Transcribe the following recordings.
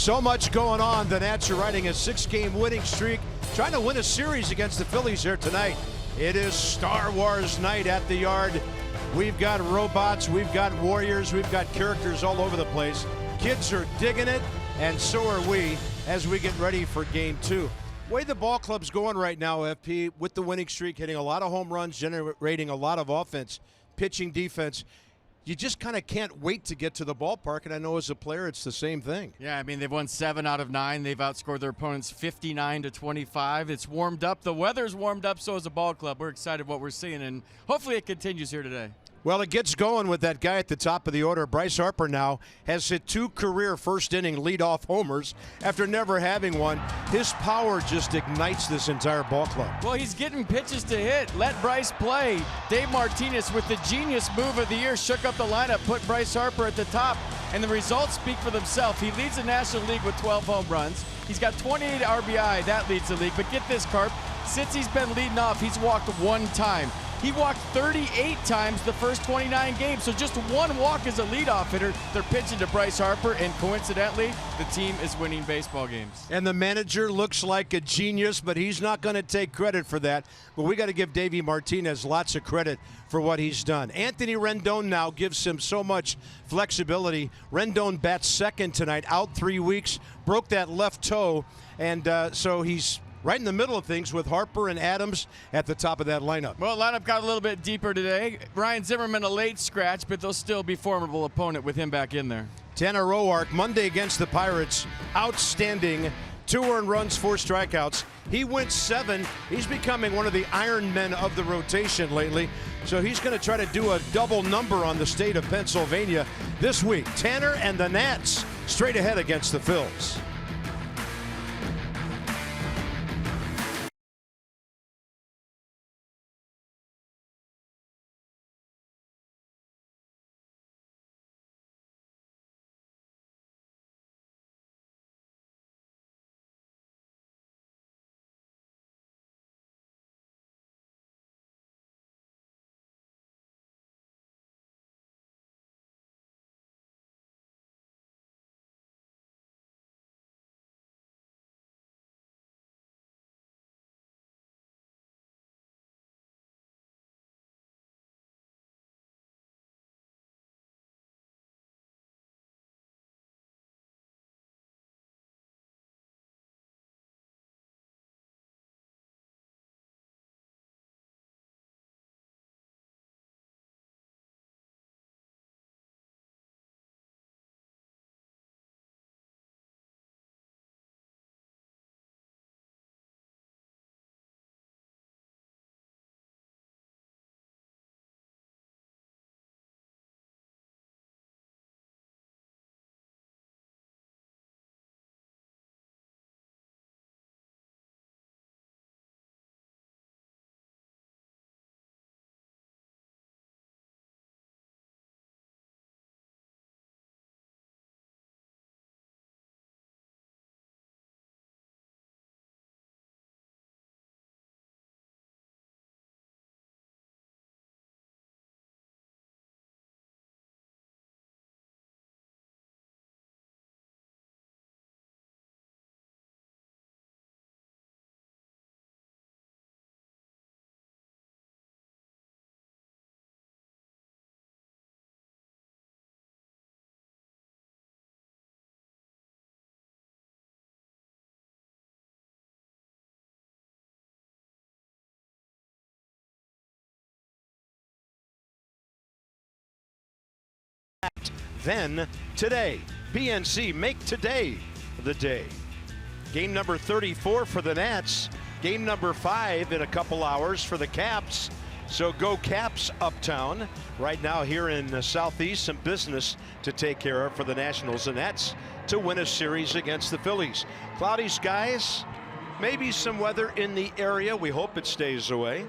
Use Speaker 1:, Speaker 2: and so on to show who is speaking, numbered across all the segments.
Speaker 1: So much going on. The Nats are riding a 6-game winning streak, trying to win a series against the Phillies here tonight. It is Star Wars night at the Yard. We've got robots, we've got warriors, we've got characters all over the place. Kids are digging it, and so are we as we get ready for game 2. Way the ball club's going right now, FP, with the winning streak, hitting a lot of home runs, generating a lot of offense, pitching, defense. You just kind of can't wait to get to the ballpark, and I know as a player it's the same thing.
Speaker 2: Yeah, I mean, they've won 7 out of 9. They've outscored their opponents 59-25. It's warmed up. The weather's warmed up, so is the ball club. We're excited what we're seeing, and hopefully it continues here today.
Speaker 1: Well, it gets going with that guy at the top of the order. Bryce Harper now has hit 2 career first-inning leadoff homers after never having one. His power just ignites this entire ball club.
Speaker 2: Well, he's getting pitches to hit. Let Bryce play. Dave Martinez, with the genius move of the year, shook up the lineup, put Bryce Harper at the top, and the results speak for themselves. He leads the National League with 12 home runs. He's got 28 RBI. That leads the league. But get this, Carp. Since he's been leading off, he's walked 1 time. He walked 38 times the first 29 games, so just 1 walk as a leadoff hitter. They're pitching to Bryce Harper, and coincidentally, the team is winning baseball games.
Speaker 1: And the manager looks like a genius, but he's not going to take credit for that. But we got to give Davey Martinez lots of credit for what he's done. Anthony Rendon now gives him so much flexibility. Rendon bats second tonight, out 3 weeks, broke that left toe, and so he's right in the middle of things with Harper and Adams at the top of that lineup.
Speaker 2: Well, lineup got a little bit deeper today. Ryan Zimmerman a late scratch, but they'll still be formidable opponent with him back in there.
Speaker 1: Tanner Roark, Monday against the Pirates, outstanding. 2 earned runs, 4 strikeouts. He went 7. He's becoming one of the Iron Men of the rotation lately. So he's going to try to do a double number on the state of Pennsylvania this week. Tanner and the Nats straight ahead against the Phils. Then today, PNC make today the day. Game number 34 for the Nats. Game number 5 in a couple hours for the Caps. So go Caps uptown. Right now here in the Southeast, some business to take care of for the Nationals, and that's to win a series against the Phillies. Cloudy skies, maybe some weather in the area. We hope it stays away.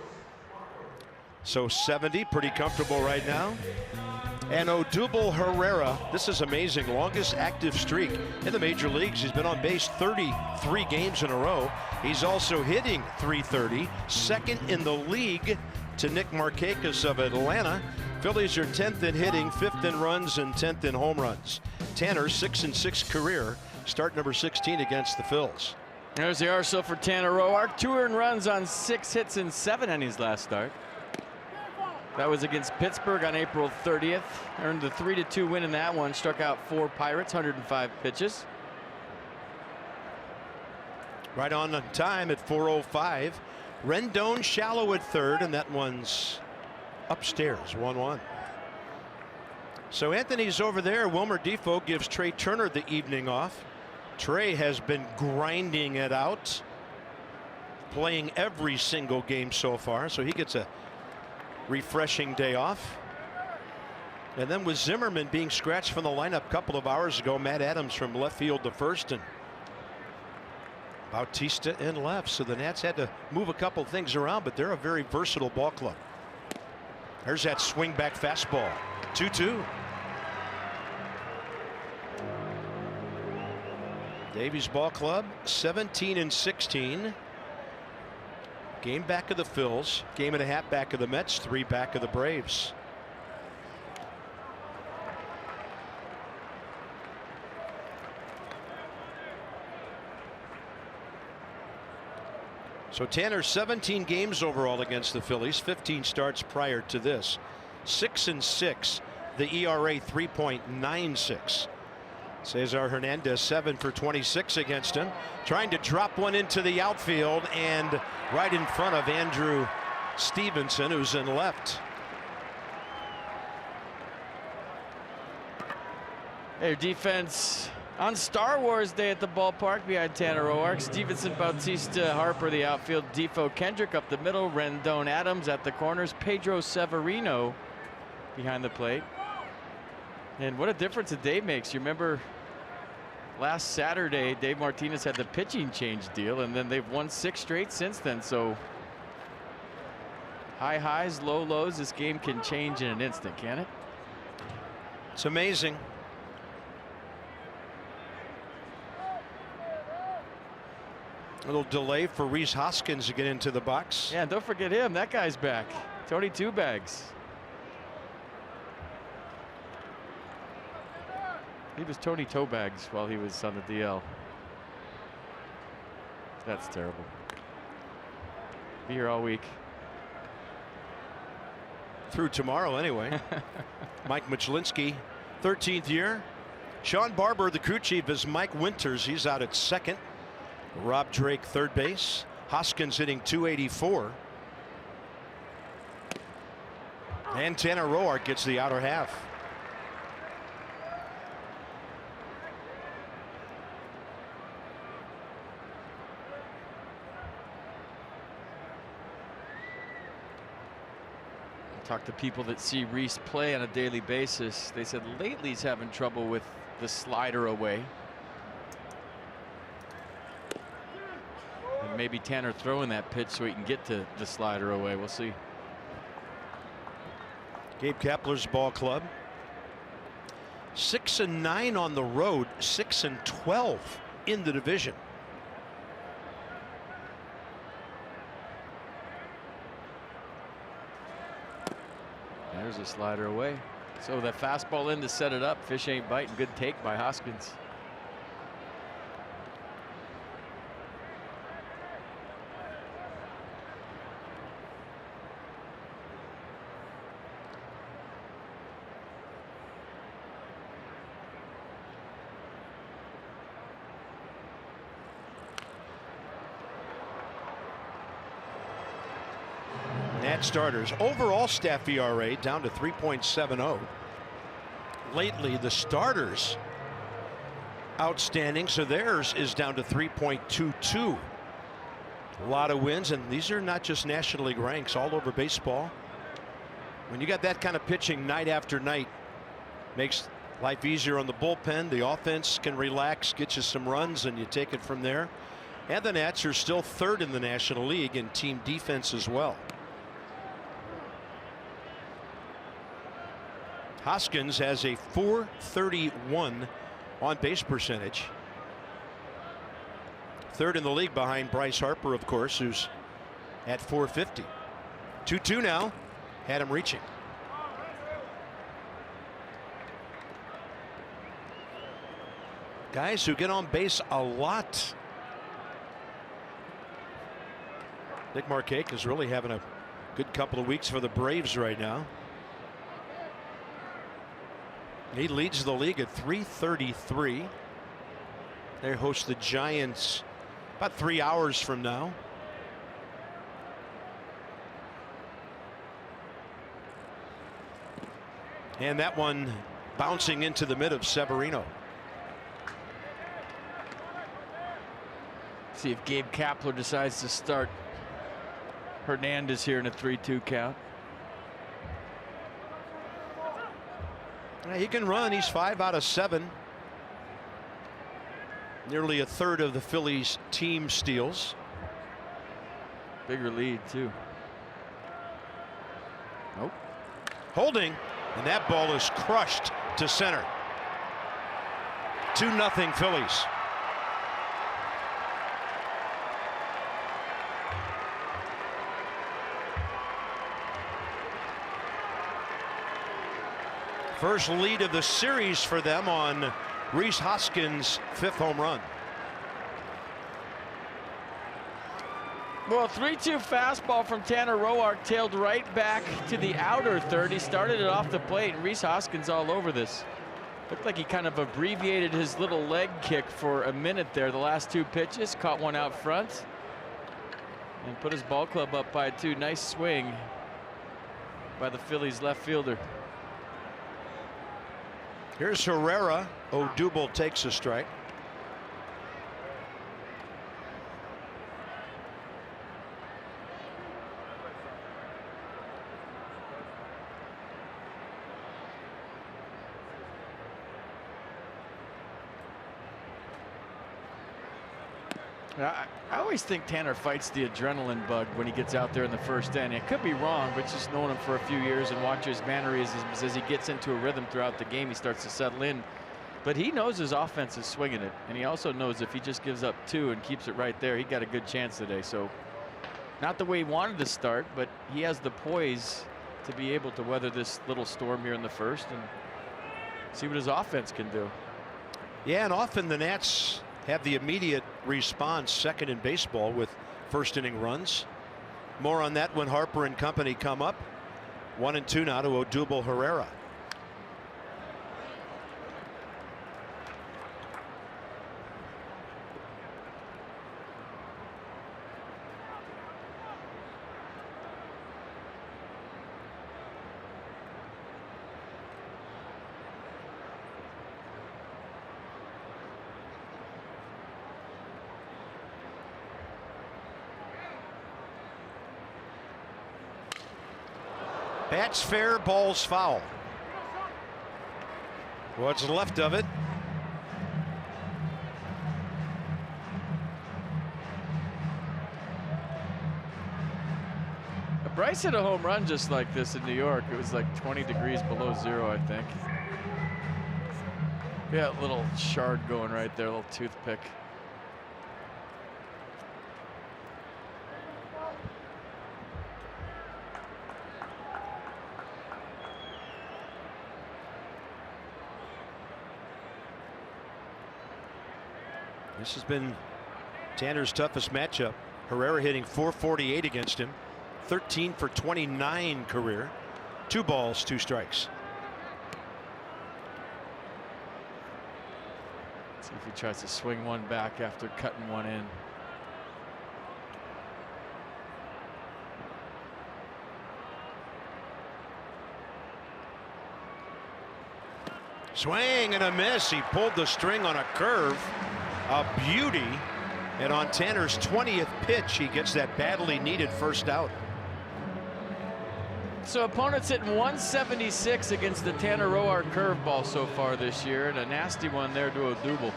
Speaker 1: So 70, pretty comfortable right now. And Odubel Herrera, this is amazing, longest active streak in the major leagues. He's been on base 33 games in a row. He's also hitting .330, second in the league to Nick Markakis of Atlanta. Phillies are 10th in hitting, 5th in runs, and 10th in home runs. Tanner, 6-6 career, start number 16 against the Phils.
Speaker 2: There's the arsenal for Tanner Roark. 2 earned runs on 6 hits in 7 innings last start. That was against Pittsburgh on April 30th. Earned the 3-2 win in that one. Struck out 4 Pirates, 105 pitches.
Speaker 1: Right on time at 4:05. Rendon shallow at third, and that one's upstairs, 1-1. So Anthony's over there. Wilmer Defoe gives Trey Turner the evening off. Trey has been grinding it out, playing every single game so far, so he gets a refreshing day off. And then with Zimmerman being scratched from the lineup a couple of hours ago, Matt Adams from left field to first, and Bautista in left. So the Nats had to move a couple things around, but they're a very versatile ball club. There's that swing back fastball. 2-2. Davies Ball Club 17-16. Game back of the Phils, game and a half back of the Mets, 3 back of the Braves. So Tanner, 17 games overall against the Phillies, 15 starts prior to this. 6-6, the ERA 3.96. Cesar Hernandez 7 for 26 against him, trying to drop one into the outfield and right in front of Andrew Stevenson, who's in left.
Speaker 2: Their defense on Star Wars Day at the ballpark behind Tanner Roark. Stevenson, Bautista, Harper the outfield, Defoe, Kendrick up the middle, Rendon, Adams at the corners, Pedro Severino behind the plate. And what a difference a day makes. You remember last Saturday, Dave Martinez had the pitching change deal, and then they've won 6 straight since then. So high highs, low lows. This game can change in an instant, can it?
Speaker 1: It's amazing. A little delay for Rhys Hoskins to get into the box.
Speaker 2: Yeah, don't forget him. That guy's back. Tony Two Bags. He was Tony Toebags while he was on the DL. That's terrible. Be here all week.
Speaker 1: Through tomorrow anyway. Mike Michalensky, 13th year. Sean Barber, the crew chief, is Mike Winters. He's out at second. Rob Drake, third base. Hoskins hitting .284. And Tanner Roark gets the outer half.
Speaker 2: Talk to people that see Rhys play on a daily basis. They said lately he's having trouble with the slider away. And maybe Tanner throwing that pitch so he can get to the slider away. We'll see.
Speaker 1: Gabe Kapler's ball club. 6-9 on the road, 6-12 in the division.
Speaker 2: There's a slider away. So that fastball in to set it up. Fish ain't biting. Good take by Hoskins.
Speaker 1: Nat starters. Overall staff ERA down to 3.70. Lately, the starters outstanding, so theirs is down to 3.22. A lot of wins, and these are not just National League ranks, all over baseball. When you got that kind of pitching night after night, makes life easier on the bullpen. The offense can relax, get you some runs, and you take it from there. And the Nats are still third in the National League in team defense as well. Hoskins has a .431 on base percentage. Third in the league behind Bryce Harper, of course, who's at .450. 2-2 now. Had him reaching. Guys who get on base a lot. Nick Markakis is really having a good couple of weeks for the Braves right now. He leads the league at 333. They host the Giants about 3 hours from now. And that one bouncing into the mid of Severino.
Speaker 2: See if Gabe Kapler decides to start Hernandez here in a 3-2 count.
Speaker 1: He can run. He's 5 out of 7. Nearly a third of the Phillies team steals.
Speaker 2: Bigger lead too. Nope.
Speaker 1: Holding, and that ball is crushed to center. 2-0 Phillies. First lead of the series for them on Rhys Hoskins' 5th home run.
Speaker 2: Well, 3-2 fastball from Tanner Roark tailed right back to the outer third. He started it off the plate, and Rhys Hoskins all over this. Looked like he kind of abbreviated his little leg kick for a minute there. The last 2 pitches, caught one out front and put his ball club up by 2. Nice swing by the Phillies left fielder.
Speaker 1: Here's Herrera. Odubel takes a strike.
Speaker 2: I always think Tanner fights the adrenaline bug when he gets out there in the first inning. It could be wrong, but just knowing him for a few years and watching his mannerisms as he gets into a rhythm throughout the game, he starts to settle in. But he knows his offense is swinging it, and he also knows if he just gives up 2 and keeps it right there, he got a good chance today. So not the way he wanted to start, but he has the poise to be able to weather this little storm here in the first and see what his offense can do.
Speaker 1: Yeah, and often the Nats have the immediate response second in baseball with first inning runs. More on that when Harper and company come up. 1-2 now to Odubel Herrera. Bats fair, balls foul. What's left of it.
Speaker 2: Bryce hit a home run just like this in New York. It was like 20 degrees below 0, I think. Yeah, a little shard going right there, a little toothpick.
Speaker 1: This has been Tanner's toughest matchup. Herrera hitting .448 against him. 13 for 29 career. 2 balls, 2 strikes.
Speaker 2: See if he tries to swing one back after cutting one in.
Speaker 1: Swing and a miss. He pulled the string on a curve. A beauty. And on Tanner's 20th pitch, he gets that badly needed first out.
Speaker 2: So opponents hitting 176 against the Tanner Roark curveball so far this year, and a nasty one there to Odubel.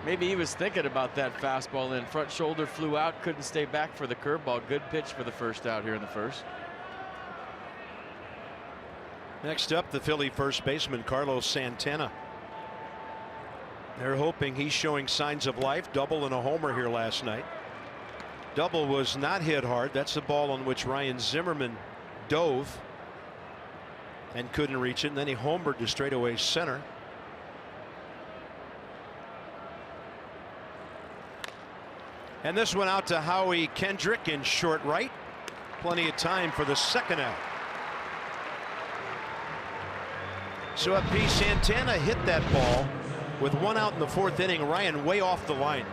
Speaker 2: Maybe he was thinking about that fastball in. Front shoulder flew out, couldn't stay back for the curveball. Good pitch for the first out here in the first.
Speaker 1: Next up, the Philly first baseman, Carlos Santana. They're hoping he's showing signs of life. Double and a homer here last night. Double was not hit hard. That's the ball on which Ryan Zimmerman dove and couldn't reach it. And then he homered to straightaway center. And this one out to Howie Kendrick in short right. Plenty of time for the second out. So if P. Santana hit that ball with one out in the fourth inning, Ryan way off the line.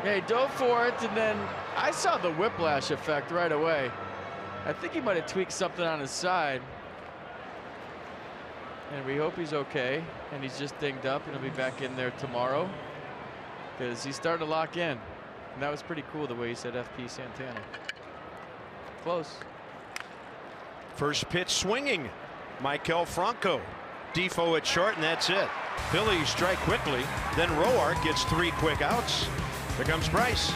Speaker 2: Yeah, he dove for it, and then I saw the whiplash effect right away. I think he might have tweaked something on his side. And we hope he's okay, and he's just dinged up, and he'll be back in there tomorrow because he's starting to lock in. And that was pretty cool the way he said FP Santana. Close.
Speaker 1: First pitch swinging. Maikel Franco. Defoe at short, and that's it. Phillies strike quickly. Then Roark gets 3 quick outs. Here comes Bryce.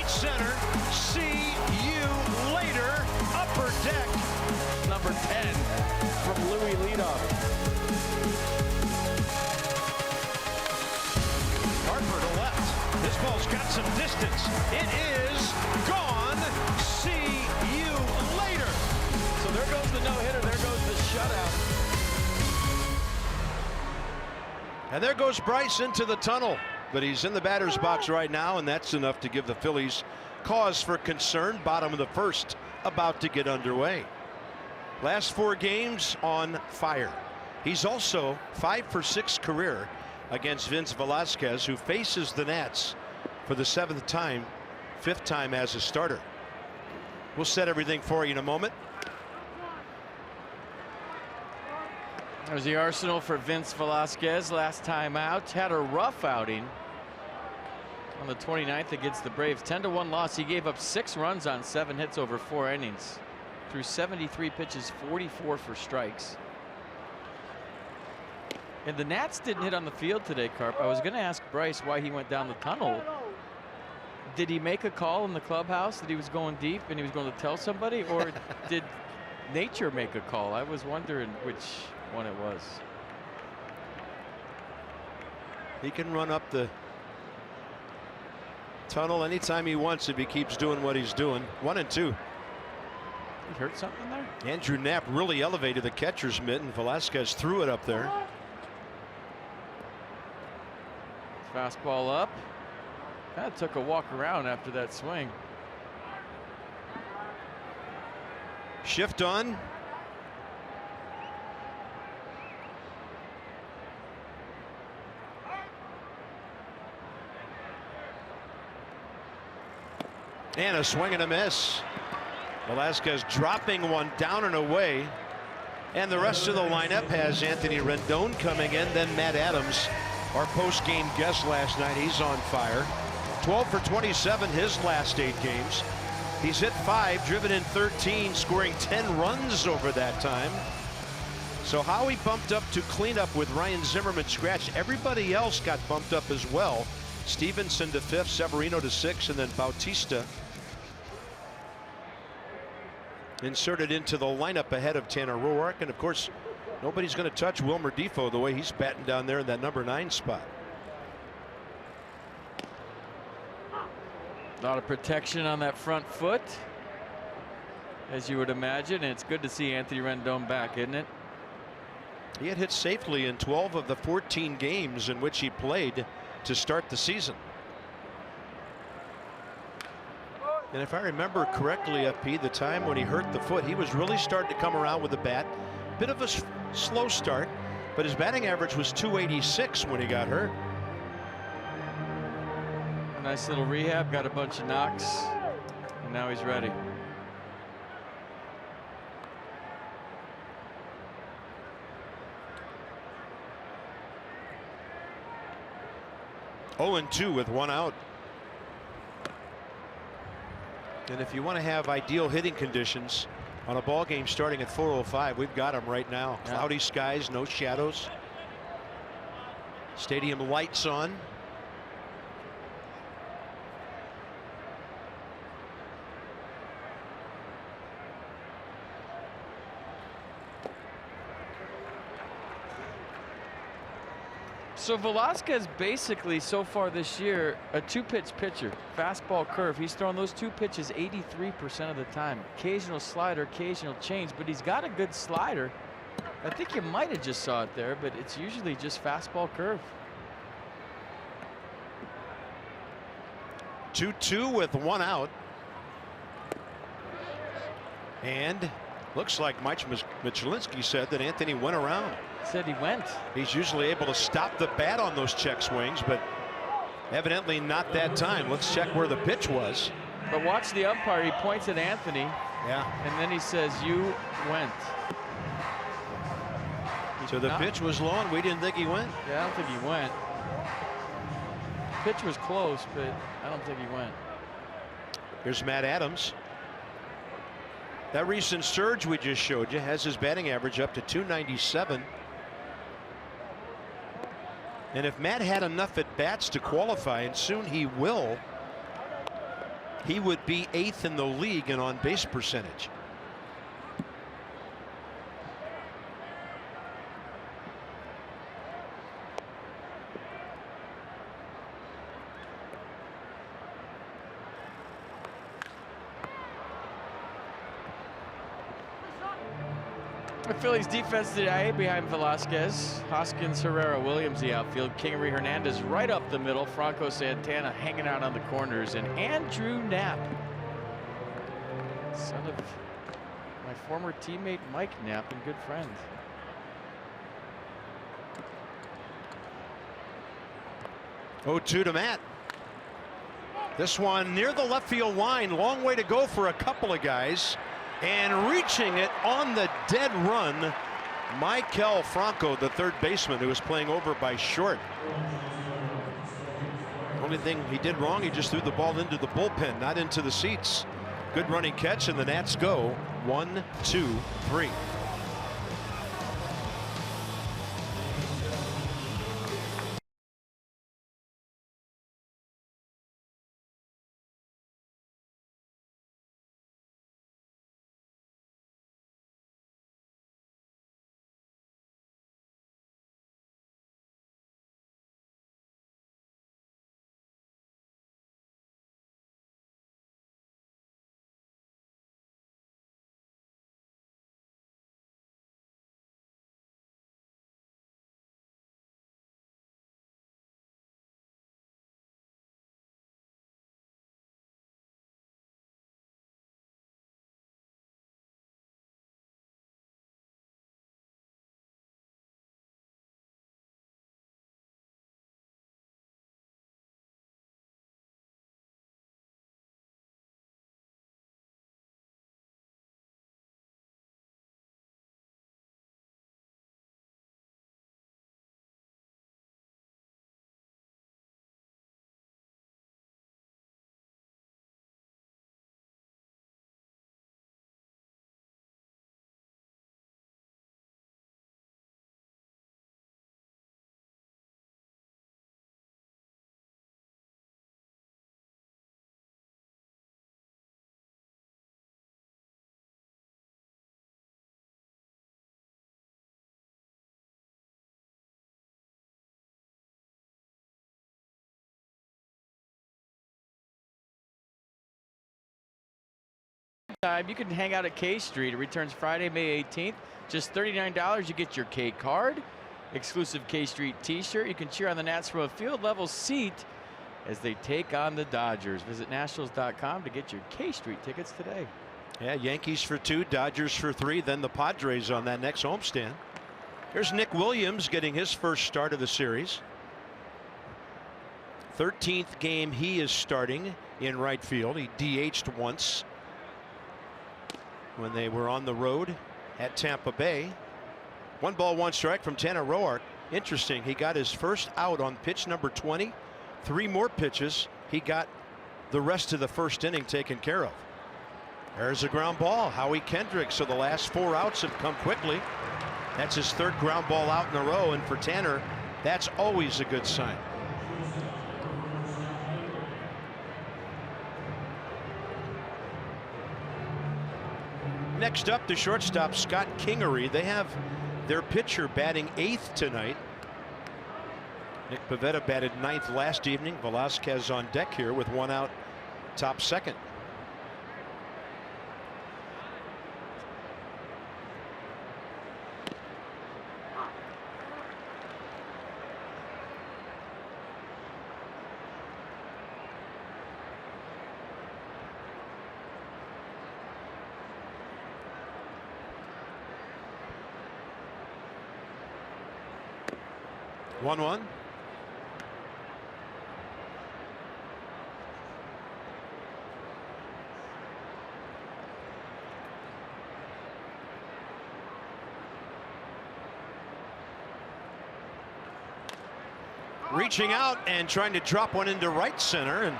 Speaker 1: Center, see you later, upper deck.
Speaker 2: Number 10 from Louis leadoff.
Speaker 1: Harper to left. This ball's got some distance. It is gone. See you later.
Speaker 2: So there goes the no-hitter. There goes the shutout.
Speaker 1: And there goes Bryce into the tunnel. But he's in the batter's box right now, and that's enough to give the Phillies cause for concern. Bottom of the first, about to get underway. Last 4 games on fire. He's also 5 for 6 career against Vince Velasquez, who faces the Nats for the 7th time, 5th time as a starter. We'll set everything for you in a moment.
Speaker 2: There's the arsenal for Vince Velasquez last time out. Had a rough outing on the 29th against the Braves. 10-1 loss. He gave up 6 runs on 7 hits over 4 innings. Threw 73 pitches, 44 for strikes. And the Nats didn't hit on the field today, Carp. I was going to ask Bryce why he went down the tunnel. Did he make a call in the clubhouse that he was going deep and he was going to tell somebody? Or did nature make a call? I was wondering which one it was.
Speaker 1: He can run up the tunnel anytime he wants if he keeps doing what he's doing. 1-2.
Speaker 2: He hurt something there?
Speaker 1: Andrew Knapp really elevated the catcher's mitt, and Velasquez threw it up there.
Speaker 2: Fastball up. Kind of took a walk around after that swing.
Speaker 1: Shift on. And a swing and a miss. Velasquez dropping one down and away. And the rest of the lineup has Anthony Rendon coming in, then Matt Adams, our post-game guest last night. He's on fire. 12 for 27 his last 8 games. He's hit 5, driven in 13, scoring 10 runs over that time. So Howie bumped up to cleanup with Ryan Zimmerman scratched. Everybody else got bumped up as well. Stevenson to 5th, Severino to 6th, and then Bautista inserted into the lineup ahead of Tanner Roark. And of course, Nobody's going to touch Wilmer Defoe the way he's batting down there in that number 9 spot.
Speaker 2: A lot of protection on that front foot, as you would imagine. And it's good to see Anthony Rendon back, isn't it?
Speaker 1: He had hit safely in 12 of the 14 games in which he played to start the season. And if I remember correctly, FP, the time when he hurt the foot, he was really starting to come around with the bat. Bit of a slow start, but his batting average was .286 when he got hurt.
Speaker 2: A nice little rehab, got a bunch of knocks, and now he's ready.
Speaker 1: Oh, 2 with 1 out. And if you want to have ideal hitting conditions on a ball game starting at 4:05, we've got them right now.
Speaker 2: Yeah.
Speaker 1: Cloudy skies, no shadows. Stadium lights on.
Speaker 2: So Velasquez basically so far this year a 2-pitch pitcher, fastball curve. He's thrown those 2 pitches 83% of the time. Occasional slider, occasional change, but he's got a good slider. I think you might have just saw it there, but it's usually just fastball curve.
Speaker 1: 2-2 with 1 out. And looks like Mike Michelinski said that Anthony went around.
Speaker 2: Said he went.
Speaker 1: He's usually able to stop the bat on those check swings, but evidently not that time. Let's check where the pitch was.
Speaker 2: But watch the umpire. He points at Anthony.
Speaker 1: Yeah.
Speaker 2: And then he says, "You went."
Speaker 1: So the pitch was long. We didn't think he went.
Speaker 2: Yeah, I don't think he went. Pitch was close, but I don't think he went.
Speaker 1: Here's Matt Adams. That recent surge we just showed you has his batting average up to .297. And if Matt had enough at bats to qualify, and soon he will, he would be 8th in the league in on base percentage.
Speaker 2: The Phillies defense today behind Velasquez, Hoskins, Herrera, Williams the outfield, Kingery, Hernandez right up the middle, Franco Santana hanging out on the corners, and Andrew Knapp, son of my former teammate Mike Knapp and good friend.
Speaker 1: Oh, 2 to Matt. This one near the left field line, long way to go for a couple of guys. And reaching it on the dead run, Maikel Franco, the third baseman, who was playing over by short. Only thing he did wrong, he just threw the ball into the bullpen, not into the seats. Good running catch, and the Nats go 1, 2, 3.
Speaker 2: Time you can hang out at K Street. It returns Friday, May 18th. Just $39. You get your K card, exclusive K Street T-shirt. You can cheer on the Nats from a field level seat as they take on the Dodgers. Visit Nationals.com to get your K Street tickets today.
Speaker 1: Yeah, Yankees for 2, Dodgers for 3, then the Padres on that next homestand. Here's Nick Williams getting his first start of the series. 13th game he is starting in right field. He DH'd once when they were on the road at Tampa Bay. 1 ball, 1 strike from Tanner Roark. Interesting, he got his first out on pitch number 20. 3 more pitches, he got the rest of the first inning taken care of. There's a ground ball. Howie Kendrick. So the last 4 outs have come quickly. That's his 3rd ground ball out in a row, and for Tanner, that's always a good sign. Next up, the shortstop Scott Kingery. They have their pitcher batting 8th tonight. Nick Pivetta batted 9th last evening. Velasquez on deck here with 1 out, top 2nd. One. Reaching out and trying to drop one into right center, and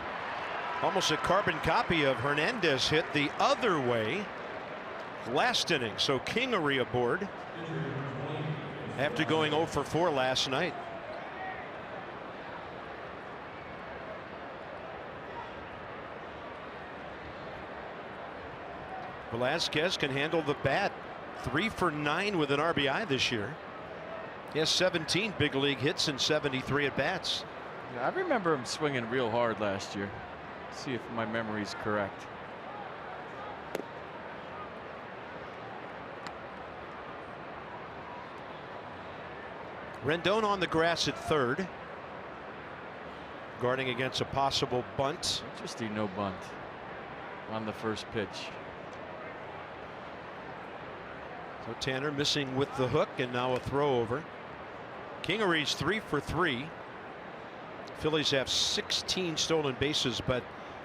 Speaker 1: almost a carbon copy of Hernandez hit the other way last inning. So Kingery aboard after going 0 for 4 last night. Velasquez can handle the bat. 3 for 9 with an RBI this year. He has 17 big league hits and 73 at bats.
Speaker 2: Yeah, I remember him swinging real hard last year. Let's see if my memory's correct.
Speaker 1: Rendon on the grass at 3rd, guarding against a possible bunt.
Speaker 2: Interesting, no bunt on the first pitch.
Speaker 1: So Tanner missing with the hook, and now a throw over. Kingery's 3 for 3. Phillies have 16 stolen bases, but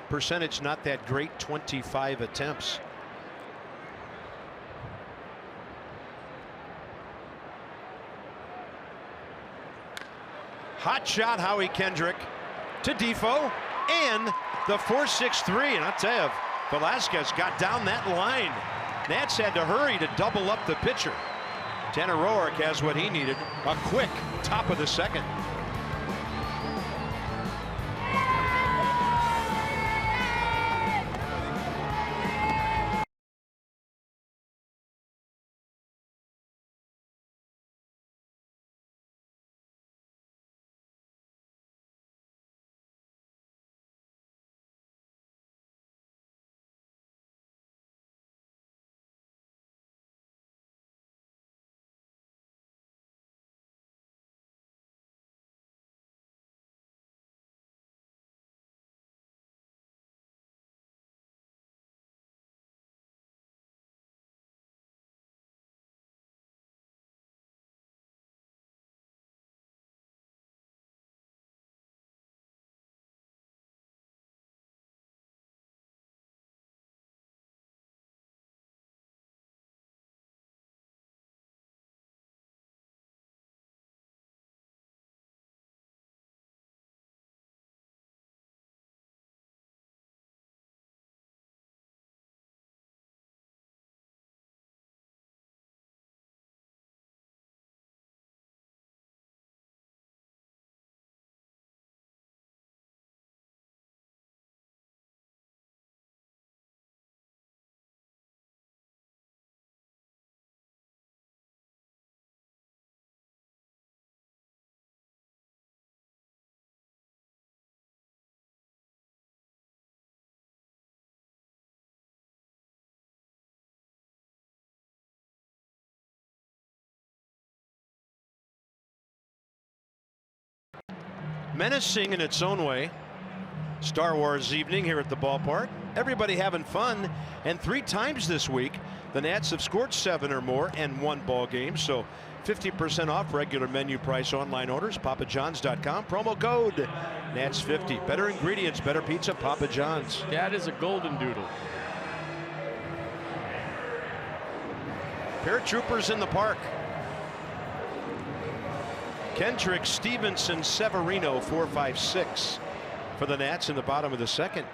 Speaker 1: percentage not that great, 25 attempts. Hot shot, Howie Kendrick to Defoe, and the 4-6-3. And I'll tell you, Velasquez got down that line. Nats had to hurry to double up the pitcher. Tanner Roark has what he needed, a quick top of the 2nd. menacing in its own way. Star Wars evening here at the ballpark. Everybody having fun, and 3 times this week the Nats have scored 7 or more and won ball games. So 50% off regular menu price online orders. PapaJohns.com. Promo code Nats50. Better ingredients, better pizza. Papa John's.
Speaker 2: That is a golden doodle.
Speaker 1: Paratroopers in the park. Kendrick, Stevenson, Severino, 4, 5, 6 for the Nats in the bottom of the second.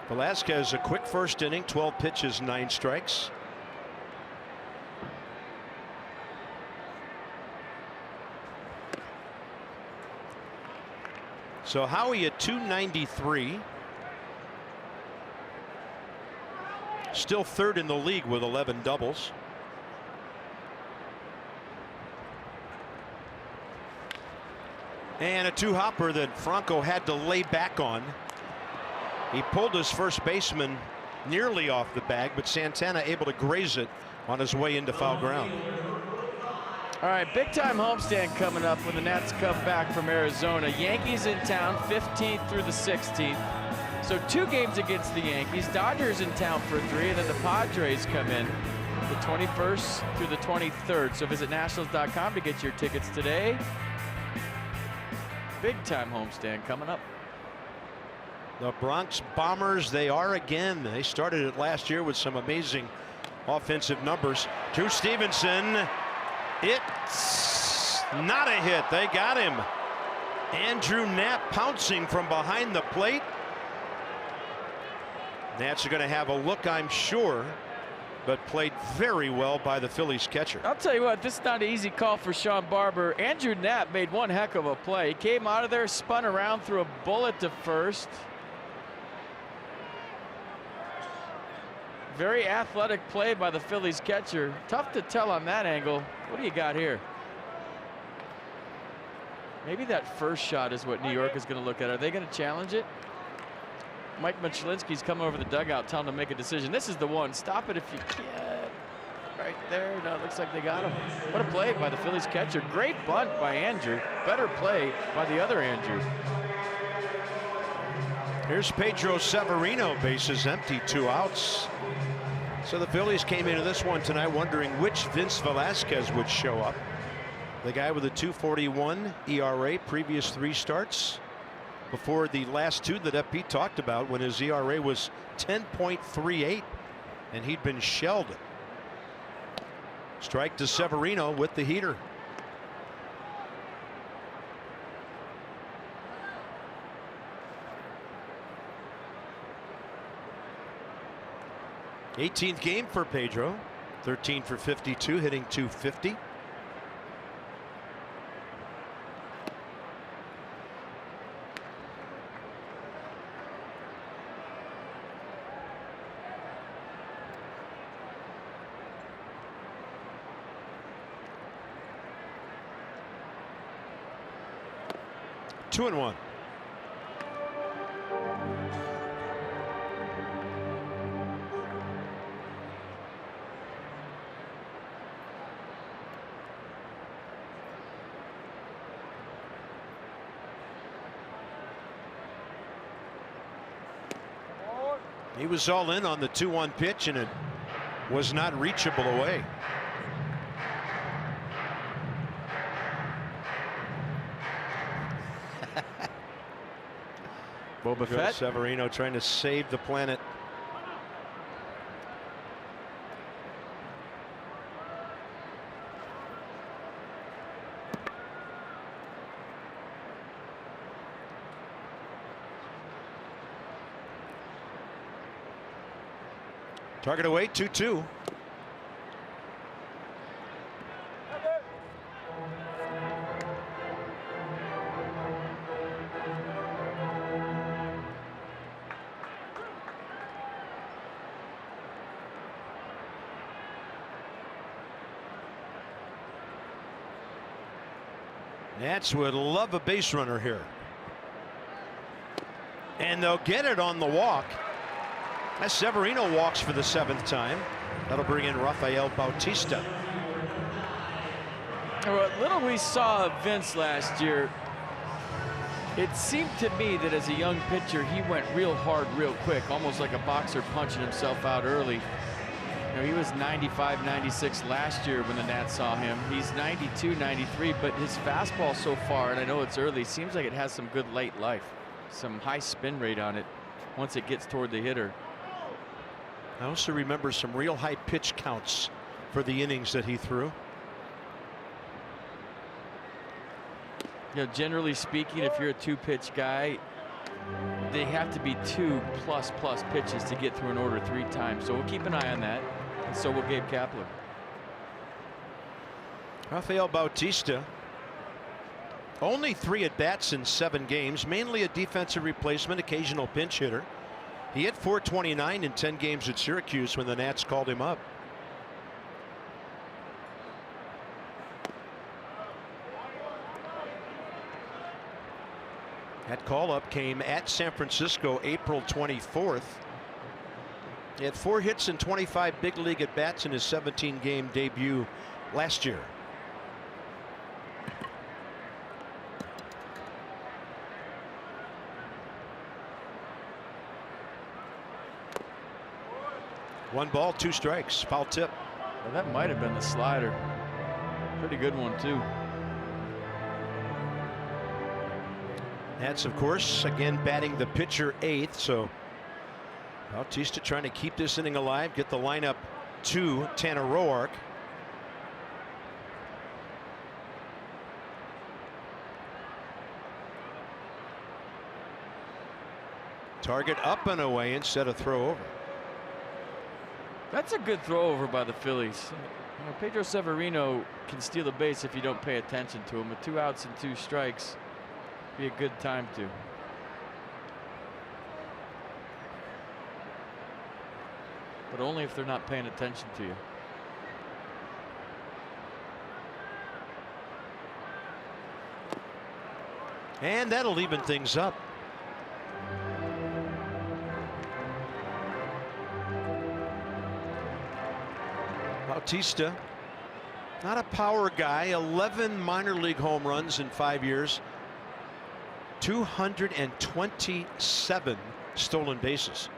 Speaker 1: Velasquez, a quick first inning, 12 pitches, 9 strikes. So Howie at 293. Still third in the league with 11 doubles. And a 2-hopper that Franco had to lay back on. He pulled his first baseman nearly off the bag, but Santana able to graze it on his way into foul ground.
Speaker 2: All right, big time homestand coming up when the Nats come back from Arizona. Yankees in town 15th through the 16th. So 2 games against the Yankees. Dodgers in town for 3, and then the Padres come in the 21st through the 23rd. So visit Nationals.com to get your tickets today. Big time homestand coming up.
Speaker 1: The Bronx Bombers, they are again. They started it last year with some amazing offensive numbers. Drew Stevenson, it's not a hit. They got him. Andrew Knapp pouncing from behind the plate. Nats are going to have a look, I'm sure, but played very well by the Phillies catcher.
Speaker 2: I'll tell you what, this is not an easy call for Sean Barber. Andrew Knapp made one heck of a play. He came out of there, spun around, threw a bullet to first. Very athletic play by the Phillies catcher. Tough to tell on that angle. What do you got here? Maybe that first shot is what New York is going to look at. Are they going to challenge it? Mike Michelinski's come over the dugout telling him to make a decision. This is the one. Stop it if you can. Right there. No, it looks like they got him. What a play by the Phillies catcher. Great bunt by Andrew. Better play by the other Andrew.
Speaker 1: Here's Pedro Severino, bases empty, 2 outs. So the Phillies came into this one tonight wondering which Vince Velasquez would show up. The guy with a 2.41 ERA, previous 3 starts. Before the last 2 that FP talked about, when his ERA was 10.38 and he'd been shelled. Strike to Severino with the heater. '18th game for Pedro, 13 for 52, hitting .250. Two and one. He was all in on the 2-1 pitch, and it was not reachable away.
Speaker 2: Boba Fett.
Speaker 1: Severino trying to save the planet. Target away, 2-2. Nats would love a base runner here. And they'll get it on the walk. As Severino walks for the 7th time. That'll bring in Rafael Bautista.
Speaker 2: What little we saw of Vince last year, it seemed to me that as a young pitcher, he went real hard, real quick, almost like a boxer punching himself out early. You know, he was 95, 96 last year when the Nats saw him. He's 92, 93, but his fastball so far, and I know it's early, seems like it has some good late life, some high spin rate on it once it gets toward the hitter.
Speaker 1: I also remember some real high pitch counts for the innings that he threw.
Speaker 2: You know, generally speaking, if you're a two-pitch guy, they have to be 2+ pitches to get through an order 3 times. So we'll keep an eye on that, and so will Gabe Kapler.
Speaker 1: Rafael Bautista, only 3 at-bats in 7 games, mainly a defensive replacement, occasional pinch hitter. He hit .429 in 10 games at Syracuse when the Nats called him up. That call-up came at San Francisco April 24th. He had 4 hits and 25 big league at-bats in his 17-game debut last year. One ball, 2 strikes, foul tip.
Speaker 2: Well, that might have been the slider. Pretty good one, too.
Speaker 1: Nats, of course, again batting the pitcher 8th, so Bautista trying to keep this inning alive, get the lineup to Tanner Roark. Target up and away instead of throw over.
Speaker 2: That's a good throw over by the Phillies. You know, Pedro Severino can steal a base if you don't pay attention to him. With 2 outs and 2 strikes, be a good time to. But only if they're not paying attention to you.
Speaker 1: And that'll even things up. Bautista, not a power guy, 11 minor league home runs in 5 years, 227 stolen bases.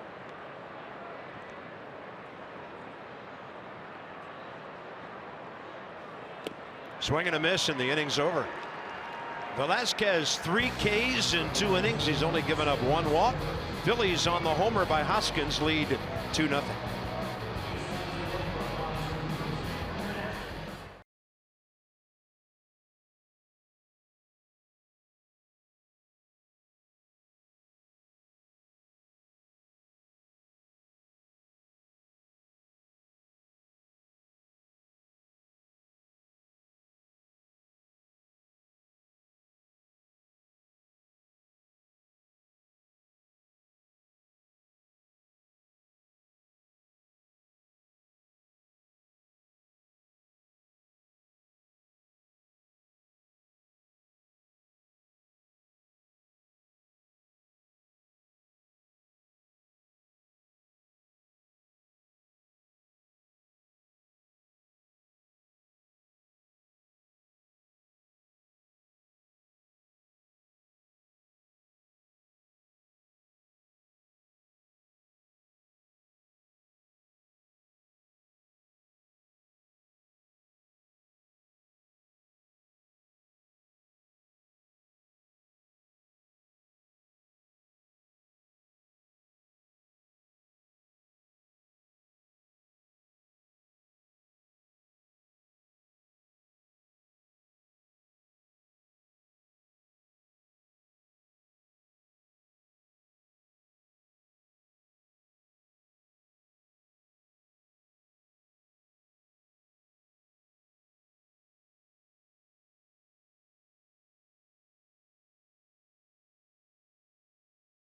Speaker 1: Swing and a miss, and the inning's over. Velasquez 3 Ks in 2 innings. He's only given up 1 walk. Phillies on the homer by Hoskins lead 2-0.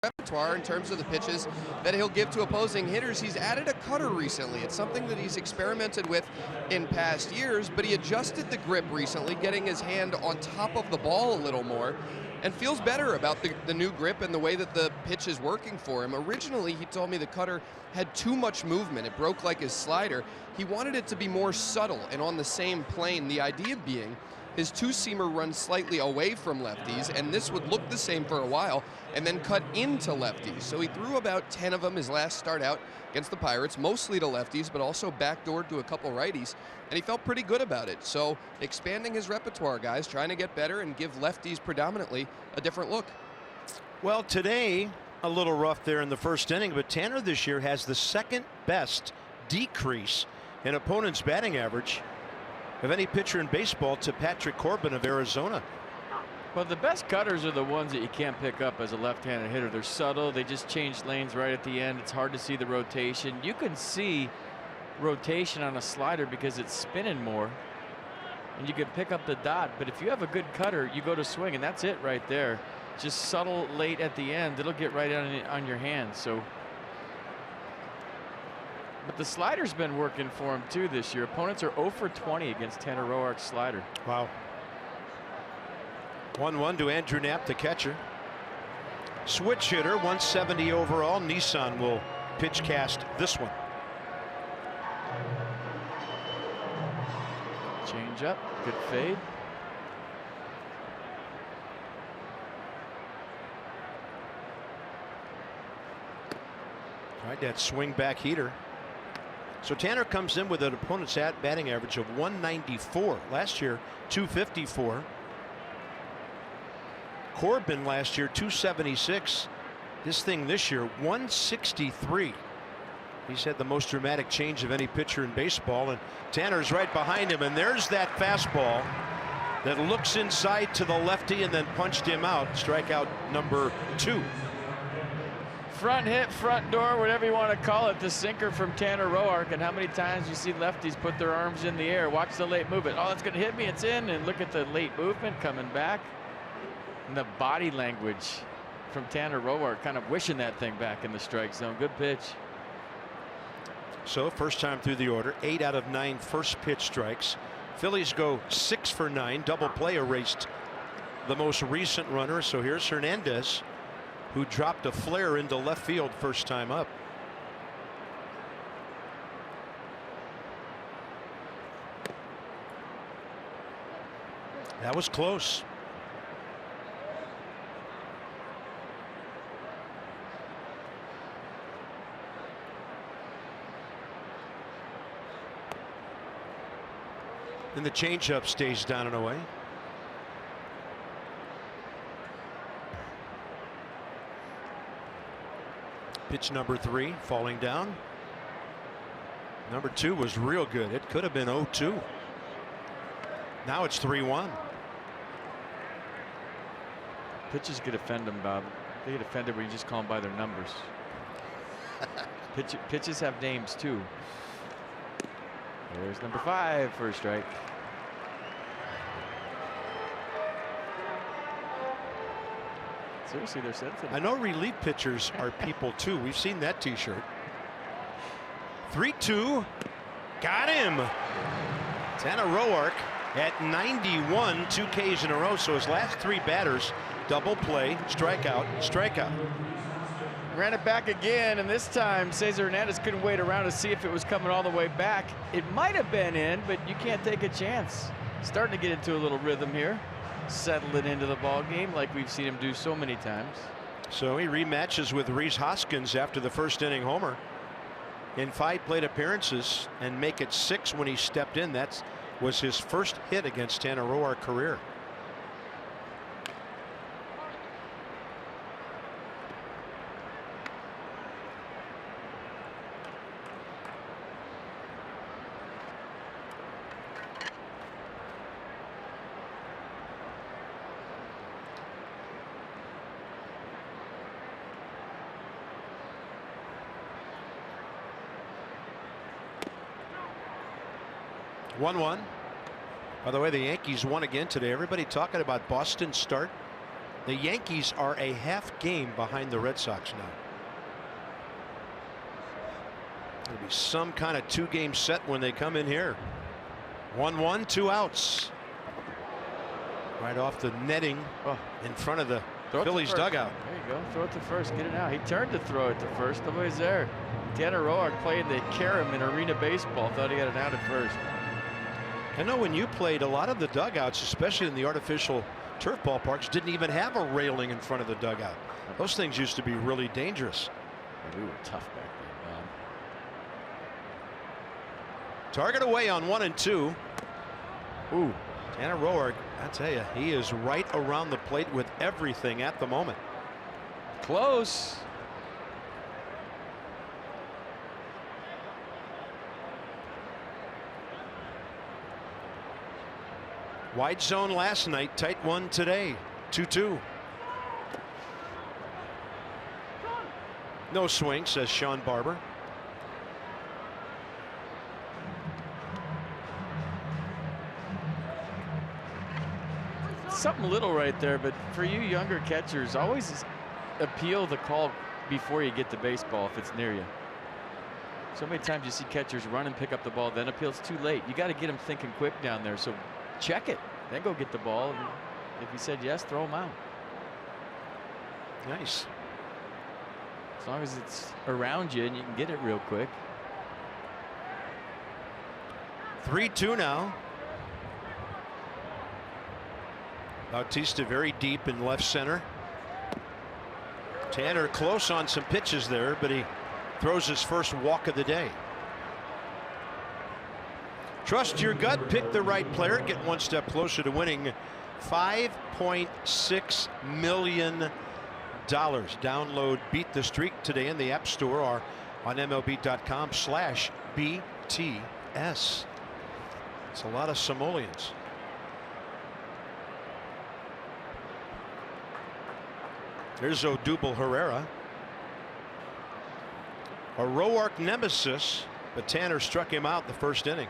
Speaker 3: Repertoire in terms of the pitches that he'll give to opposing hitters. He's added a cutter recently. It's something that he's experimented with in past years, but he adjusted the grip recently, getting his hand on top of the ball a little more, and feels better about the new grip and the way that the pitch is working for him. Originally, he told me the cutter had too much movement. It broke like his slider. He wanted it to be more subtle and on the same plane, the idea being his two-seamer runs slightly away from lefties, and this would look the same for a while, and then cut into lefties. So he threw about 10 of them his last start out against the Pirates, mostly to lefties, but also backdoored to a couple righties, and he felt pretty good about it. So expanding his repertoire, guys, trying to get better and give lefties predominantly a different look.
Speaker 1: Well, today, a little rough there in the first inning, but Tanner this year has the second best decrease in opponent's batting average of any pitcher in baseball to Patrick Corbin of Arizona.
Speaker 2: Well, the best cutters are the ones that you can't pick up as a left-handed hitter. They're subtle. They just change lanes right at the end. It's hard to see the rotation. You can see rotation on a slider because it's spinning more, and you can pick up the dot. But if you have a good cutter, you go to swing, and that's it right there. Just subtle late at the end. It'll get right on your hand. So, but the slider's been working for him too this year. Opponents are 0 for 20 against Tanner Roark's slider.
Speaker 1: Wow. 1-1 to Andrew Knapp, the catcher. Switch hitter, 170 overall. Nissan will pitch cast this one.
Speaker 2: Change up, good fade.
Speaker 1: All right, that swing back heater. So Tanner comes in with an opponent's batting average of 194. Last year, 254. Corbin last year, 276. This thing this year, 163. He's had the most dramatic change of any pitcher in baseball, and Tanner's right behind him, and there's that fastball that looks inside to the lefty and then punched him out. Strikeout number 2.
Speaker 2: Front hit, front door, whatever you want to call it. The sinker from Tanner Roark. And how many times you see lefties put their arms in the air? Watch the late movement. Oh, it's going to hit me. It's in. And look at the late movement coming back. And the body language from Tanner Roark, kind of wishing that thing back in the strike zone. Good pitch.
Speaker 1: So first time through the order, 8 out of 9 first pitch strikes. Phillies go 6 for 9. Double play erased the most recent runner. So here's Hernandez, who dropped a flare into left field first time up. That was close. And the changeup stays down and away. Pitch number 3 falling down. Number 2 was real good. It could have been 0-2. Now it's 3-1.
Speaker 2: Pitches could offend them, Bob. They get offended when you just call them by their numbers. Pitches have names too. There's number 5 for a strike. Seriously, they're sensitive.
Speaker 1: I know relief pitchers are people too. We've seen that t-shirt. 3-2. Got him. Tanner Roark at 91, 2 Ks in a row. So his last 3 batters, double play, strikeout, strikeout.
Speaker 2: Ran it back again, and this time Cesar Hernandez couldn't wait around to see if it was coming all the way back. It might have been in, but you can't take a chance. Starting to get into a little rhythm here. Settle it into the ball game like we've seen him do so many times.
Speaker 1: So he rematches with Rhys Hoskins after the first inning homer in 5 plate appearances and make it 6 when he stepped in. That was his first hit against Tanner Roark career. One. By the way, the Yankees won again today. Everybody talking about Boston's start. The Yankees are a half game behind the Red Sox now. There'll be some kind of 2-game set when they come in here. 1-1, 2 outs. Right off the netting in front of the Phillies dugout.
Speaker 2: There you go. Throw it to first. Get it out. He turned to throw it to first. Nobody's there. Tanner Roark playing the carom in arena baseball. Thought he had an out at first.
Speaker 1: I know when you played, a lot of the dugouts, especially in the artificial turf ballparks, didn't even have a railing in front of the dugout. Those things used to be really dangerous.
Speaker 2: We were tough back then, man.
Speaker 1: Target away on 1 and 2.
Speaker 2: Ooh.
Speaker 1: Tanner Roark, I tell you, he is right around the plate with everything at the moment.
Speaker 2: Close.
Speaker 1: Wide zone last night, tight one today. 2-2. No swing, says Sean Barber.
Speaker 2: Something little right there, but for you younger catchers, always appeal the call before you get the baseball if it's near you. So many times you see catchers run and pick up the ball, then appeals too late. You got to get them thinking quick down there. So check it, then go get the ball. And if he said yes, throw him out.
Speaker 1: Nice.
Speaker 2: As long as it's around you and you can get it real quick.
Speaker 1: 3-2 now. Bautista very deep in left center. Tanner close on some pitches there, but he throws his first walk of the day. Trust your gut, pick the right player, get one step closer to winning $5.6 million. Download Beat the Streak today in the App Store or on MLB.com/BTS. It's a lot of simoleons. Here's Odubel Herrera. A Roark nemesis, but Tanner struck him out the first inning.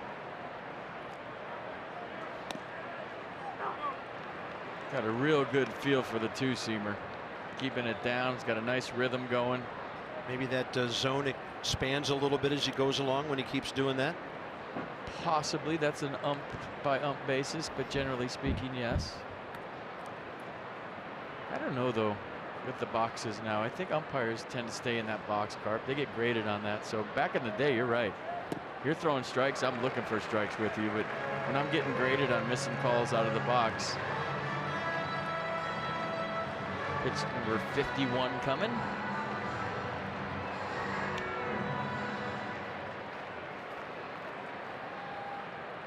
Speaker 2: Got a real good feel for the two-seamer. Keeping it down. It's got a nice rhythm going.
Speaker 1: Maybe that zone expands a little bit as he goes along when he keeps doing that.
Speaker 2: Possibly. That's an ump by ump basis, but generally speaking, yes. I don't know, though, with the boxes now. I think umpires tend to stay in that box, Carp. They get graded on that. So back in the day, you're right. You're throwing strikes. I'm looking for strikes with you. But when I'm getting graded on missing calls out of the box. Pitch number 51 coming.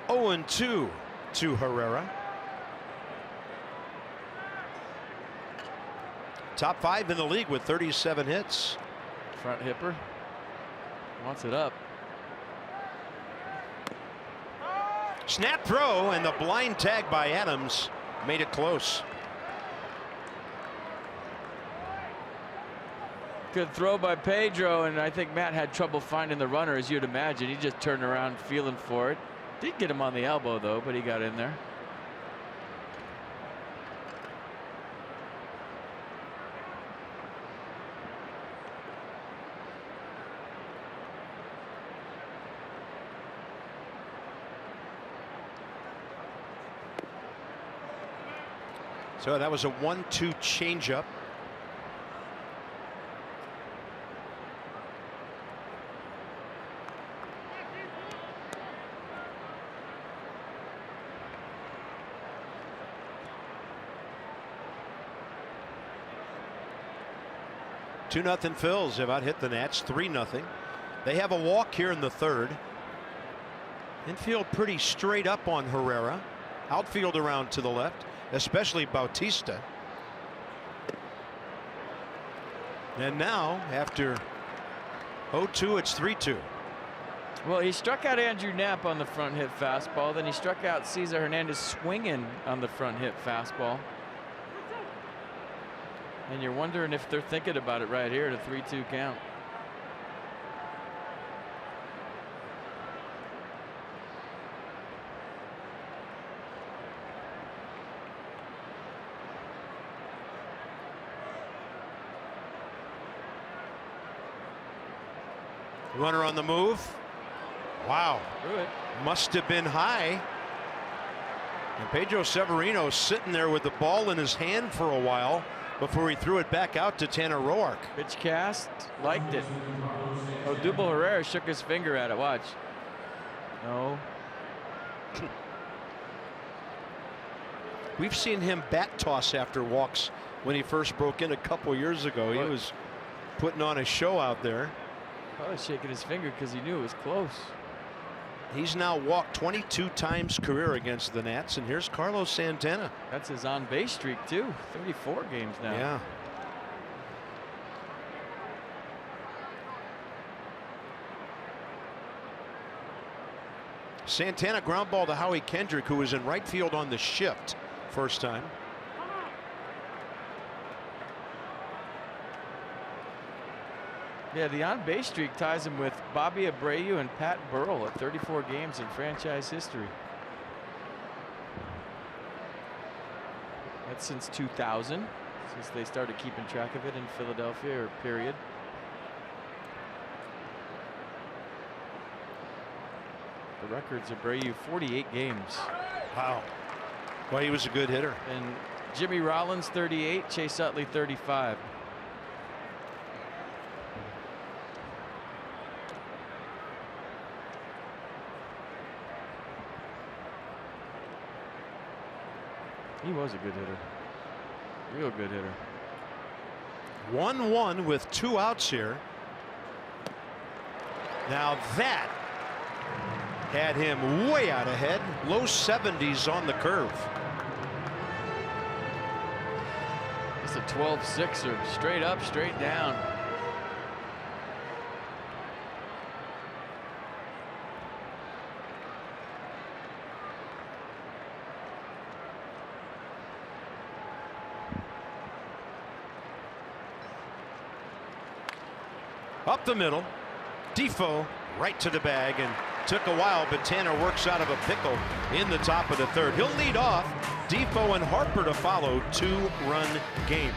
Speaker 1: Oh, and 2 to Herrera. Top 5 in the league with 37 hits.
Speaker 2: Front hipper wants it up.
Speaker 1: Snap throw, and the blind tag by Adams made it close.
Speaker 2: Good throw by Pedro, and I think Matt had trouble finding the runner, as you'd imagine. He just turned around feeling for it. Did get him on the elbow, though, but he got in there.
Speaker 1: So that was a 1-2 changeup. Two 2-0 Phils have out hit the Nats 3-0. They have a walk here in the third. Infield pretty straight up on Herrera. Outfield around to the left, especially Bautista. And now after 0-2, it's 3-2.
Speaker 2: Well, he struck out Andrew Knapp on the front hit fastball. Then he struck out Cesar Hernandez swinging on the front hit fastball. And you're wondering if they're thinking about it right here at a 3-2 count.
Speaker 1: Runner on the move. Wow.
Speaker 2: Threw it.
Speaker 1: Must have been high. And Pedro Severino sitting there with the ball in his hand for a while before he threw it back out to Tanner Roark.
Speaker 2: Pitch cast, liked it. Odubel Herrera shook his finger at it. Watch. No.
Speaker 1: We've seen him bat toss after walks when he first broke in a couple years ago. He was putting on a show out there.
Speaker 2: Probably shaking his finger because he knew it was close.
Speaker 1: He's now walked 22 times career against the Nats, and here's Carlos Santana.
Speaker 2: That's his on-base streak too. 34 games now.
Speaker 1: Yeah. Santana ground ball to Howie Kendrick, who was in right field on the shift first time.
Speaker 2: Yeah, the on-base streak ties him with Bobby Abreu and Pat Burrell at 34 games in franchise history. That's since 2000, since they started keeping track of it in Philadelphia, or period. The record's Abreu 48 games.
Speaker 1: Wow. Well, he was a good hitter.
Speaker 2: And Jimmy Rollins 38, Chase Utley 35. He was a good hitter. Real good hitter.
Speaker 1: 1-1 with 2 outs here. Now that had him way out ahead. Low 70s on the curve.
Speaker 2: It's a 12-6er. Straight up, straight down.
Speaker 1: Up the middle. Defoe right to the bag, and took a while, but Tanner works out of a pickle in the top of the third. He'll lead off. Defoe and Harper to follow. 2-run game.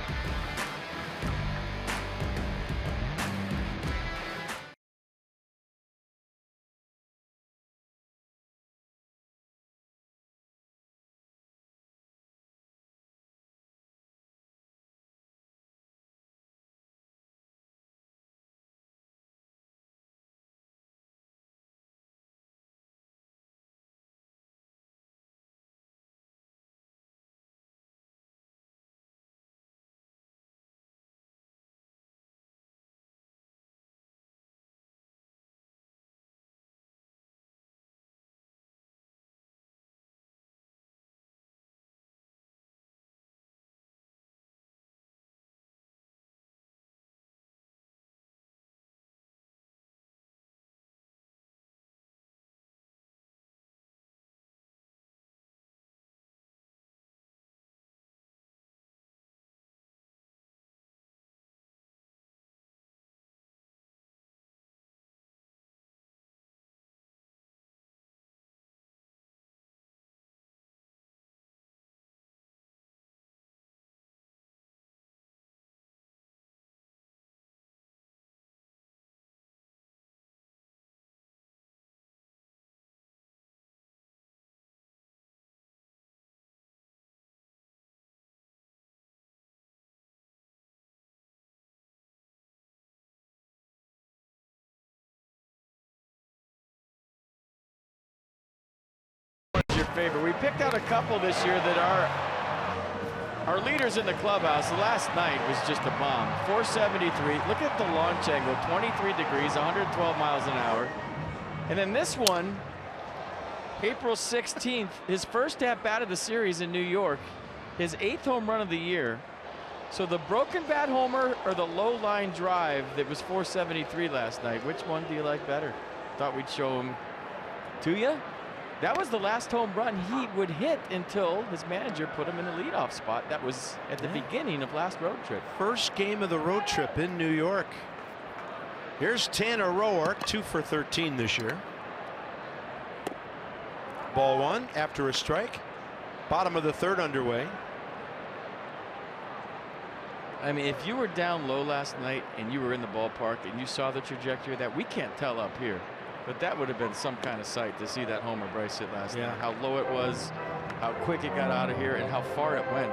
Speaker 2: Your favorite. We picked out a couple this year that are our leaders in the clubhouse. Last night was just a bomb. 473. Look at the launch angle. 23 degrees, 112 miles an hour. And then this one, April 16th, his first at bat of the series in New York, his 8th home run of the year. So the broken bat homer or the low line drive that was 473 last night, which one do you like better? Thought we'd show him to you. That was the last home run he would hit until his manager put him in the leadoff spot. That was at the beginning of last road trip.
Speaker 1: First game of the road trip in New York. Here's Tanner Roark, 2 for 13 this year. Ball 1 after a strike. Bottom of the third underway.
Speaker 2: I mean, if you were down low last night and you were in the ballpark and you saw the trajectory of that, we can't tell up here. But that would have been some kind of sight to see that homer Bryce hit last night. How low it was, how quick it got out of here, and how far it went.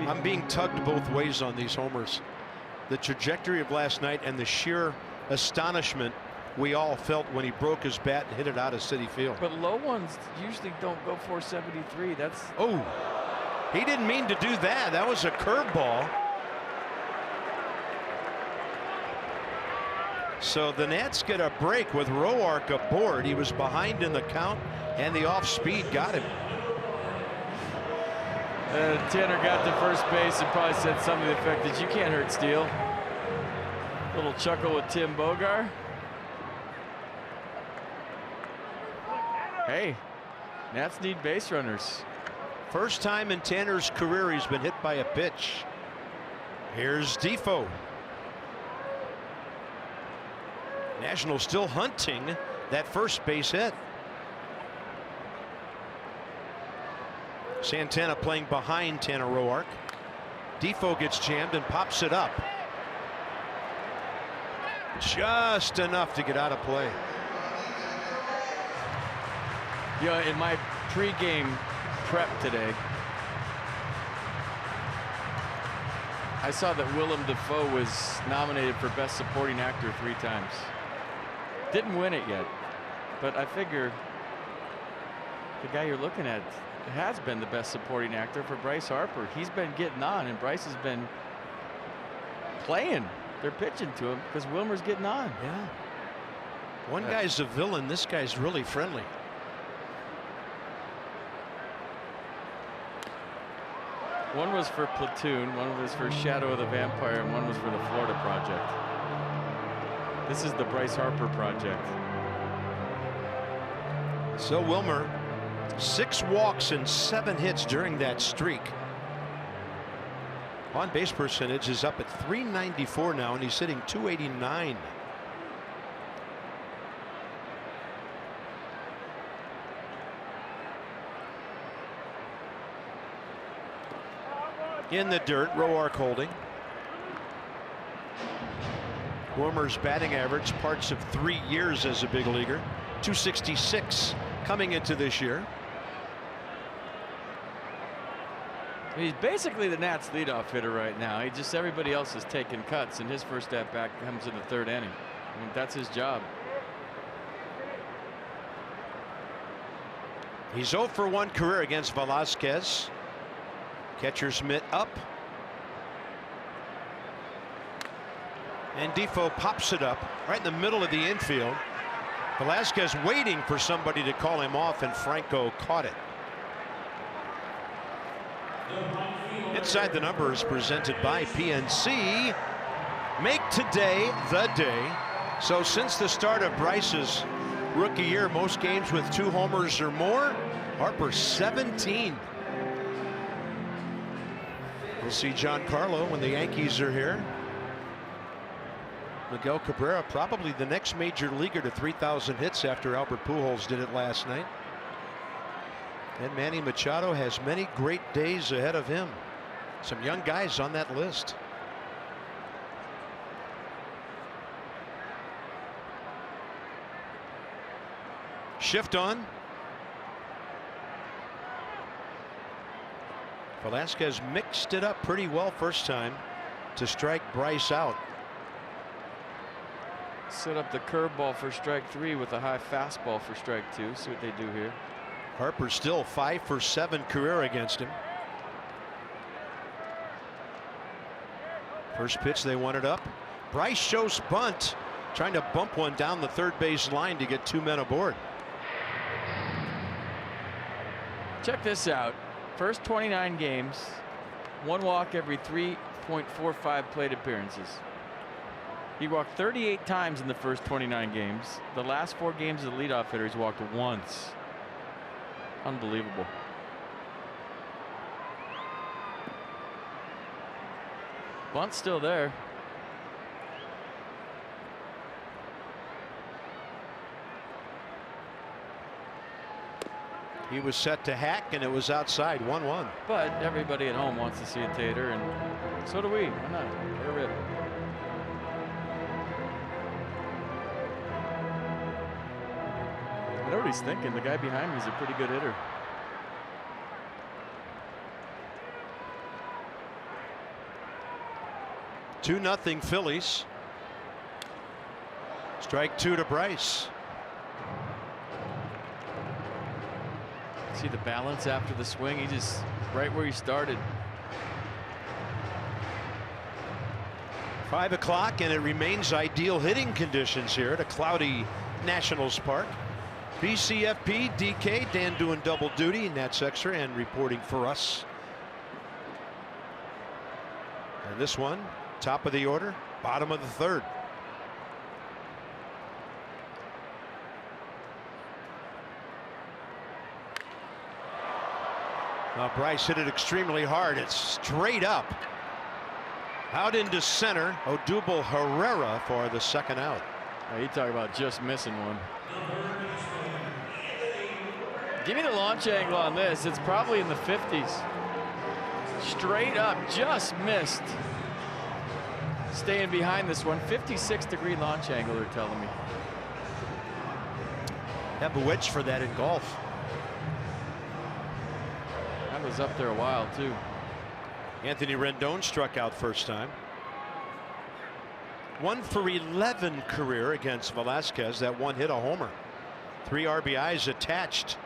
Speaker 1: I'm being tugged both ways on these homers. The trajectory of last night and the sheer astonishment we all felt when he broke his bat and hit it out of Citi Field.
Speaker 2: But low ones usually don't go 473. That's.
Speaker 1: Oh, he didn't mean to do that. That was a curveball. So the Nats get a break with Roark aboard. He was behind in the count, and the off speed got him.
Speaker 2: Tanner got to first base and probably said something to the effect that you can't hurt Steele. Little chuckle with Tim Bogar. Hey, Nats need base runners.
Speaker 1: First time in Tanner's career he's been hit by a pitch. Here's Defoe. Nationals still hunting that first base hit. Santana playing behind Tanner Roark. Defoe gets jammed and pops it up. Just enough to get out of play.
Speaker 2: Yeah, in my pregame prep today, I saw that Willem Dafoe was nominated for Best Supporting Actor 3 times. Didn't win it yet, but I figure the guy you're looking at has been the Best Supporting Actor for Bryce Harper. He's been getting on, and Bryce has been playing. They're pitching to him because Wilmer's getting on.
Speaker 1: Yeah. One guy's a villain. This guy's really friendly.
Speaker 2: One was for Platoon, one was for Shadow of the Vampire, and one was for the Florida Project. This is the Bryce Harper Project.
Speaker 1: So Wilmer, 6 walks and 7 hits during that streak. On base percentage is up at .394 now, and he's hitting .289. In the dirt, Roark holding. Wilmer's batting average, parts of 3 years as a big leaguer, .266 coming into this year.
Speaker 2: He's basically the Nats leadoff hitter right now. Everybody else is taking cuts, and his first at bat comes in the 3rd inning. I mean, that's his job.
Speaker 1: He's 0 for 1 career against Velasquez. Catcher's mitt up. And Defoe pops it up right in the middle of the infield. Velasquez waiting for somebody to call him off, and Franco caught it. Inside the Numbers presented by PNC. Make today the day. So since the start of Bryce's rookie year, most games with 2 homers or more. Harper 17. We'll see Giancarlo when the Yankees are here. Miguel Cabrera, probably the next major leaguer to 3,000 hits after Albert Pujols did it last night. And Manny Machado has many great days ahead of him. Some young guys on that list. Shift on. Velasquez mixed it up pretty well first time to strike Bryce out.
Speaker 2: Set up the curveball for strike 3 with a high fastball for strike 2. See what they do here.
Speaker 1: Harper still 5 for 7 career against him. First pitch, they want it up. Bryce shows bunt, trying to bump one down the 3rd base line to get 2 men aboard.
Speaker 2: Check this out. First 29 games, 1 walk every 3.45 plate appearances. He walked 38 times in the first 29 games. The last 4 games as a leadoff hitter, he's walked once. Unbelievable. Bunt's still there.
Speaker 1: He was set to hack, and it was outside. 1-1.
Speaker 2: But everybody at home wants to see a tater, and so do we. Why not? Let her rip. I know what he's thinking. The guy behind me is a pretty good hitter.
Speaker 1: Strike 2 to Bryce.
Speaker 2: See the balance after the swing. He just right where he started.
Speaker 1: 5 o'clock, and it remains ideal hitting conditions here at a cloudy Nationals Park. BCFP, DK, Dan doing double duty, Nats Extra, and reporting for us. And this one, top of the order, bottom of the third. Bryce hit it extremely hard. It's straight up. Out into center. Odubel Herrera for the second out.
Speaker 2: You talk about just missing one. Give me the launch angle on this. It's probably in the 50s. Straight up, just missed. Staying behind this one. 56-degree launch angle, they're telling me.
Speaker 1: Have a wedge for that in golf.
Speaker 2: That was up there a while, too.
Speaker 1: Anthony Rendon struck out first time. 1 for 11 career against Velasquez. That one hit a homer. 3 RBIs attached.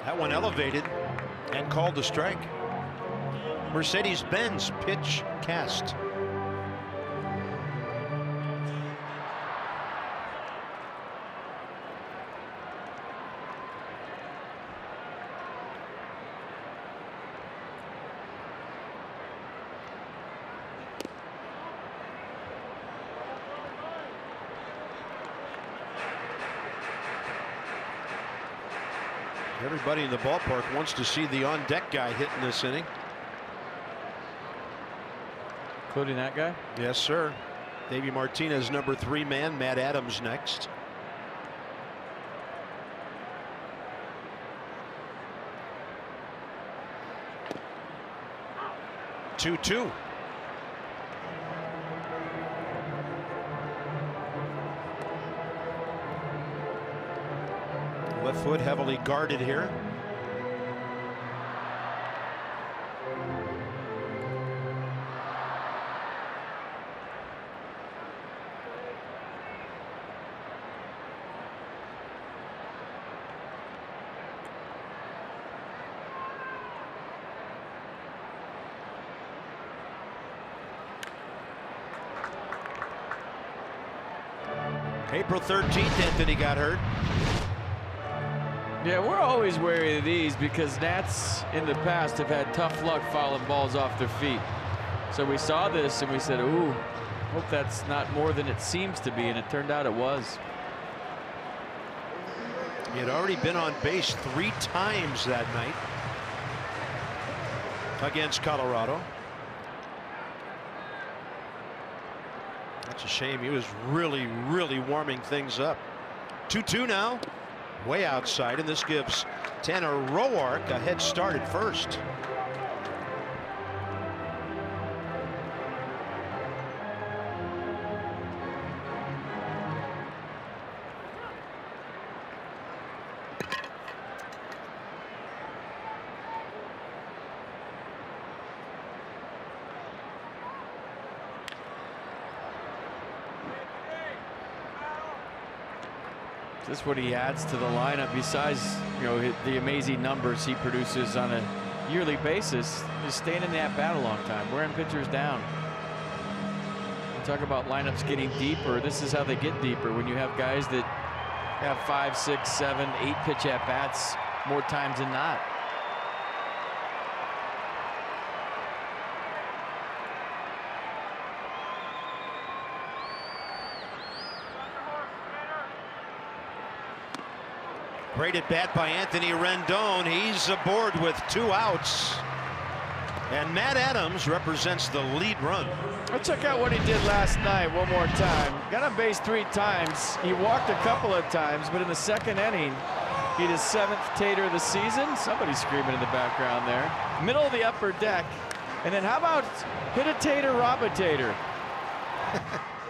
Speaker 1: That one elevated and called a strike. Mercedes-Benz pitch cast. Everybody in the ballpark wants to see the on-deck guy hitting this inning.
Speaker 2: Including that guy?
Speaker 1: Yes, sir. Davey Martinez, number 3 man. Matt Adams next. Two. Left foot heavily guarded here. April 13th, Anthony got hurt.
Speaker 2: Yeah, we're always wary of these because Nats in the past have had tough luck fouling balls off their feet. So we saw this and we said, ooh, hope that's not more than it seems to be, and it turned out it was.
Speaker 1: He had already been on base 3 times that night against Colorado. That's a shame. He was really warming things up. 2-2 now. Way outside, and this gives Tanner Roark a head start at first.
Speaker 2: This is what he adds to the lineup besides, you know, the amazing numbers he produces on a yearly basis. Just staying in the at-bat a long time, wearing pitchers down. You talk about lineups getting deeper. This is how they get deeper, when you have guys that have 5, 6, 7, 8 pitch at-bats more times than not.
Speaker 1: Great at bat by Anthony Rendon. He's aboard with 2 outs. And Matt Adams represents the lead run.
Speaker 2: Let's check out what he did last night one more time. Got on base 3 times. He walked a couple of times, but in the second inning, he had his 7th tater of the season. Somebody's screaming in the background there. Middle of the upper deck. And then how about hit a tater, rob a tater?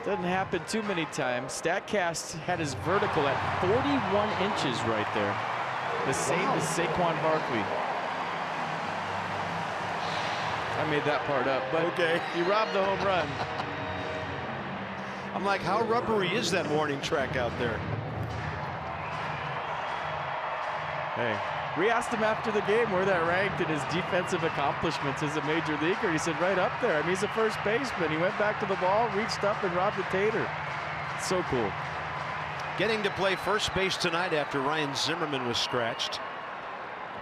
Speaker 2: Doesn't happen too many times. StatCast had his vertical at 41 inches right there. The same as Saquon Barkley. I made that part up, but
Speaker 1: okay.
Speaker 2: He robbed the home run.
Speaker 1: I'm like, how rubbery is that warning track out there?
Speaker 2: Hey, we asked him after the game where that ranked in his defensive accomplishments as a major leaguer. He said right up there. I mean, he's a first baseman. He went back to the ball, reached up, and robbed the tater. It's so cool.
Speaker 1: Getting to play first base tonight after Ryan Zimmerman was scratched.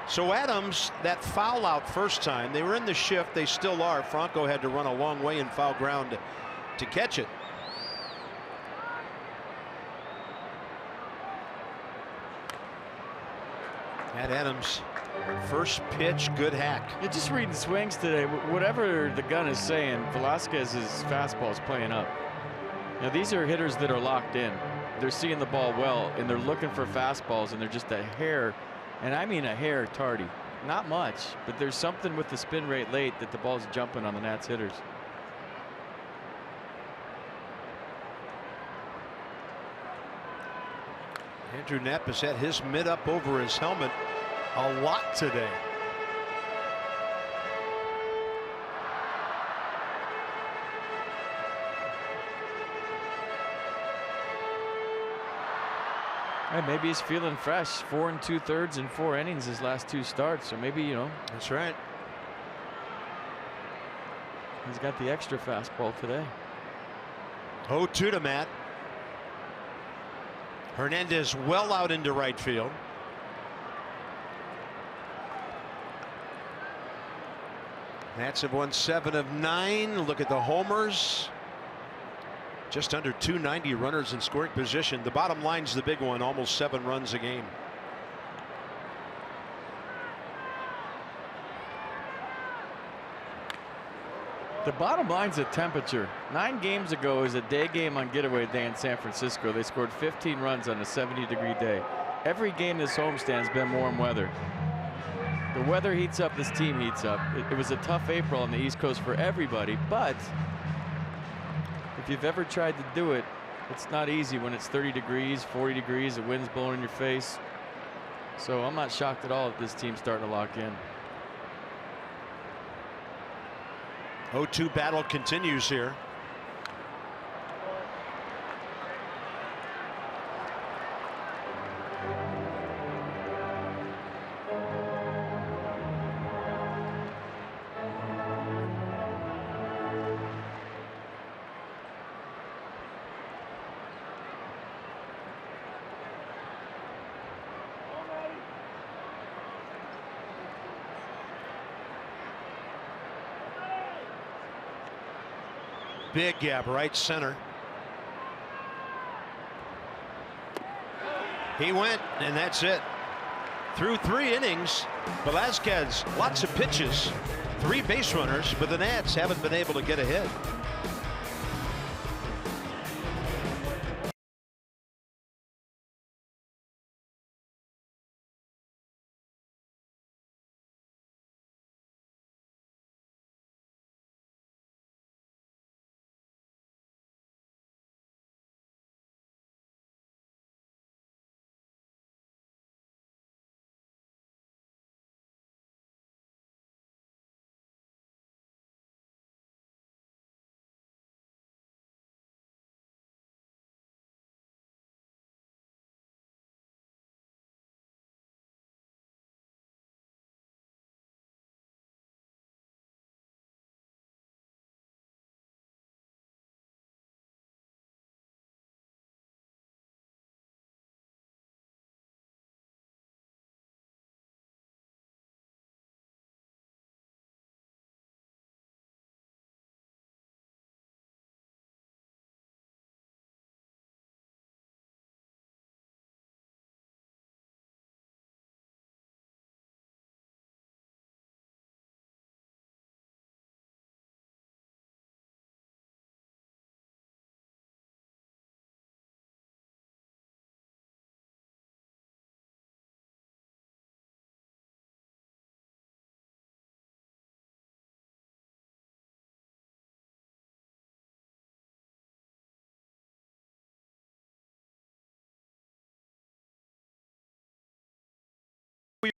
Speaker 1: So Adams, that foul out first time, they were in the shift, they still are. Franco had to run a long way in foul ground to catch it. Matt Adams, first pitch, good hack.
Speaker 2: You're just reading swings today. Whatever the gun is saying, Velasquez's fastball is playing up. Now these are hitters that are locked in. They're seeing the ball well, and they're looking for fastballs, and they're just a hair. And I mean a hair tardy. Not much, but there's something with the spin rate late that the ball's jumping on the Nats hitters.
Speaker 1: Andrew Knapp has had his mitt up over his helmet a lot today.
Speaker 2: Hey, maybe he's feeling fresh. 4 2/3 in 4 innings his last 2 starts. So maybe, you know.
Speaker 1: That's right.
Speaker 2: He's got the extra fastball today.
Speaker 1: 0-2 to Matt. Hernandez well out into right field. Nats have won 7 of 9. Look at the homers. Just under 290 runners in scoring position. The bottom line's the big one, almost 7 runs a game.
Speaker 2: The bottom line's a temperature. 9 games ago was a day game on Getaway Day in San Francisco. They scored 15 runs on a 70-degree day. Every game this homestand has been warm weather. The weather heats up, this team heats up. It was a tough April on the East Coast for everybody, but if you've ever tried to do it, it's not easy when it's 30 degrees, 40 degrees, the wind's blowing in your face. So I'm not shocked at all that this team's starting to lock in.
Speaker 1: 0-2 battle continues here. Big gap right center. He went, and that's it. Through 3 innings, Velasquez, lots of pitches, 3 base runners, but the Nats haven't been able to get a hit.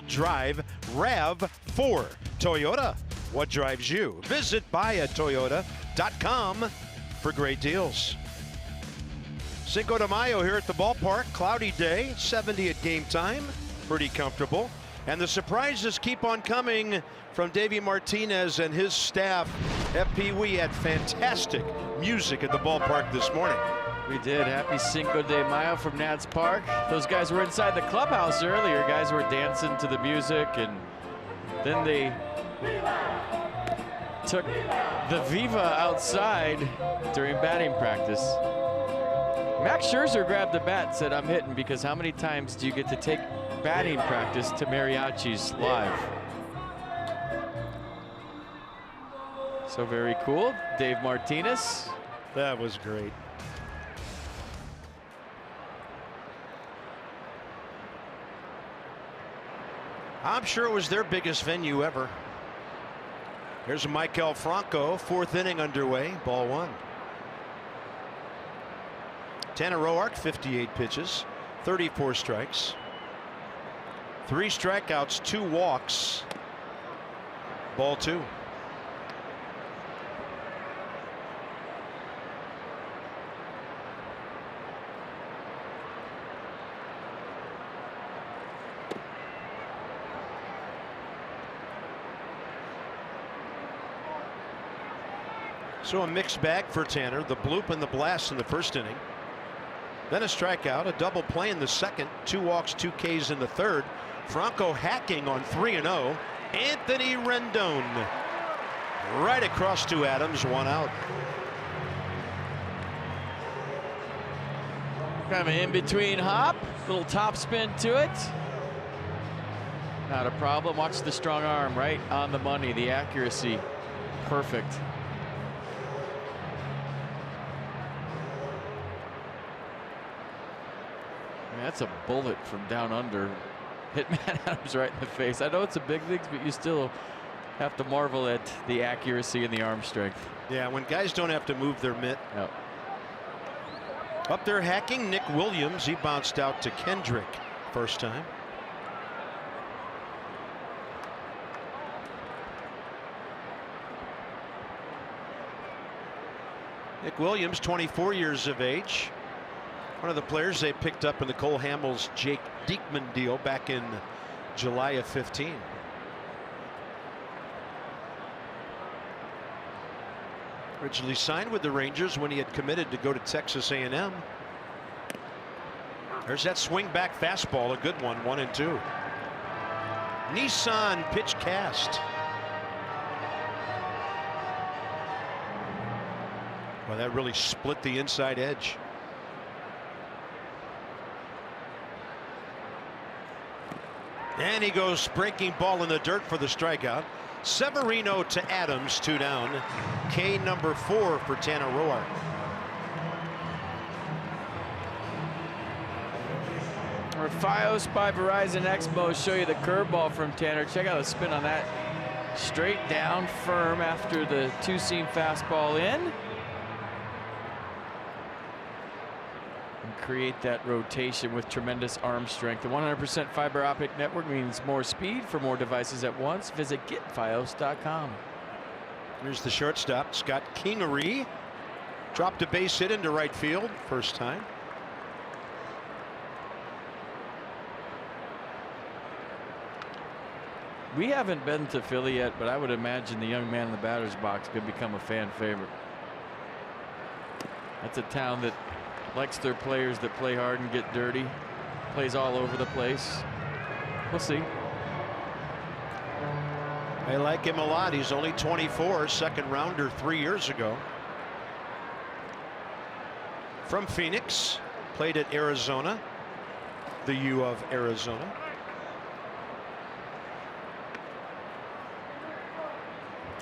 Speaker 1: Drive RAV4. Toyota, what drives you? Visit buyatoyota.com for great deals. Cinco de Mayo here at the ballpark. Cloudy day, 70 at game time. Pretty comfortable. And the surprises keep on coming from Davey Martinez and his staff. FP, we had fantastic music at the ballpark this morning.
Speaker 2: We did. Happy Cinco de Mayo from Nats Park. Those guys were inside the clubhouse earlier. Guys were dancing to the music, and then they took the Viva outside during batting practice. Max Scherzer grabbed the bat and said, "I'm hitting," because how many times do you get to take batting practice to mariachis live? So very cool. Dave Martinez.
Speaker 1: That was great. I'm sure it was their biggest venue ever. Here's a Michael Franco, fourth inning underway, ball one. Tanner Roark, 58 pitches, 34 strikes. 3 strikeouts, 2 walks. Ball two. So a mixed bag for Tanner. The bloop and the blast in the first inning. Then a strikeout, a double play in the second, 2 walks, 2 Ks in the third. Franco hacking on 3-0. Anthony Rendon right across to Adams, 1 out.
Speaker 2: Kind of an in-between hop, little top spin to it. Not a problem. Watch the strong arm, right on the money. The accuracy, perfect. That's a bullet from down under. Hit Matt Adams right in the face. I know it's a big leagues, but you still have to marvel at the accuracy and the arm strength.
Speaker 1: Yeah, when guys don't have to move their mitt.
Speaker 2: Yep.
Speaker 1: Up there hacking, Nick Williams. He bounced out to Kendrick first time. Nick Williams, 24 years of age. One of the players they picked up in the Cole Hamels Jake Diekman deal back in July of 15. Originally signed with the Rangers when he had committed to go to Texas A&M. There's that swing back fastball, a good one, 1-2. Nissan pitch cast. Well, that really split the inside edge. And he goes breaking ball in the dirt for the strikeout. Severino to Adams, 2 down. K number 4 for Tanner Roark.
Speaker 2: Our Fios by Verizon Expo show you the curveball from Tanner. Check out the spin on that. Straight down, firm after the 2-seam fastball in. Create that rotation with tremendous arm strength. The 100% fiber optic network means more speed for more devices at once. Visit getfios.com.
Speaker 1: Here's the shortstop, Scott Kingery. Dropped a base hit into right field, first time.
Speaker 2: We haven't been to Philly yet, but I would imagine the young man in the batter's box could become a fan favorite. That's a town that likes their players that play hard and get dirty. Plays all over the place. We'll see.
Speaker 1: I like him a lot. He's only 24, second rounder 3 years ago. From Phoenix, played at Arizona, the U of Arizona.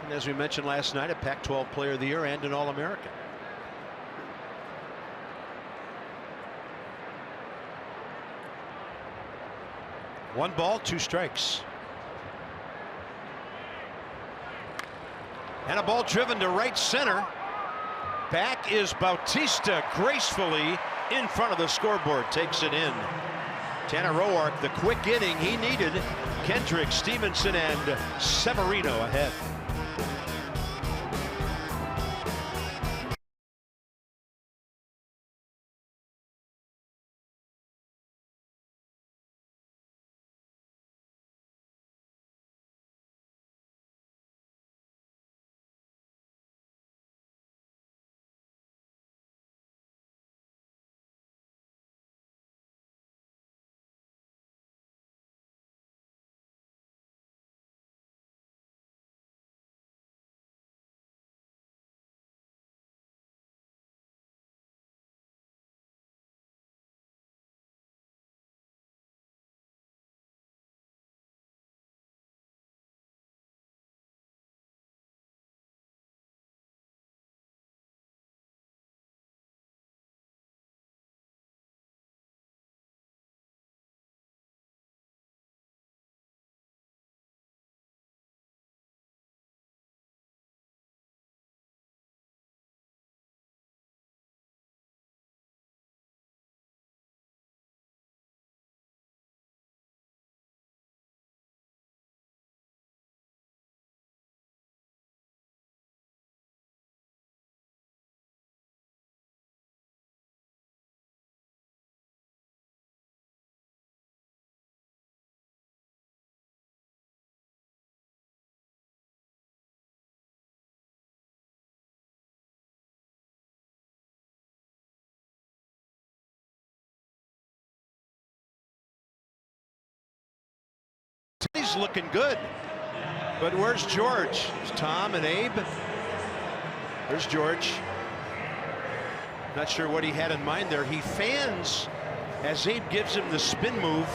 Speaker 1: And as we mentioned last night, a Pac-12 Player of the Year and an All-American. One ball, 2 strikes. And a ball driven to right center. Back is Bautista gracefully in front of the scoreboard, takes it in. Tanner Roark, the quick inning he needed. Kendrick, Stevenson, and Severino ahead. He's looking good, but where's George? It's Tom and Abe. There's George. Not sure what he had in mind there. He fans as Abe gives him the spin move.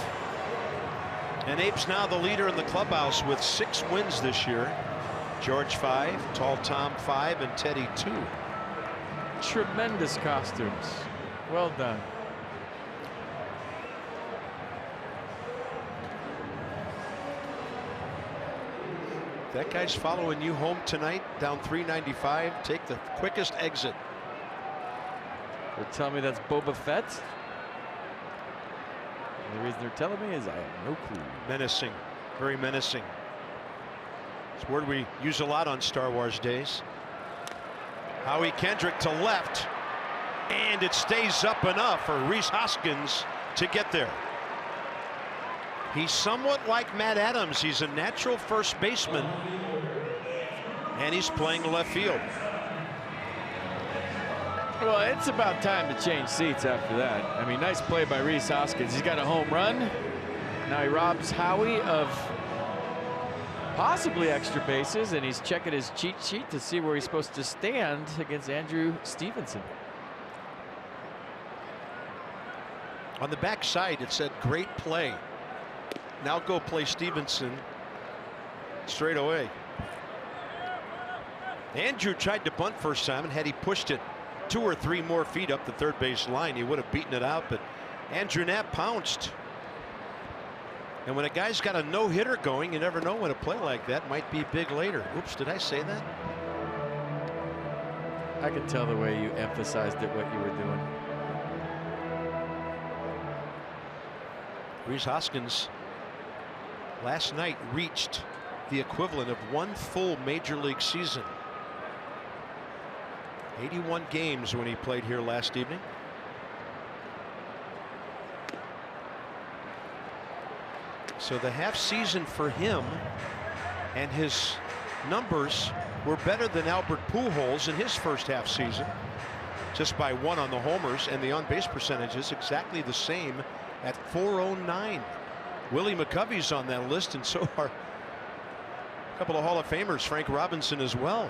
Speaker 1: And Abe's now the leader in the clubhouse with 6 wins this year. George 5, Tall Tom 5, and Teddy 2.
Speaker 2: Tremendous costumes. Well done.
Speaker 1: That guy's following you home tonight down 395. Take the quickest exit.
Speaker 2: They're telling me that's Boba Fett. And the reason they're telling me is I have no clue.
Speaker 1: Menacing, very menacing. It's a word we use a lot on Star Wars days. Howie Kendrick to left, and it stays up enough for Rhys Hoskins to get there. He's somewhat like Matt Adams. He's a natural first baseman, and he's playing left field.
Speaker 2: Well, it's about time to change seats after that. I mean, nice play by Rhys Hoskins. He's got a home run. Now he robs Howie of possibly extra bases, and he's checking his cheat sheet to see where he's supposed to stand against Andrew Stevenson.
Speaker 1: On the back side, it said great play. Now go play Stevenson straight away. Andrew tried to bunt first time, and had he pushed it 2 or 3 more feet up the third base line, he would have beaten it out, but Andrew Knapp pounced. And when a guy's got a no-hitter going, you never know when a play like that might be big later. Oops, did I say that?
Speaker 2: I can tell the way you emphasized it, what you were doing.
Speaker 1: Rhys Hoskins last night reached the equivalent of 1 full major league season. 81 games when he played here last evening. So the half season for him, and his numbers were better than Albert Pujols in his first half season, just by 1 on the homers, and the on base percentage is exactly the same at .409. Willie McCovey's on that list, and so are a couple of Hall of Famers, Frank Robinson as well.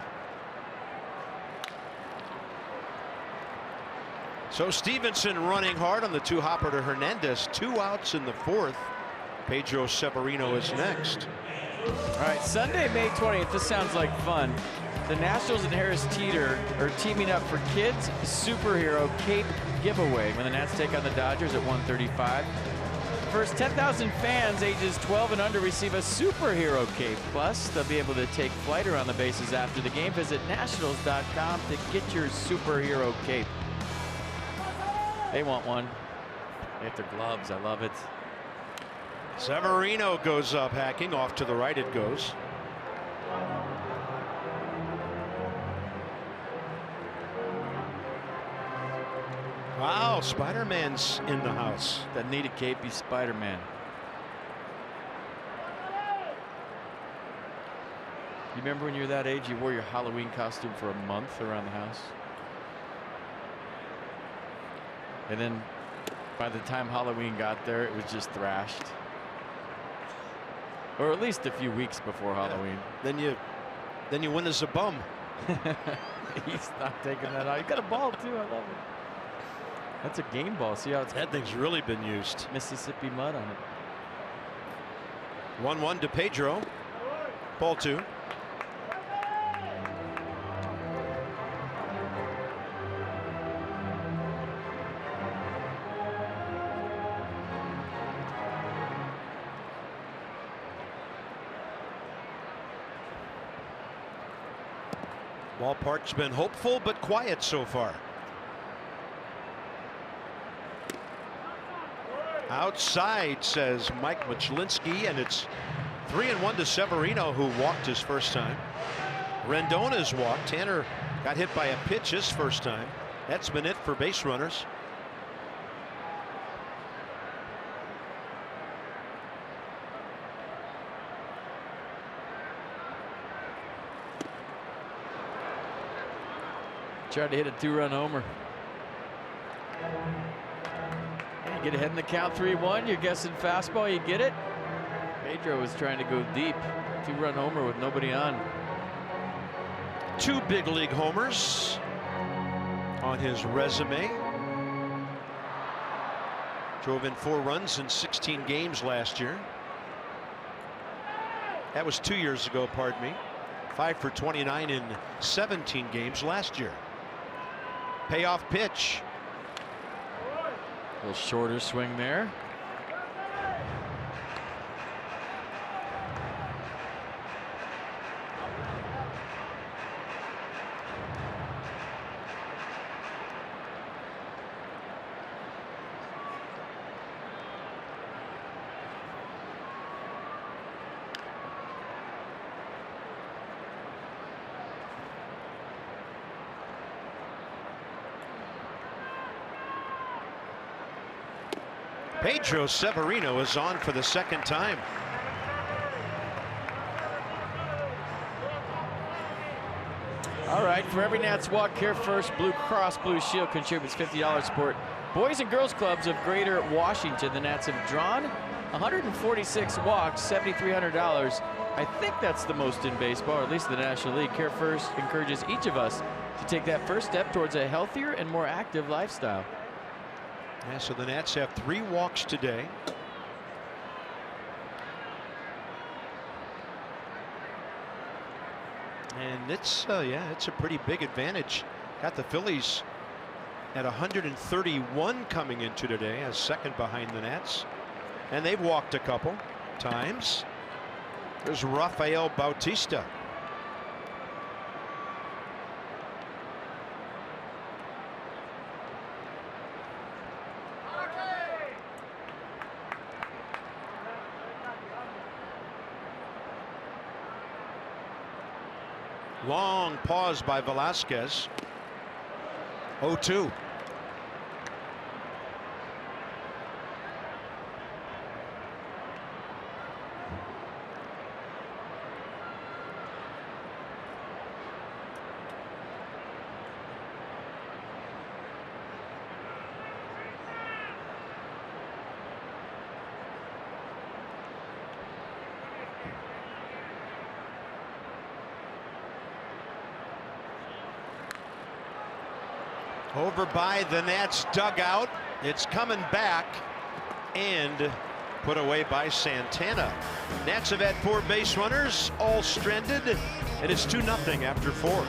Speaker 1: So Stevenson running hard on the 2-hopper to Hernandez. 2 outs in the 4th. Pedro Severino is next.
Speaker 2: All right, Sunday, May 20th. This sounds like fun. The Nationals and Harris Teeter are teaming up for Kids Superhero Cape Giveaway when the Nats take on the Dodgers at 1:35. First 10,000 fans ages 12 and under receive a superhero cape. Plus, they'll be able to take flight around the bases after the game. Visit nationals.com to get your superhero cape. They want one. They have their gloves. I love it.
Speaker 1: Severino goes up hacking. Off to the right it goes. Wow, Spider-Man's in the house.
Speaker 2: That needed cape, he's Spider-Man. You remember when you were that age, you wore your Halloween costume for a month around the house? And then by the time Halloween got there, it was just thrashed. Or at least a few weeks before Halloween.
Speaker 1: Then you win as a bum.
Speaker 2: He's not taking that out. He got a ball too. I love it. That's a game ball. See how it's
Speaker 1: That thing's really been used.
Speaker 2: Mississippi mud on it.
Speaker 1: 1-1 to Pedro. Ball 2. Ballpark's been hopeful but quiet so far. Outside, says Mike Machlinski, and it's 3-1 to Severino, who walked his first time. Rendona's walked. Tanner got hit by a pitch his first time. That's been it for base runners.
Speaker 2: Tried to hit a 2-run homer. And you get ahead in the count 3-1. You're guessing fastball. You get it. Pedro was trying to go deep. 2-run homer with nobody on.
Speaker 1: 2 big league homers on his resume. Drove in 4 runs in 16 games last year. That was 2 years ago, pardon me. 5 for 29 in 17 games last year. Payoff pitch.
Speaker 2: A little shorter swing there.
Speaker 1: Pedro Severino is on for the second time.
Speaker 2: All right, for every Nats walk, Care First Blue Cross Blue Shield contributes $50 support Boys and Girls Clubs of Greater Washington. The Nats have drawn 146 walks, $7,300. I think that's the most in baseball, or at least the National League. Care First encourages each of us to take that first step towards a healthier and more active lifestyle.
Speaker 1: Yeah, so the Nats have 3 walks today. And it's it's a pretty big advantage. Got the Phillies at 131 coming into today as second behind the Nats. And they've walked a couple times. There's Rafael Bautista. Long pause by Velasquez. 0-2. Over by the Nats dugout. It's coming back and put away by Santana. Nats have had 4 base runners, all stranded, and it's 2-0 after 4.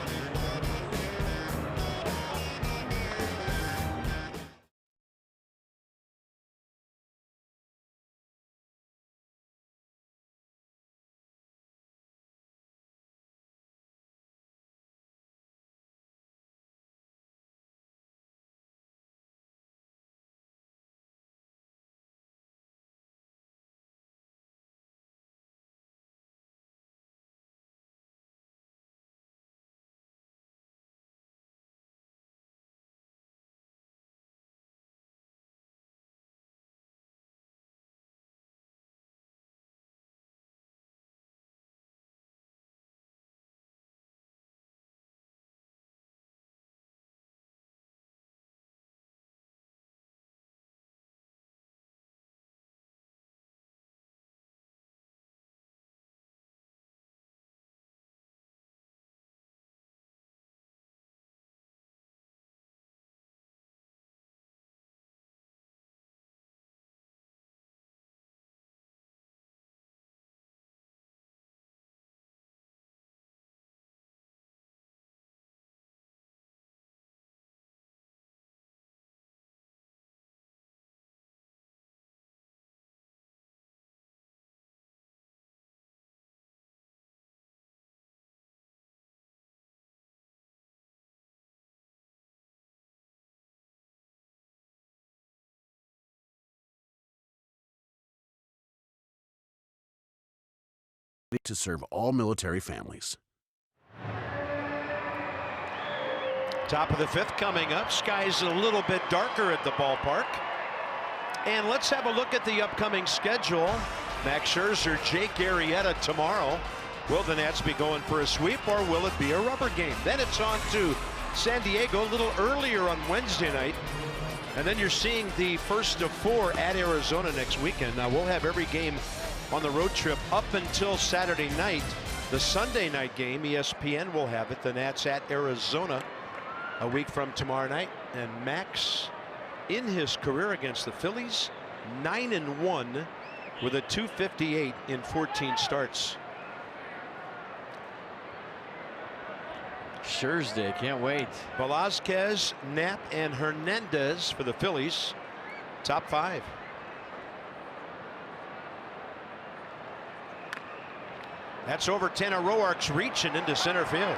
Speaker 4: to serve all military families.
Speaker 1: Top of the fifth coming up. Skies a little bit darker at the ballpark. And let's have a look at the upcoming schedule. Max Scherzer, Jake Arrieta tomorrow. Will the Nats be going for a sweep, or will it be a rubber game? Then it's on to San Diego a little earlier on Wednesday night. And then you're seeing the first of 4 at Arizona next weekend. Now, we'll have every game on the road trip up until Saturday night. The Sunday night game, ESPN will have it. The Nats at Arizona a week from tomorrow night. And Max, in his career against the Phillies, 9-1 with a .258 in 14 starts.
Speaker 2: Thursday, can't wait.
Speaker 1: Velazquez, Knapp, and Hernandez for the Phillies. Top 5. That's over 10. Roark's reaching into center field.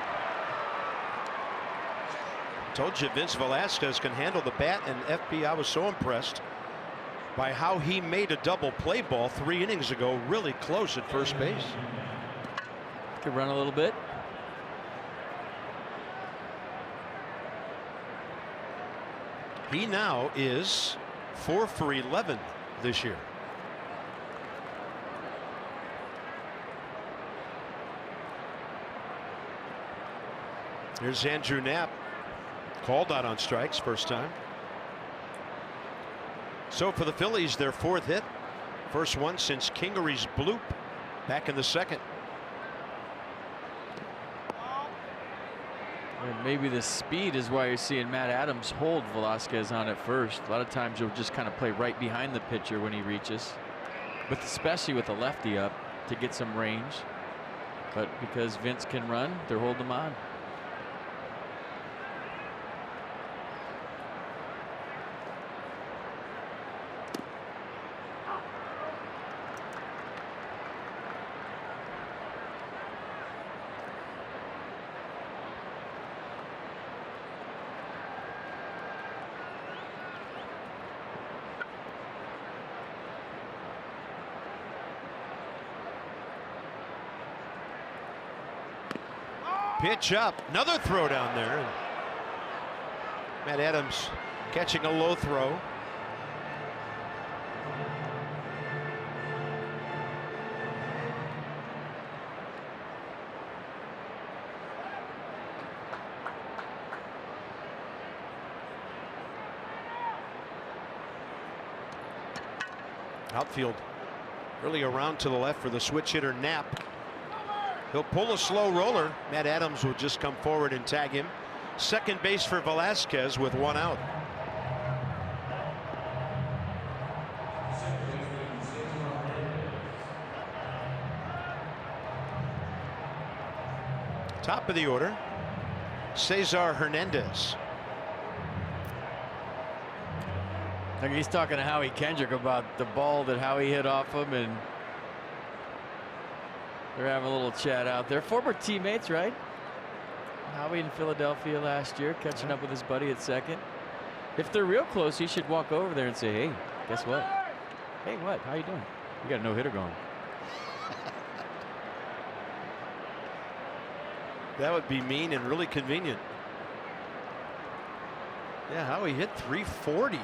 Speaker 1: Told you Vince Velasquez can handle the bat, and FB, I was so impressed by how he made a double play ball 3 innings ago, really close at first base.
Speaker 2: Could run a little bit.
Speaker 1: He now is 4 for 11 this year. Here's Andrew Knapp, called out on strikes first time. So for the Phillies, their 4th hit, first one since Kingery's bloop back in the 2nd.
Speaker 2: And maybe the speed is why you're seeing Matt Adams hold Velasquez on at first. A lot of times you'll just kind of play right behind the pitcher when he reaches, but especially with the lefty up to get some range. But because Vince can run, they're holding him on.
Speaker 1: Pitch up, another throw down there. And Matt Adams catching a low throw. Outfield really around to the left for the switch hitter Knapp. He'll pull a slow roller. Matt Adams will just come forward and tag him. Second base for Velasquez with 1 out. Top of the order, Cesar Hernandez.
Speaker 2: I think he's talking to Howie Kendrick about the ball that Howie hit off him, and they're having a little chat out there. Former teammates, right? Howie in Philadelphia last year, catching up with his buddy at second. If they're real close, he should walk over there and say, hey, guess what? Hey, what? How you doing? You got a no-hitter going.
Speaker 1: That would be mean and really convenient. Yeah, Howie hit .340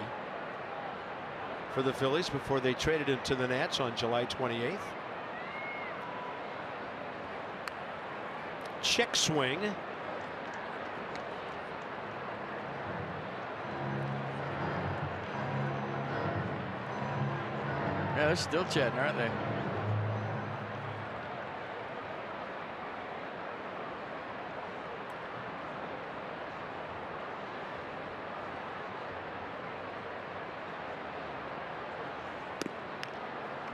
Speaker 1: for the Phillies before they traded him to the Nats on July 28th. Check swing.
Speaker 2: Yeah, they're still chatting, aren't they?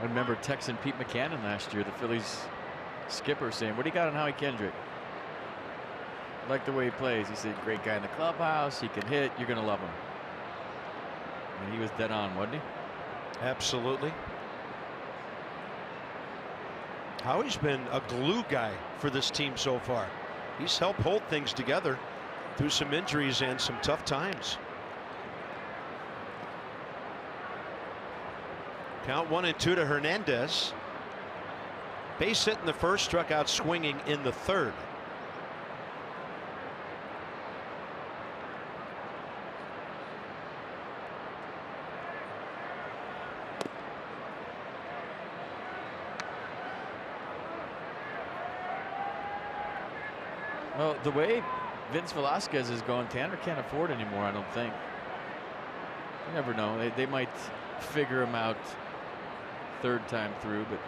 Speaker 2: I remember texting Pete McCannon last year, the Phillies skipper, saying, what do you got on Howie Kendrick? I like the way he plays. He said, great guy in the clubhouse. He can hit. You're going to love him. And he was dead on, wasn't he?
Speaker 1: Absolutely. Howie's been a glue guy for this team so far. He's helped hold things together through some injuries and some tough times. Count 1-2 to Hernandez. Base hit in the first, struck out swinging in the third.
Speaker 2: Well, the way Vince Velasquez is going, Tanner can't afford anymore, I don't think. You never know. They might figure him out third time through, but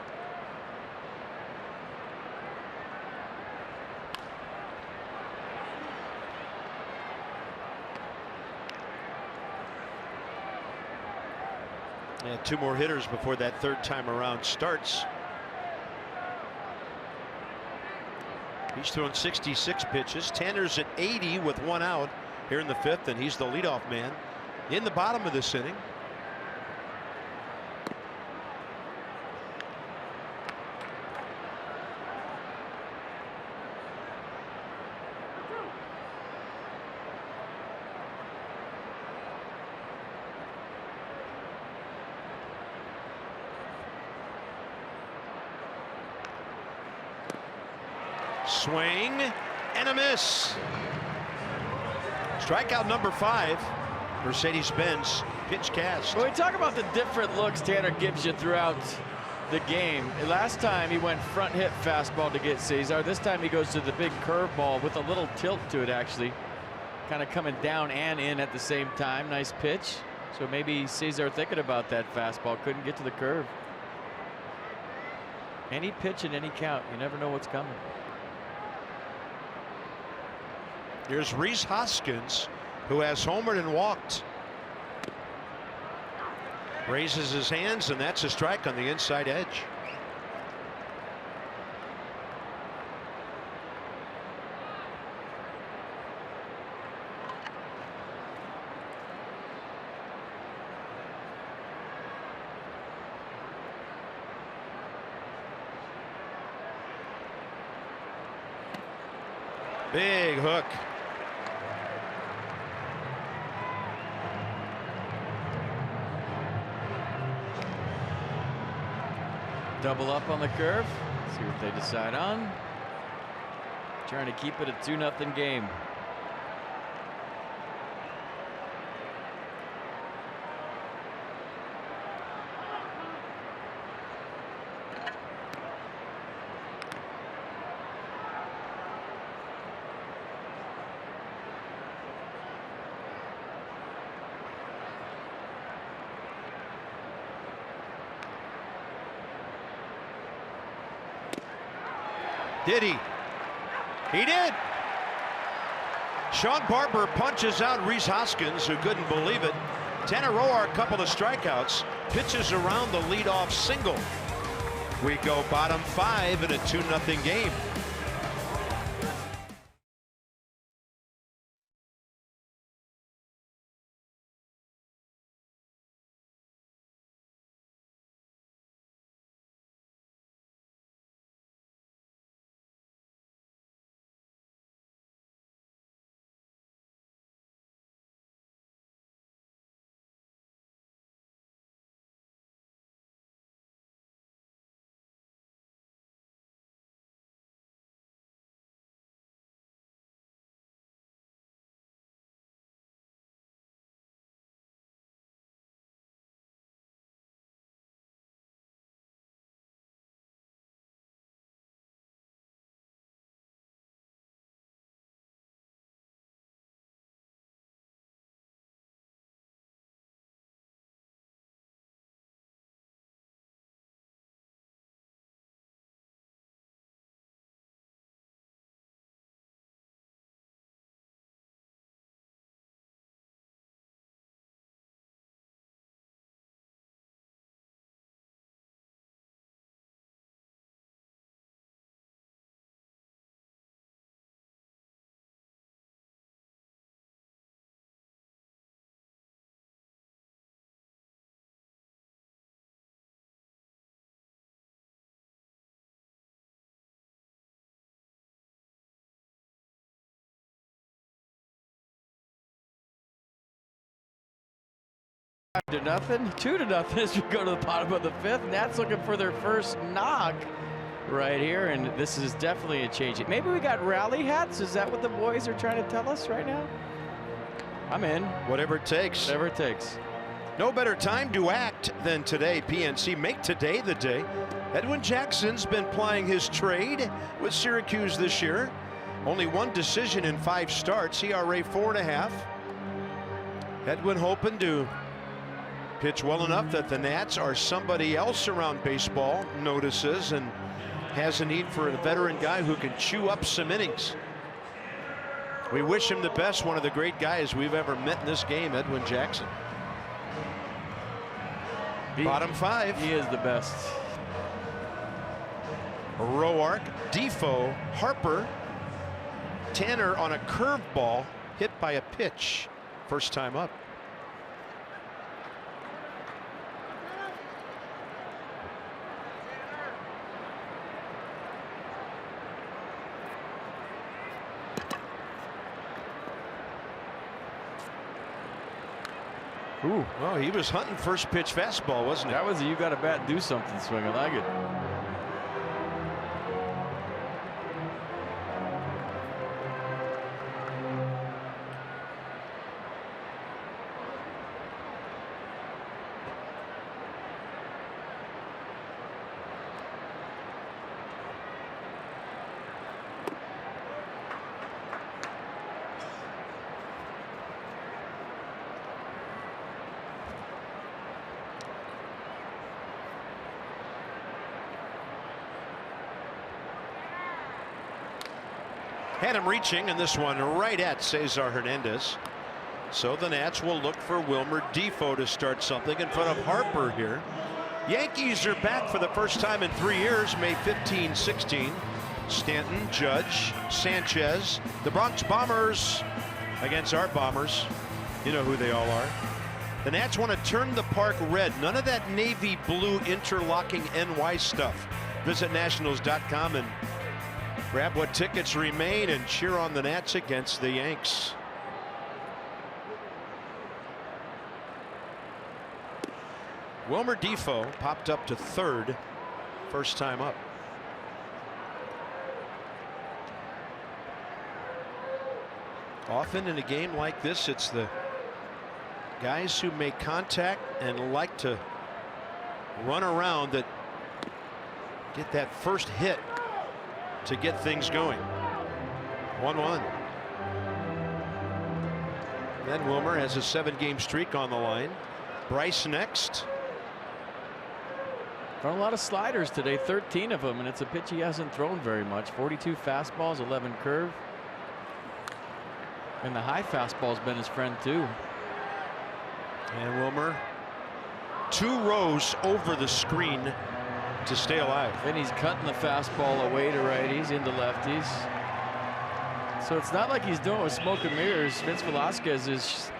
Speaker 1: yeah, 2 more hitters before that third time around starts. He's thrown 66 pitches. Tanner's at 80 with 1 out here in the 5th, and he's the leadoff man in the bottom of this inning. Swing and a miss. Strikeout number 5. Mercedes-Benz pitch cast.
Speaker 2: when we talk about the different looks Tanner gives you throughout the game, last time he went front hit fastball to get Cesar. This time he goes to the big curveball with a little tilt to it, actually. Kind of coming down and in at the same time. Nice pitch. So maybe Cesar thinking about that fastball, couldn't get to the curve. Any pitch in any count, you never know what's coming.
Speaker 1: Here's Rhys Hoskins, who has homered and walked. Raises his hands, and that's a strike on the inside edge. Big hook.
Speaker 2: Double up on the curve. See what they decide on. Trying to keep it a 2-0 game.
Speaker 1: Did he? He did. Sean Barber punches out Rhys Hoskins, who couldn't believe it. Tanner Roark, a couple of strikeouts, pitches around the leadoff single. We go bottom 5 in a 2-0 game.
Speaker 2: To nothing, 2-0 as we go to the bottom of the 5th. Nats looking for their first knock right here, and this is definitely a change. Maybe we got rally hats. Is that what the boys are trying to tell us right now? I'm in.
Speaker 1: Whatever it takes.
Speaker 2: Whatever it takes.
Speaker 1: No better time to act than today. PNC, make today the day. Edwin Jackson's been plying his trade with Syracuse this year. Only one decision in 5 starts, ERA 4.5. Edwin hoping to pitch well enough that the Nats or somebody else around baseball notices and has a need for a veteran guy who can chew up some innings. We wish him the best. One of the great guys we've ever met in this game, Edwin Jackson. Bottom 5.
Speaker 2: He is the best.
Speaker 1: Roark, Defoe, Harper, Tanner on a curveball hit by a pitch. First time up.
Speaker 2: Ooh.
Speaker 1: Oh, he was hunting first pitch fastball, wasn't it?
Speaker 2: That was a you got to bat, do something swing. I like it.
Speaker 1: Had him reaching, and this one right at Cesar Hernandez. So the Nats will look for Wilmer Defoe to start something in front of Harper here. Yankees are back for the first time in 3 years, May 15-16. Stanton, Judge, Sanchez, the Bronx Bombers against our Bombers. You know who they all are. The Nats want to turn the park red. None of that navy blue interlocking NY stuff. Visit nationals.com and grab what tickets remain and cheer on the Nats against the Yanks. Wilmer Defoe popped up to third, first time up. Often in a game like this, it's the guys who make contact and like to run around that get that first hit to get things going. 1-1. Then Wilmer has a 7-game streak on the line. Bryce next.
Speaker 2: Thrown a lot of sliders today, 13 of them, and it's a pitch he hasn't thrown very much. 42 fastballs, 11 curve. And the high fastball's been his friend too.
Speaker 1: And Wilmer 2 rows over the screen to stay alive.
Speaker 2: And he's cutting the fastball away to righties into lefties. So it's not like he's doing it with smoke and mirrors. Vince Velasquez is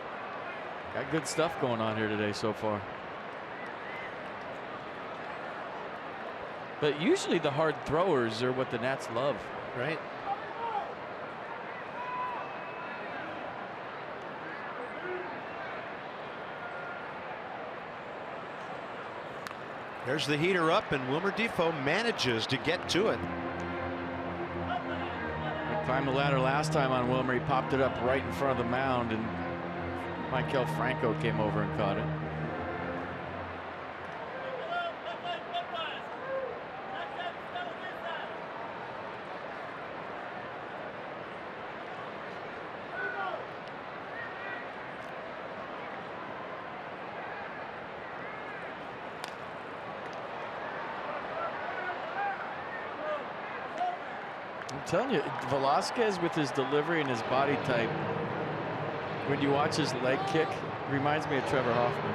Speaker 2: got good stuff going on here today so far. But usually the hard throwers are what the Nats love.
Speaker 1: Right. There's the heater up, and Wilmer Defoe manages to get to it.
Speaker 2: He climbed the ladder last time on Wilmer. He popped it up right in front of the mound, and Michael Franco came over and caught it. I'm telling you, Velasquez with his delivery and his body type, when you watch his leg kick, reminds me of Trevor Hoffman.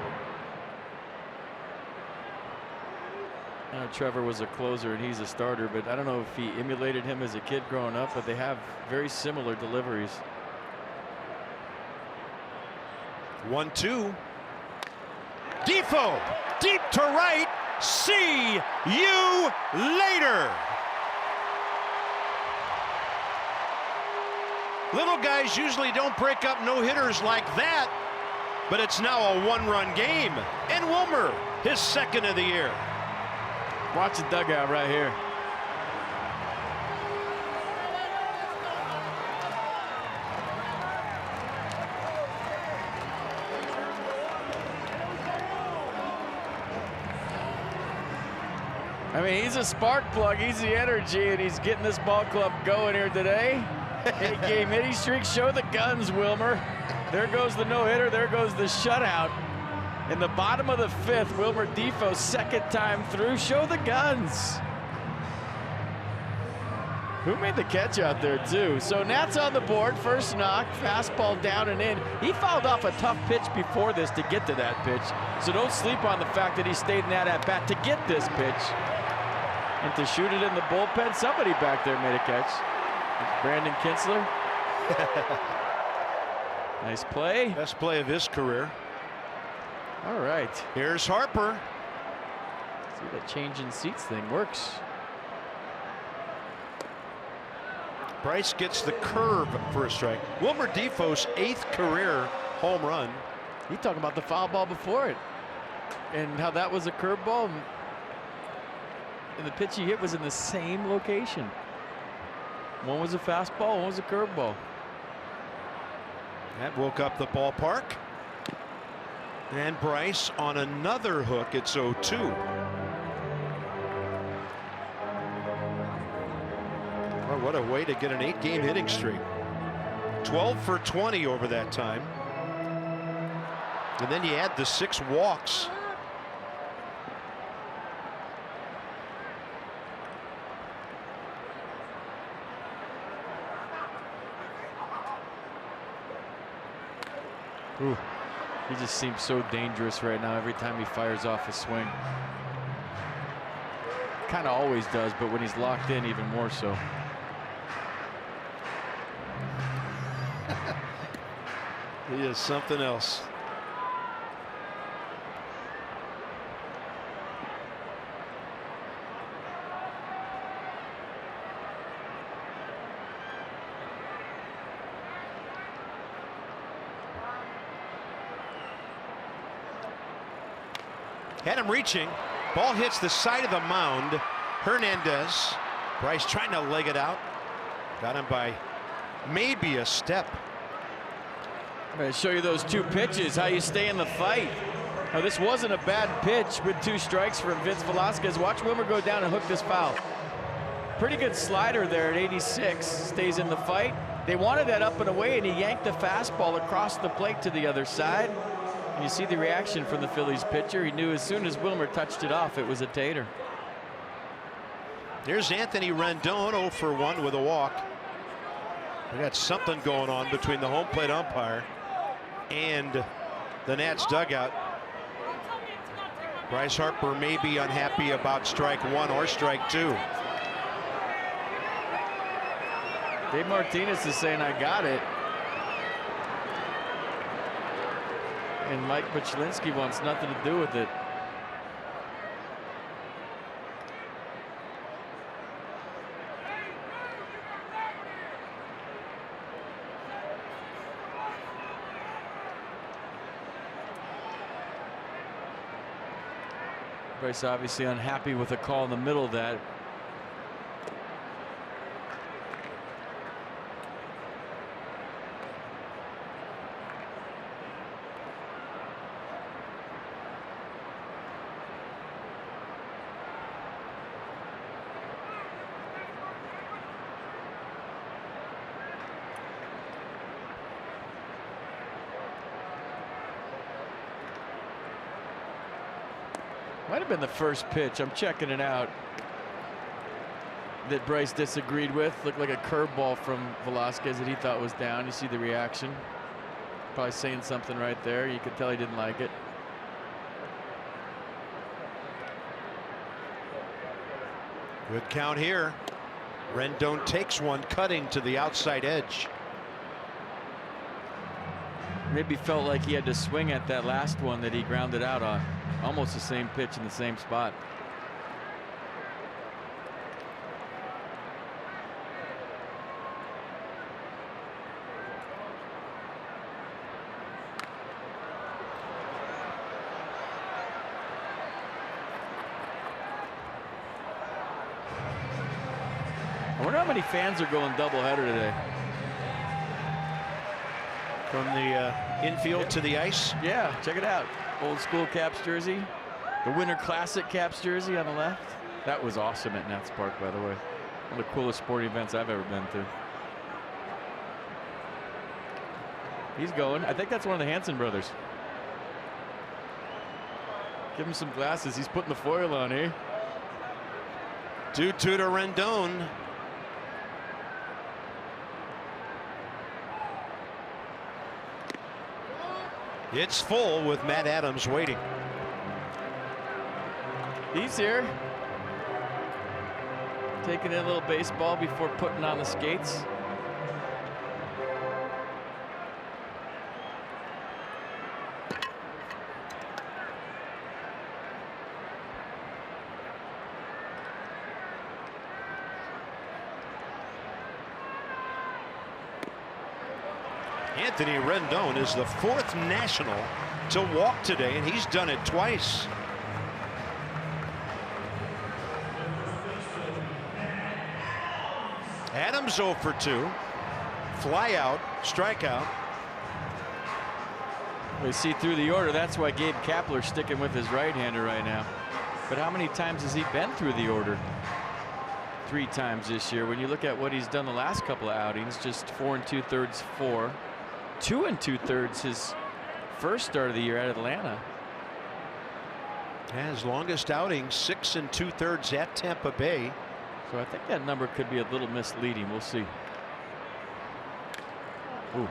Speaker 2: I know Trevor was a closer and he's a starter, but I don't know if he emulated him as a kid growing up, but they have very similar deliveries.
Speaker 1: 1-2. Defoe deep to right. See you later. Little guys usually don't break up no-hitters like that, but it's now a 1-run game. And Wilmer, his 2nd of the year.
Speaker 2: Watch the dugout right here. I mean, he's a spark plug, he's the energy, and he's getting this ball club going here today. 8-game hitting streak, show the guns, Wilmer. There goes the no-hitter, there goes the shutout. In the bottom of the 5th, Wilmer Defoe, second time through, show the guns. Who made the catch out there, too? So Nats on the board, first knock, fastball down and in. He fouled off a tough pitch before this to get to that pitch. So don't sleep on the fact that he stayed in that at-bat to get this pitch. And to shoot it in the bullpen, somebody back there made a catch. It's Brandon Kinsler. Nice play.
Speaker 1: Best play of his career.
Speaker 2: All right.
Speaker 1: Here's Harper.
Speaker 2: See, that change in seats thing works.
Speaker 1: Bryce gets the curve for a strike. Wilmer Defoe's 8th career home run.
Speaker 2: You talking about the foul ball before it and how that was a curveball, and the pitch he hit was in the same location. One was a fastball, one was a curveball.
Speaker 1: That woke up the ballpark. And Bryce on another hook. It's 0-2. Well, what a way to get an 8-game hitting streak. 12 for 20 over that time. And then you add the 6 walks.
Speaker 2: Ooh, he just seems so dangerous right now every time he fires off a swing. Kind of always does, but when he's locked in, even more so.
Speaker 1: He is something else. Had him reaching. Ball hits the side of the mound. Hernandez. Bryce trying to leg it out. Got him by maybe a step.
Speaker 2: I'm going to show you those 2 pitches, how you stay in the fight. Now, this wasn't a bad pitch with 2 strikes from Vince Velasquez. Watch Wilmer go down and hook this foul. Pretty good slider there at 86. Stays in the fight. They wanted that up and away, and he yanked the fastball across the plate to the other side. And you see the reaction from the Phillies pitcher. He knew as soon as Wilmer touched it off, it was a tater.
Speaker 1: There's Anthony Rendon, 0 for 1 with a walk. We got something going on between the home plate umpire and the Nats dugout. Bryce Harper may be unhappy about strike 1 or strike 2.
Speaker 2: Dave Martinez is saying, I got it. And Mike Buchlinski wants nothing to do with it. Bryce obviously unhappy with a call in the middle of that. Might have been the first pitch. I'm checking it out. That Bryce disagreed with. Looked like a curveball from Velasquez that he thought was down. You see the reaction. Probably saying something right there. You could tell he didn't like it.
Speaker 1: Good count here. Rendon takes one, cutting to the outside edge.
Speaker 2: Maybe felt like he had to swing at that last one that he grounded out on. Almost the same pitch in the same spot. I wonder how many fans are going doubleheader today.
Speaker 1: From the infield to the ice.
Speaker 2: Yeah, check it out. Old school Caps jersey. The Winter Classic Caps jersey on the left. That was awesome at Nats Park, by the way. One of the coolest sporting events I've ever been to. He's going. I think that's one of the Hanson brothers. Give him some glasses. He's putting the foil on, eh?
Speaker 1: 2-2 to Rendon. It's full with Matt Adams waiting.
Speaker 2: He's here. Taking a little baseball before putting on the skates.
Speaker 1: Anthony Rendon is the 4th national to walk today, and he's done it twice. Adams 0 for 2. Fly out, strikeout.
Speaker 2: We see through the order. That's why Gabe Kapler's sticking with his right-hander right now. But how many times has he been through the order? 3 times this year. When you look at what he's done the last couple of outings, just 4 2/3, 4. 2 2/3 his first start of the year at Atlanta.
Speaker 1: His longest outing, 6 2/3 at Tampa Bay.
Speaker 2: So I think that number could be a little misleading. We'll see. Ooh.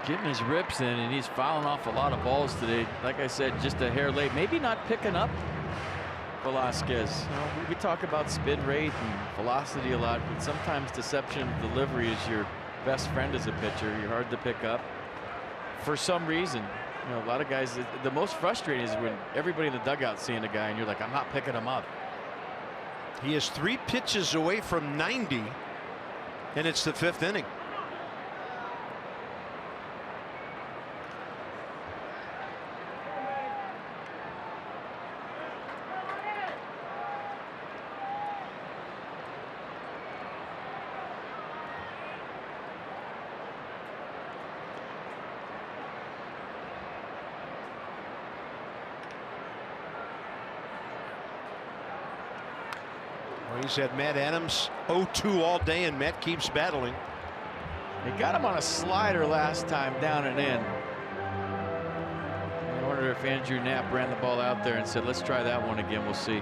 Speaker 2: Getting his rips in, and he's fouling off a lot of balls today. Like I said, just a hair late. Maybe not picking up Velasquez. You know, we talk about spin rate and velocity a lot, but sometimes deception of delivery is your best friend as a pitcher. You're hard to pick up for some reason. You know, a lot of guys, the most frustrating is when everybody in the dugout seeing a guy and you're like, I'm not picking him up.
Speaker 1: He is 3 pitches away from 90, and it's the 5th inning. He's had Matt Adams 0-2 all day, and Matt keeps battling.
Speaker 2: They got him on a slider last time, down and in. I wonder if Andrew Knapp ran the ball out there and said, let's try that one again. We'll see.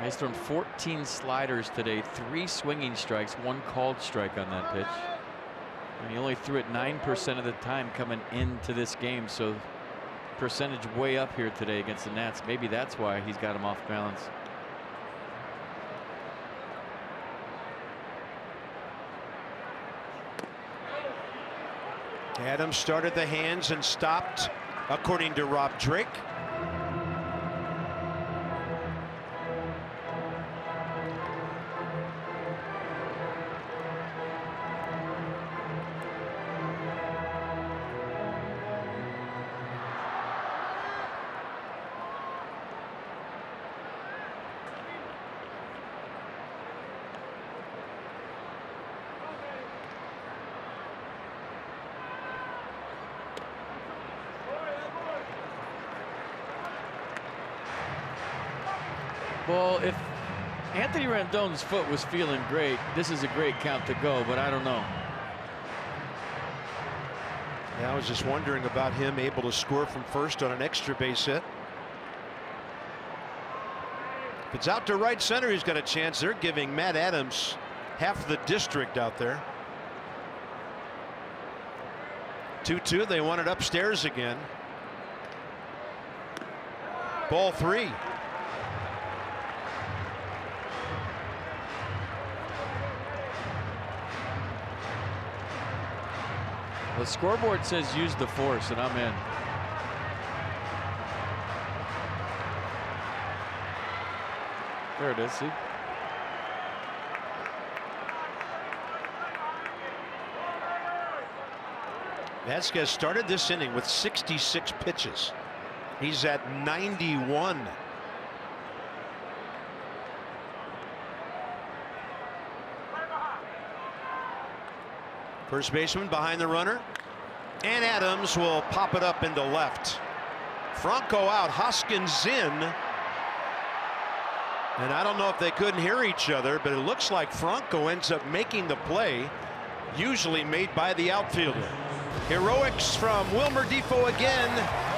Speaker 2: He's thrown 14 sliders today, 3 swinging strikes, 1 called strike on that pitch. And he only threw it 9% of the time coming into this game. So percentage way up here today against the Nats. Maybe that's why he's got him off balance.
Speaker 1: Adams started the hands and stopped, according to Rob Drake.
Speaker 2: Well, if Anthony Rendon's foot was feeling great, this is a great count to go, but I don't know.
Speaker 1: Yeah, I was just wondering about him able to score from first on an extra base hit. If it's out to right center, he's got a chance. They're giving Matt Adams half the district out there. 2-2. They want it upstairs again. Ball 3.
Speaker 2: The scoreboard says use the force, and I'm in. There it is, see?
Speaker 1: Vasquez started this inning with 66 pitches. He's at 91. First baseman behind the runner, and Adams will pop it up into left. Franco out, Hoskins in. And I don't know if they couldn't hear each other, but it looks like Franco ends up making the play, usually made by the outfielder. Heroics from Wilmer Defoe again.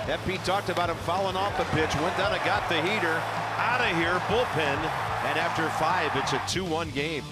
Speaker 1: FP talked about him fouling off a pitch, went down and got the heater. Out of here, bullpen. And after 5, it's a 2-1 game.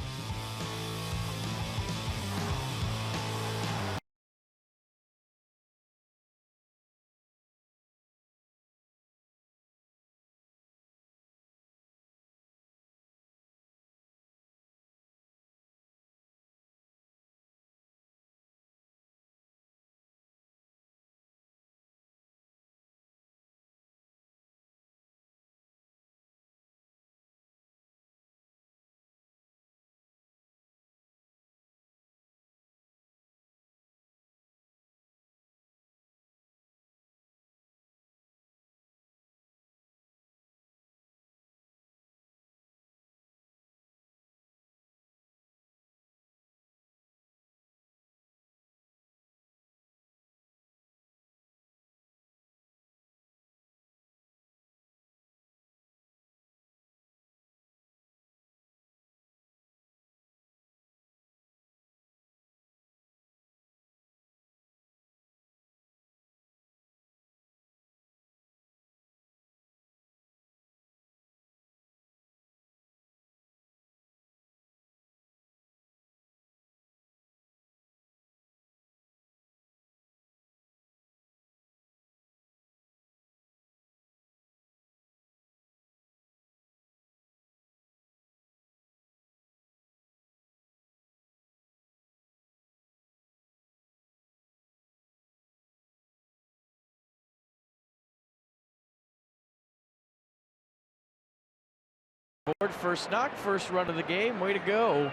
Speaker 2: Board first knock, first run of the game. Way to go.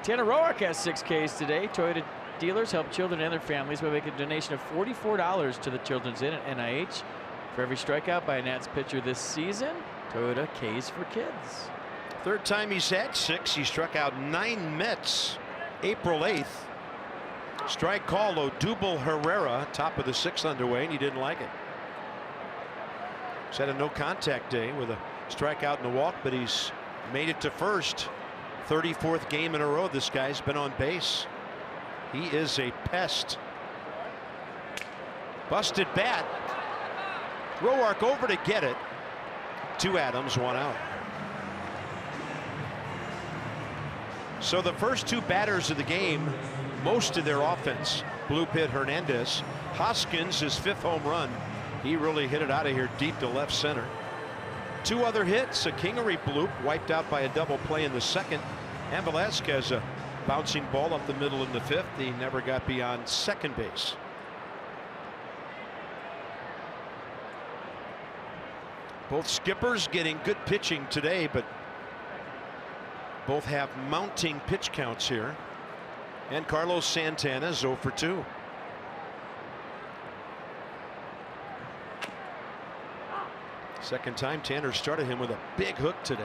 Speaker 2: Tanner Roark has 6 Ks today. Toyota dealers help children and their families by making a donation of $44 to the Children's Inn at NIH. For every strikeout by a Nats pitcher this season, Toyota Ks for kids.
Speaker 1: Third time he's had 6. He struck out 9 Mets April 8th. Strike call, Odubel Herrera, top of the 6th underway, and he didn't like it. He's had a no contact day with a strikeout and a walk, but he's made it to first. 34th game in a row this guy's been on base. He is a pest. Busted bat. Roark over to get it. 2 Adams, 1 out. So the first 2 batters of the game, most of their offense. Blue Pit Hernandez. Hoskins, his 5th home run. He really hit it out of here deep to left center. 2 other hits, a Kingery bloop wiped out by a double play in the 2nd, and Velasquez a bouncing ball up the middle in the 5th. He never got beyond second base. Both skippers getting good pitching today, but both have mounting pitch counts here. And Carlos Santana is 0 for 2. Second time Tanner started him with a big hook today.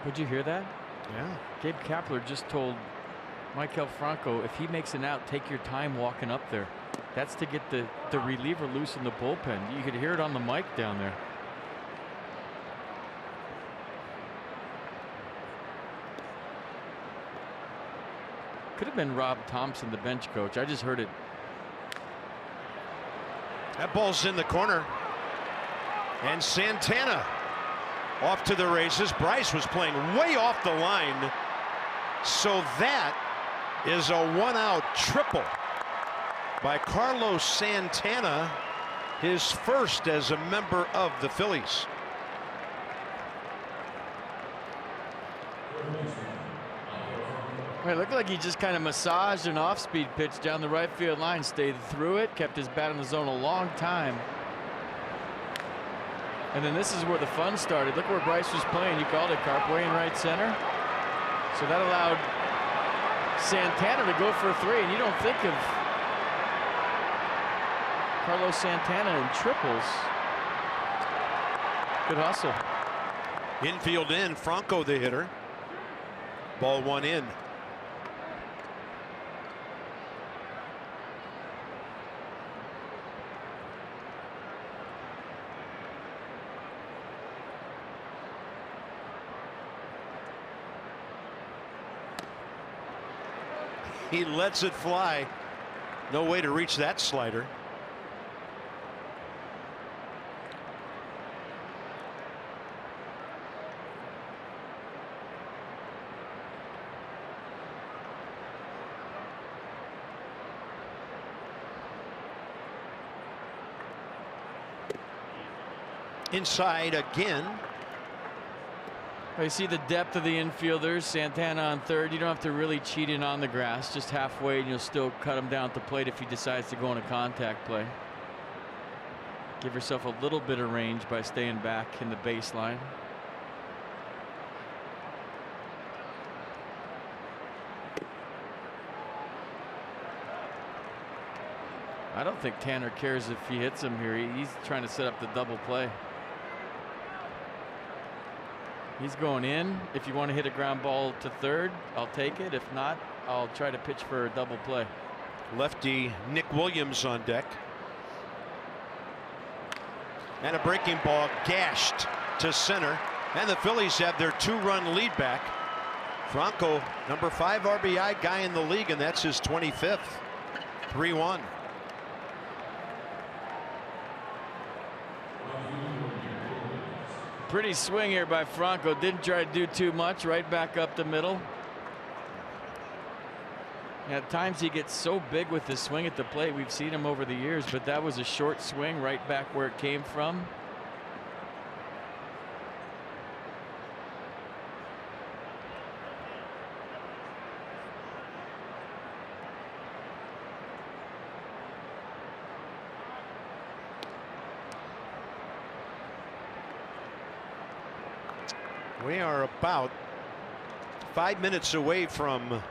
Speaker 2: Would you hear that?
Speaker 1: Yeah.
Speaker 2: Gabe Kapler just told Maikel Franco, if he makes an out, take your time walking up there. That's to get the reliever loose in the bullpen. You could hear it on the mic down there. Could have been Rob Thompson, the bench coach. I just heard it.
Speaker 1: That ball's in the corner. And Santana off to the races. Bryce was playing way off the line. So that is a one-out triple by Carlos Santana, his first as a member of the Phillies.
Speaker 2: It looked like he just kind of massaged an off-speed pitch down the right field line, stayed through it, kept his bat in the zone a long time. And then this is where the fun started. Look where Bryce was playing. You called it, Carp, way in right center. So that allowed Santana to go for a 3, and you don't think of Carlos Santana in triples. Good hustle.
Speaker 1: Infield in, Franco the hitter. Ball 1 in. He lets it fly. No way to reach that slider. Inside again.
Speaker 2: You see the depth of the infielders. Santana on third. You don't have to really cheat in on the grass, just halfway, and you'll still cut him down at the plate if he decides to go on a contact play. Give yourself a little bit of range by staying back in the baseline. I don't think Tanner cares if he hits him here. He's trying to set up the double play. He's going in. If you want to hit a ground ball to third, I'll take it. If not, I'll try to pitch for a double play.
Speaker 1: Lefty Nick Williams on deck. And a breaking ball gashed to center. And the Phillies have their 2-run lead back. Franco, number 5 RBI guy in the league, and that's his 25th. 3-1.
Speaker 2: Pretty swing here by Franco. Didn't try to do too much. Right back up the middle. At times he gets so big with his swing at the plate. We've seen him over the years, but that was a short swing right back where it came from.
Speaker 1: We are about 5 minutes away from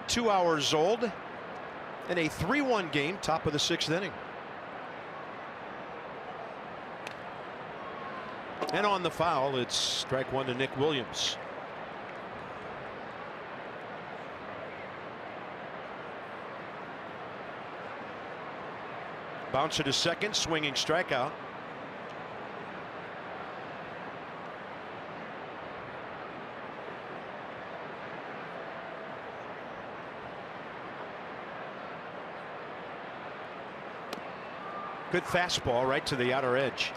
Speaker 1: 2 hours old in a 3-1 game, top of the 6th inning. And on the foul, it's strike 1 to Nick Williams. Bouncer to second, swinging strikeout. Good fastball right to the outer edge.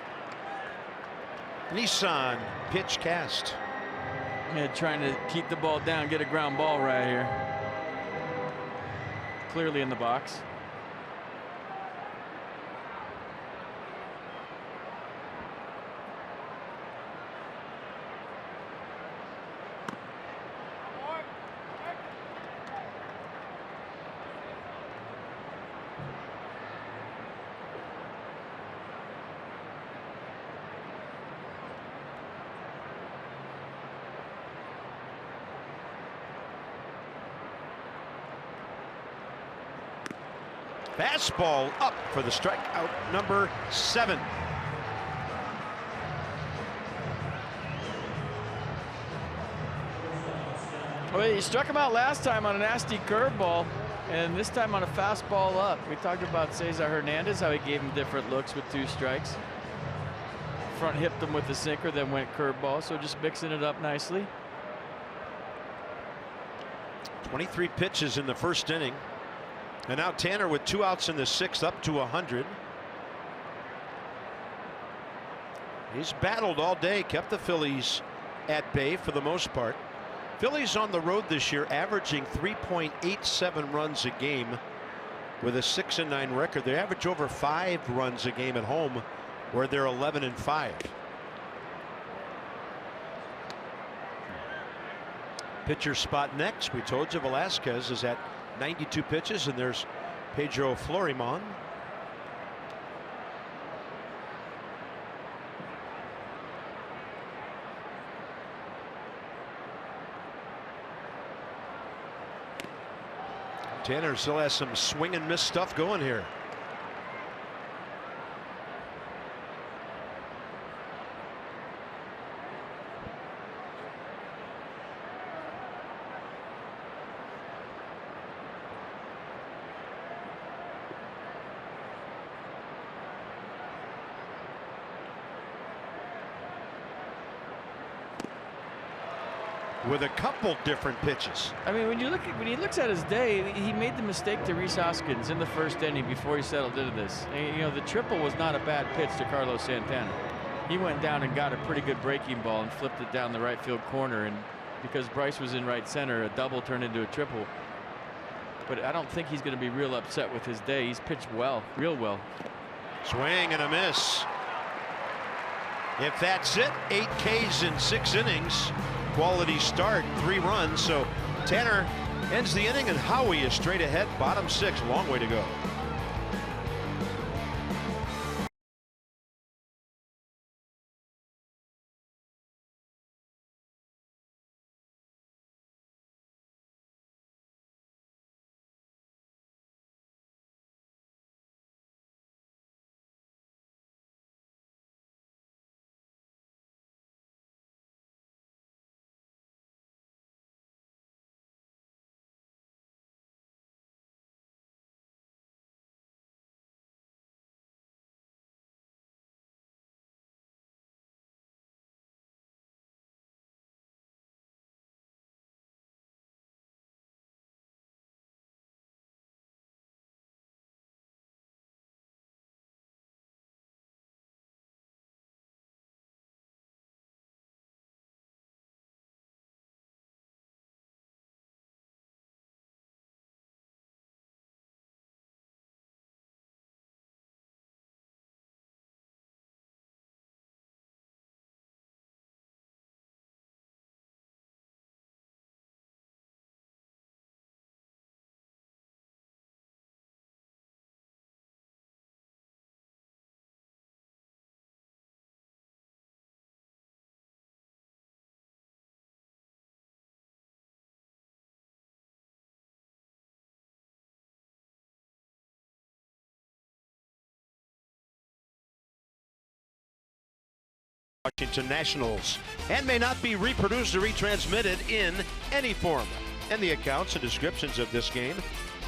Speaker 1: Nissan pitch cast.
Speaker 2: Yeah, trying to keep the ball down, get a ground ball right here. Clearly in the box.
Speaker 1: Fastball up for the strikeout number 7.
Speaker 2: Well, he struck him out last time on a nasty curveball, and this time on a fastball up. We talked about Cesar Hernandez, how he gave him different looks with 2 strikes. Front hipped him with the sinker, then went curveball, so just mixing it up nicely.
Speaker 1: 23 pitches in the first inning. And now Tanner with 2 outs in the 6th, up to 100. He's battled all day, kept the Phillies at bay for the most part. Phillies on the road this year averaging 3.87 runs a game with a 6-9 record. They average over 5 runs a game at home, where they're 11-5. Pitcher spot next. We told you Velasquez is at 92 pitches, and there's Pedro Florimon. Tanner still has some swing and miss stuff going here. With a couple different pitches.
Speaker 2: I mean, when he looks at his day, he made the mistake to Rhys Hoskins in the first inning before he settled into this. And, you know, the triple was not a bad pitch to Carlos Santana. He went down and got a pretty good breaking ball and flipped it down the right field corner. And because Bryce was in right center, a double turned into a triple. But I don't think he's going to be real upset with his day. He's pitched well, real well.
Speaker 1: Swing and a miss. If that's it, 8 Ks in 6 innings. Quality start, 3 runs. So Tanner ends the inning, and Howie is straight ahead, bottom 6, long way to go. Washington Nationals, and may not be reproduced or retransmitted in any form. And the accounts and descriptions of this game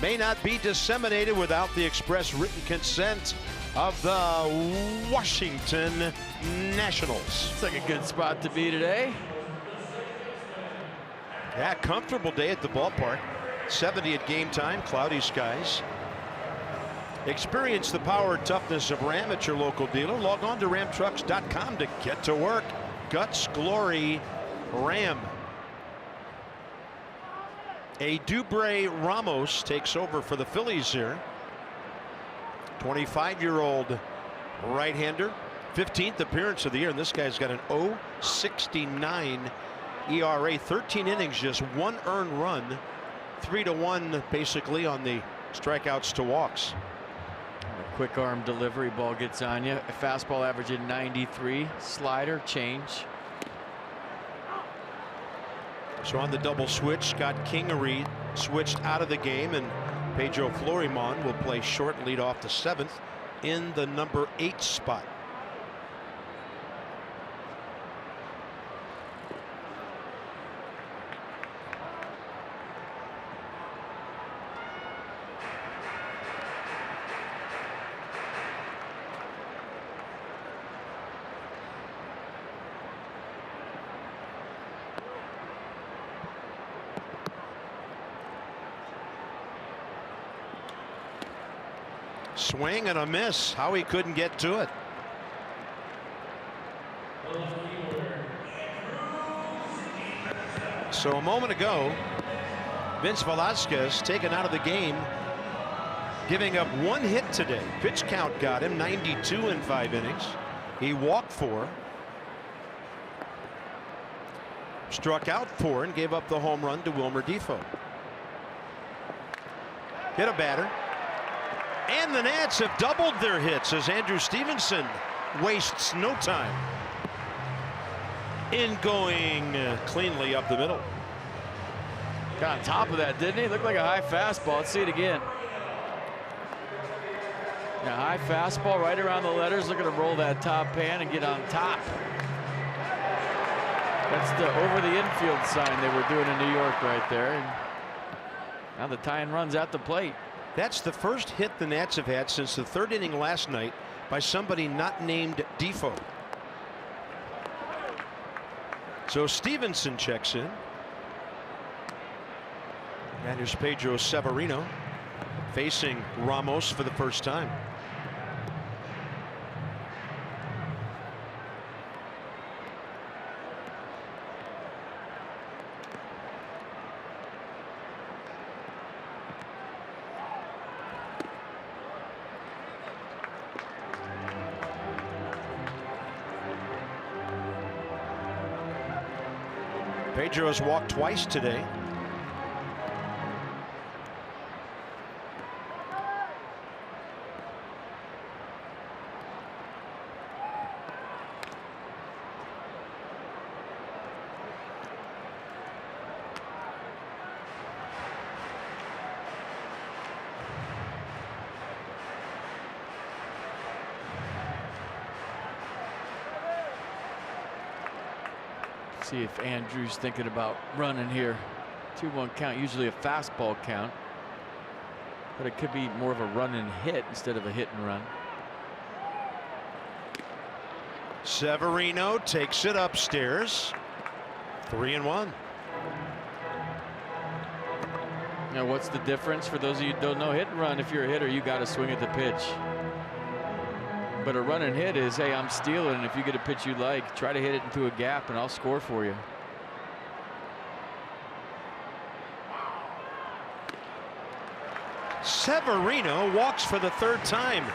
Speaker 1: may not be disseminated without the express written consent of the Washington Nationals.
Speaker 2: It's like a good spot to be today.
Speaker 1: Yeah, comfortable day at the ballpark. 70 at game time, cloudy skies. Experience the power and toughness of Ram at your local dealer. Log on to ramtrucks.com to get to work. Guts, glory, Ram. A Dubre Ramos takes over for the Phillies here. 25-year-old right-hander. 15th appearance of the year, and this guy's got an 0.69 ERA. 13 innings, just 1 earned run. 3-1 basically on the strikeouts to walks.
Speaker 2: A quick arm delivery, ball gets on you. A fastball averaging 93. Slider change.
Speaker 1: So on the double switch, Scott Kingery switched out of the game, and Pedro Florimon will play short and lead off the 7th in the number 8 spot. Swing and a miss. Howie couldn't get to it. So a moment ago, Vince Velasquez taken out of the game, giving up 1 hit today. Pitch count got him 92 in 5 innings. He walked 4, struck out 4, and gave up the home run to Wilmer Difo. Hit a batter, and the Nats have doubled their hits as Andrew Stevenson wastes no time in going cleanly up the middle.
Speaker 2: Got on top of that, didn't he? Looked like a high fastball. Let's see it again. Yeah, high fastball right around the letters. Looking to roll that top pan and get on top. That's the over the infield sign they were doing in New York right there. And now the tying runs at the plate.
Speaker 1: That's the first hit the Nats have had since the 3rd inning last night by somebody not named Difo. So Stevenson checks in. And here's Pedro Severino facing Ramos for the first time. Pedro has walked twice today.
Speaker 2: See if Andrew's thinking about running here. 2-1 count, usually a fastball count, but it could be more of a run and hit instead of a hit and run.
Speaker 1: Severino takes it upstairs. 3-1.
Speaker 2: Now what's the difference for those of you who don't know? Hit and run, if you're a hitter, you got to swing at the pitch. But a run and hit is, hey, I'm stealing, and if you get a pitch you like, try to hit it into a gap and I'll score for you.
Speaker 1: Severino walks for the 3rd time.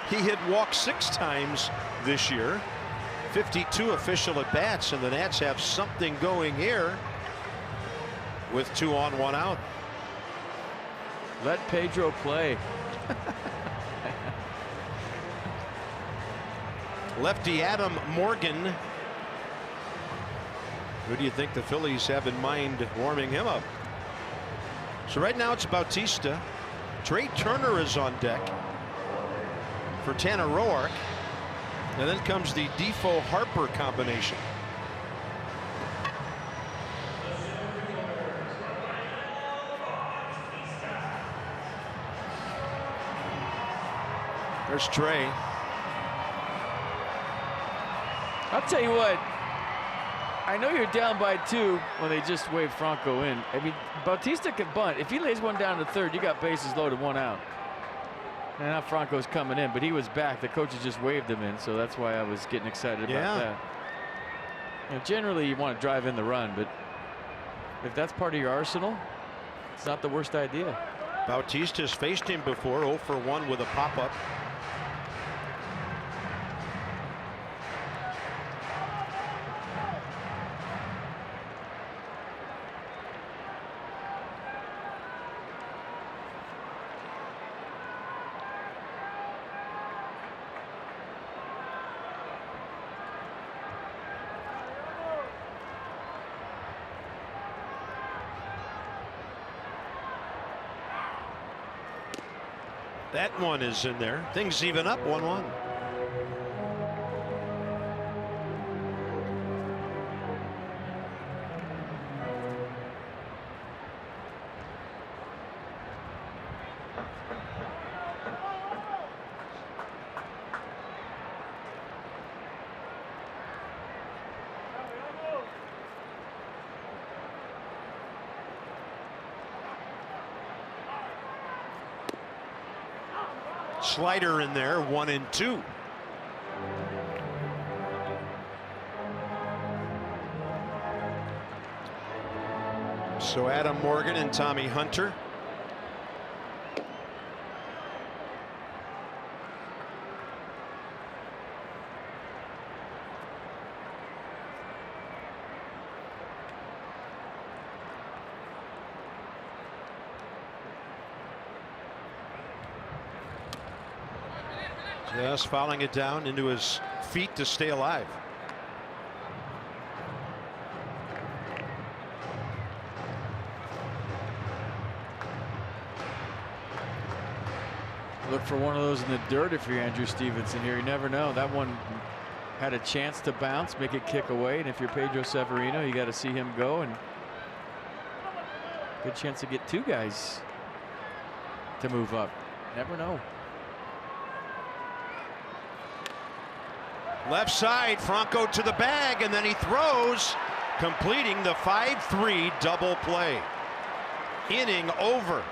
Speaker 1: He had walked 6 times this year. 52 official at bats, and the Nats have something going here with 2 on, 1 out.
Speaker 2: Let Pedro play.
Speaker 1: Lefty Adam Morgan. Who do you think the Phillies have in mind warming him up? So right now it's Bautista. Trey Turner is on deck for Tanner Roark. And then comes the Difo-Harper combination. There's Trey.
Speaker 2: I'll tell you what, I know you're down by 2 when they just waved Franco in. I mean, Bautista can bunt. If he lays one down to 3rd, you got bases loaded, 1 out. And now Franco's coming in, but he was back. The coaches just waved him in, so that's why I was getting excited about that. You know, generally, you want to drive in the run, but if that's part of your arsenal, it's not the worst idea.
Speaker 1: Bautista's faced him before, 0 for 1 with a pop-up. That one is in there. Things even up, 1-1. Slider in there, 1-2. So Adam Morgan and Tommy Hunter. Just fouling it down into his feet to stay alive.
Speaker 2: Look for one of those in the dirt if you're Andrew Stevenson here. You never know. That one had a chance to bounce, make it kick away. And if you're Pedro Severino, you got to see him go. And good chance to get two guys to move up. Never know.
Speaker 1: Left side, Franco to the bag, and then he throws, completing the 5-3 double play. Inning over.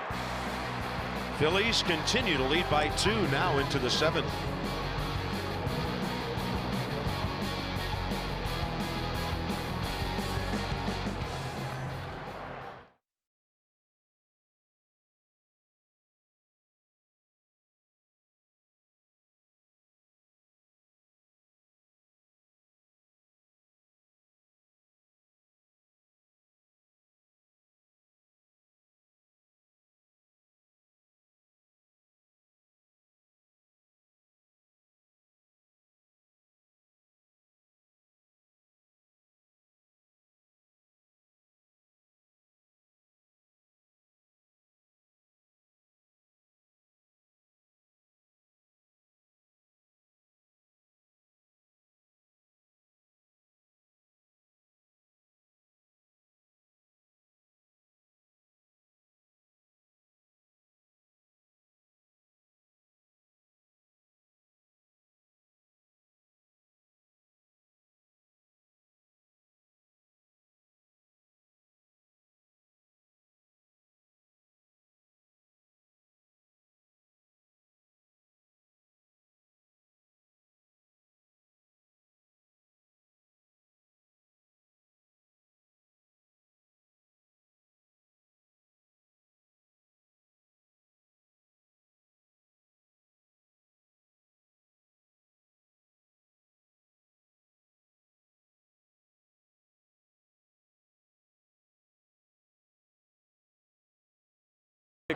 Speaker 1: Phillies continue to lead by 2 now into the 7th.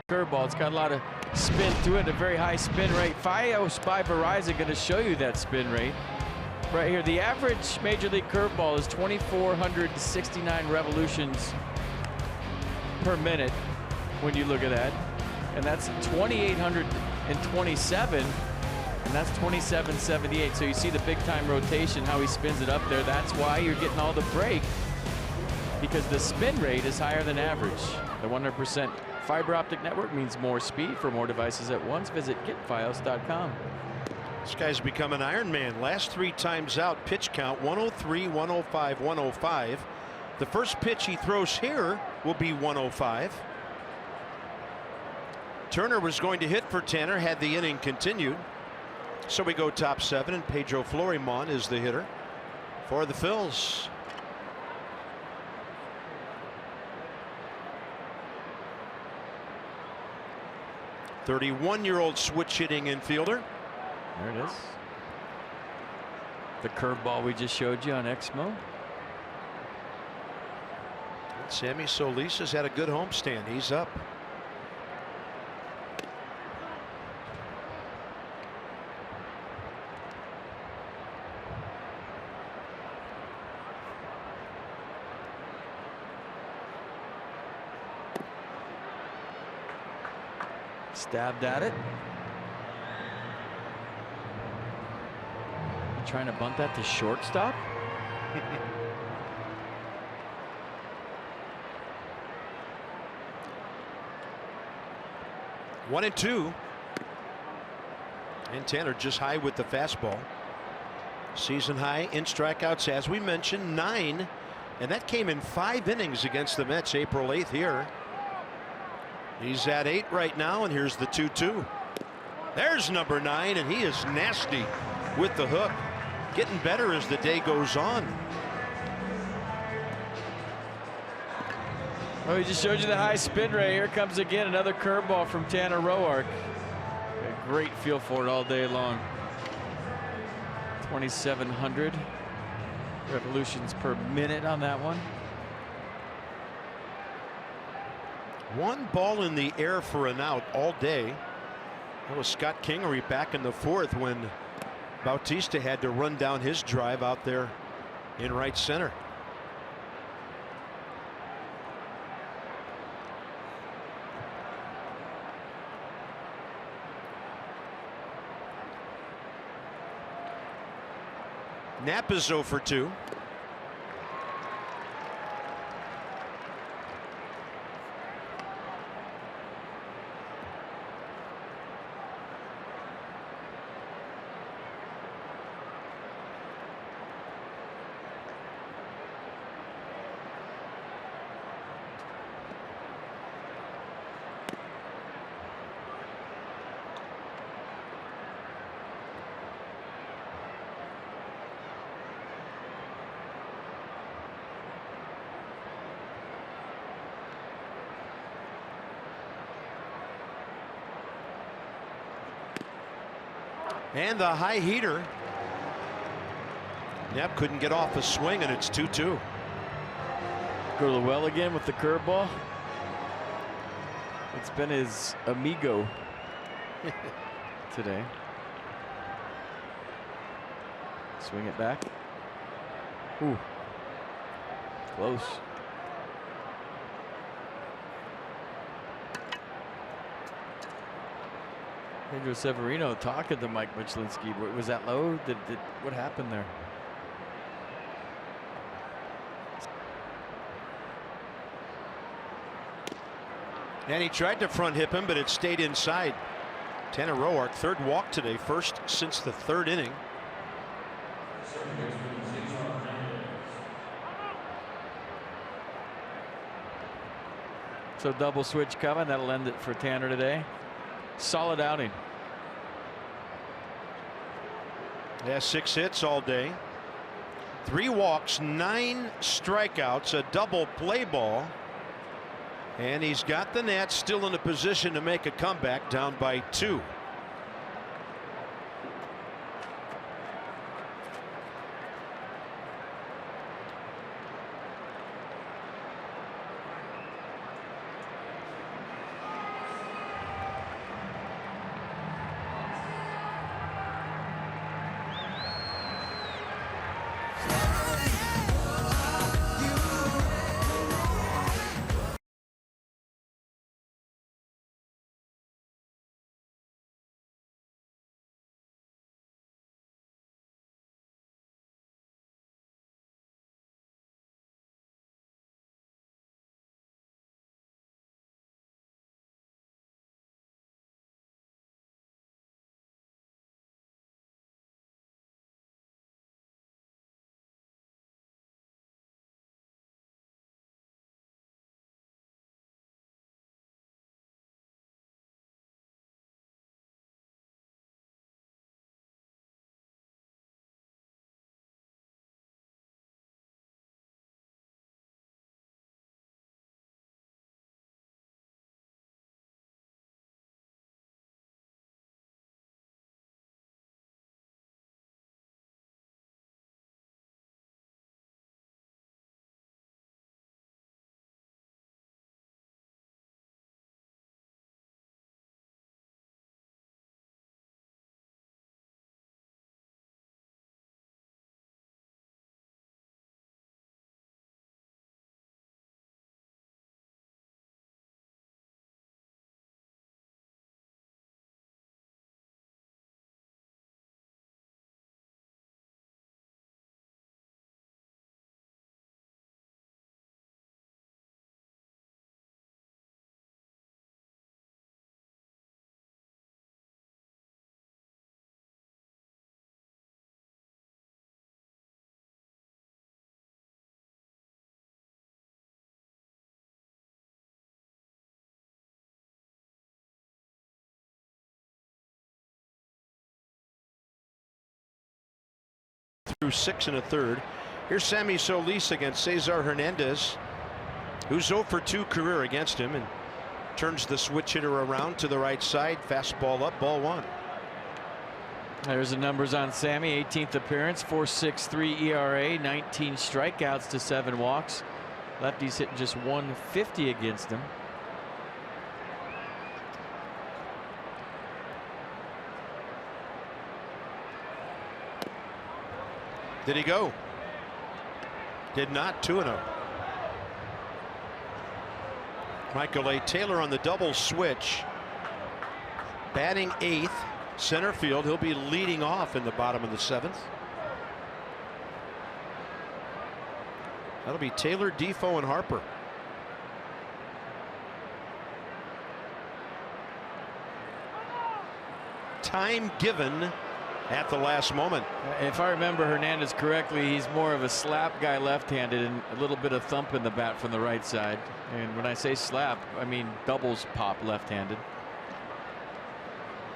Speaker 2: Curveball. It's got a lot of spin to it, a very high spin rate. FiOS by Verizon going to show you that spin rate right here. The average Major League curveball is 2,469 revolutions per minute when you look at that, and that's 2,827, and that's 2778. So you see the big time rotation, how he spins it up there. That's why you're getting all the break, because the spin rate is higher than average. The 100% fiber optic network means more speed. For more devices at once, visit getfios.com.
Speaker 1: This guy's become an Iron Man. Last 3 times out, pitch count 103, 105, 105. The first pitch he throws here will be 105. Turner was going to hit for Tanner had the inning continued. So we go top 7, and Pedro Florimon is the hitter for the Phils. "31-year-old switch hitting infielder."
Speaker 2: There it is. The curveball we just showed you on Exmo.
Speaker 1: Sammy Solis has had a good homestand. He's up.
Speaker 2: Stabbed at it. Trying to bunt that to shortstop.
Speaker 1: 1-2. And Tanner just high with the fastball. Season high in strikeouts, as we mentioned, 9. And that came in 5 innings against the Mets April 8th here. He's at 8 right now, and here's the 2-2. There's number 9, and he is nasty with the hook. Getting better as the day goes on.
Speaker 2: Oh, he just showed you the high spin rate. Here comes again another curveball from Tanner Roark. A great feel for it all day long. 2,700 revolutions per minute on that one.
Speaker 1: One ball in the air for an out all day. That was Scott Kingery back in the fourth when Bautista had to run down his drive out there in right center. Knapp is 0 for 2. And the high heater. Knapp couldn't get off a swing, and it's 2-2.
Speaker 2: Go to the well again with the curveball. It's been his amigo today. Swing it back. Ooh. Close. Pedro Severino talking to Mike Michlinski. Was that low? What happened there?
Speaker 1: And he tried to front hip him, but it stayed inside. Tanner Roark, third walk today, first since the third inning.
Speaker 2: So double switch coming. That'll end it for Tanner today. Solid outing.
Speaker 1: Yeah, 6 hits all day. 3 walks, 9 strikeouts, a double play ball. And he's got the Nats still in a position to make a comeback, down by 2. Through 6 1/3. Here's Sammy Solis against Cesar Hernandez. who's 0 for 2 career against him, and turns the switch hitter around to the right side. Fastball up, ball 1.
Speaker 2: There's the numbers on Sammy. 18th appearance, 4.63 ERA, 19 strikeouts to 7 walks. Lefty's hitting just 150 against him.
Speaker 1: Did he go? Did not. 2-0. Michael A. Taylor on the double switch. Batting 8th, center field. He'll be leading off in the bottom of the 7th. That'll be Taylor, Defoe, and Harper. Time given at the last moment.
Speaker 2: If I remember Hernandez correctly, he's more of a slap guy left-handed and a little bit of thump in the bat from the right side. And when I say slap, I mean doubles pop left-handed.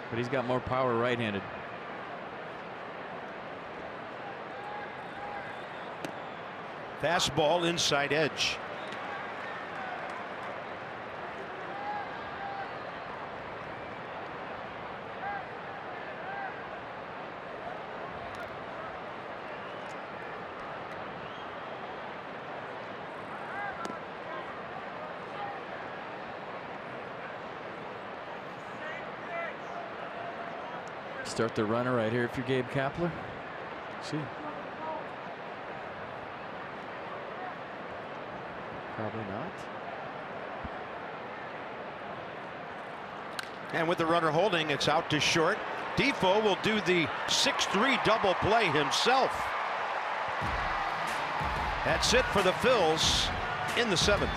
Speaker 2: But he's got more power right-handed.
Speaker 1: Fastball inside edge.
Speaker 2: Start the runner right here if you're Gabe Kapler. See. Probably not.
Speaker 1: And with the runner holding, it's out to short. Defoe will do the 6-3 double play himself. That's it for the Phils in the 7th.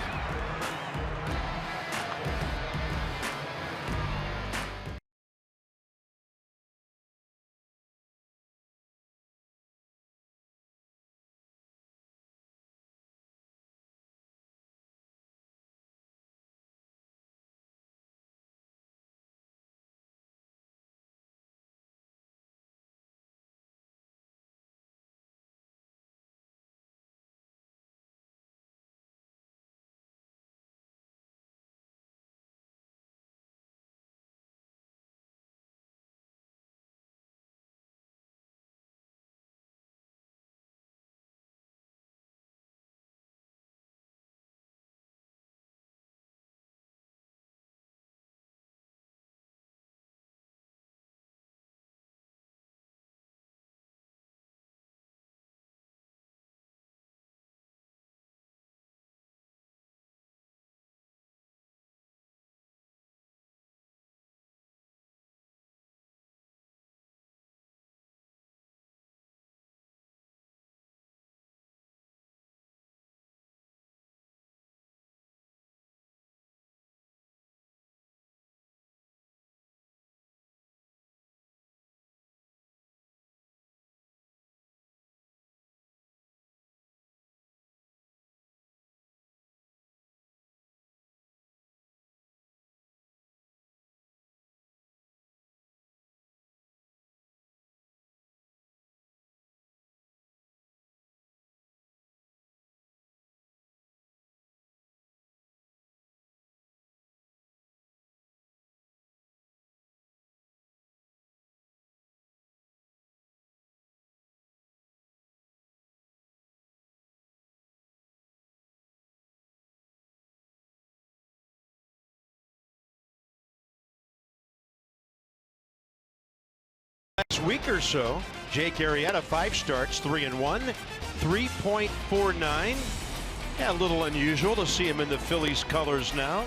Speaker 1: Last week or so, Jake Arrieta, 5 starts, 3-1, 3.49. Yeah, a little unusual to see him in the Phillies colors now.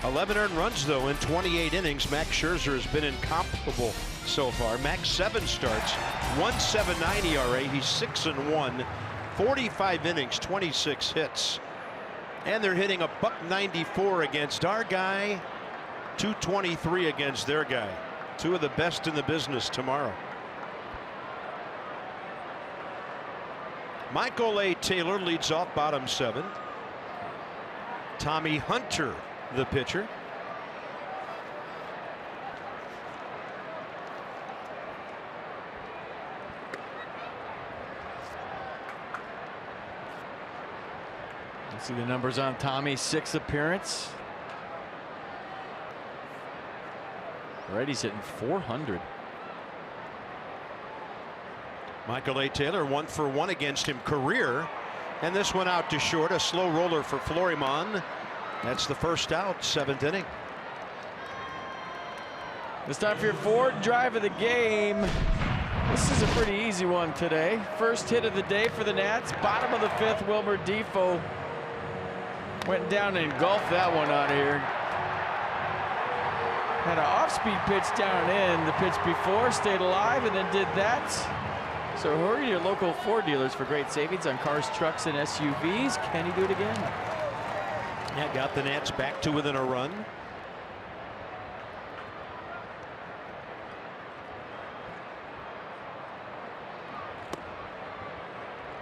Speaker 1: 11 earned runs though in 28 innings. Max Scherzer has been incomparable so far. Max 7 starts, 1.79 ERA. He's 6-1, 45 innings, 26 hits. And they're hitting a .194 against our guy, 223 against their guy. Two of the best in the business tomorrow. Michael A. Taylor leads off bottom 7. Tommy Hunter, the pitcher.
Speaker 2: See the numbers on Tommy's 6th appearance. Right, he's hitting 400.
Speaker 1: Michael A. Taylor 1 for 1 against him career. And this one out to short. A slow roller for Florimon. That's the first out, 7th inning.
Speaker 2: It's time for your fourth drive of the game. This is a pretty easy one today. First hit of the day for the Nats. Bottom of the 5th, Wilmer Defoe went down and engulfed that one out of here. Had an off-speed pitch down in the pitch before, stayed alive, and then did that. So hurry to your local Ford dealers for great savings on cars, trucks, and SUVs. Can he do it again?
Speaker 1: Yeah, got the Nats back to within a run.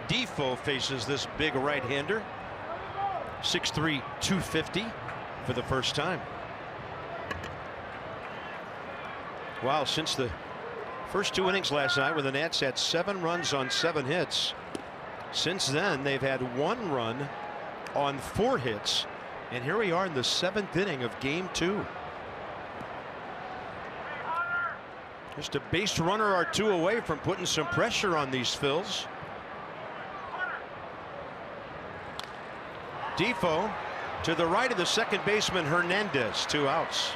Speaker 1: Defoe faces this big right-hander. 6'3", 250 for the first time. Wow, since the first 2 innings last night, where the Nats had 7 runs on 7 hits. Since then, they've had 1 run on 4 hits. And here we are in the 7th inning of game 2. Just a base runner or 2 away from putting some pressure on these Phils. Defoe to the right of the second baseman Hernandez, 2 outs.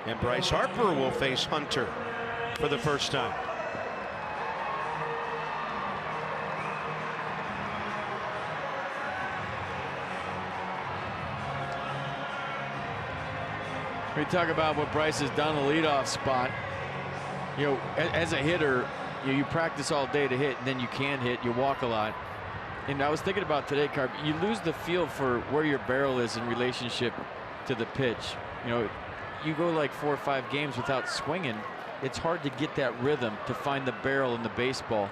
Speaker 1: And Bryce Harper will face Hunter for the first time.
Speaker 2: We talk about what Bryce has done in the leadoff spot. You know, as a hitter, you practice all day to hit, and then you can hit. You walk a lot. And I was thinking about today, Carp, you lose the feel for where your barrel is in relationship to the pitch. You know, you go like 4 or 5 games without swinging, it's hard to get that rhythm to find the barrel and the baseball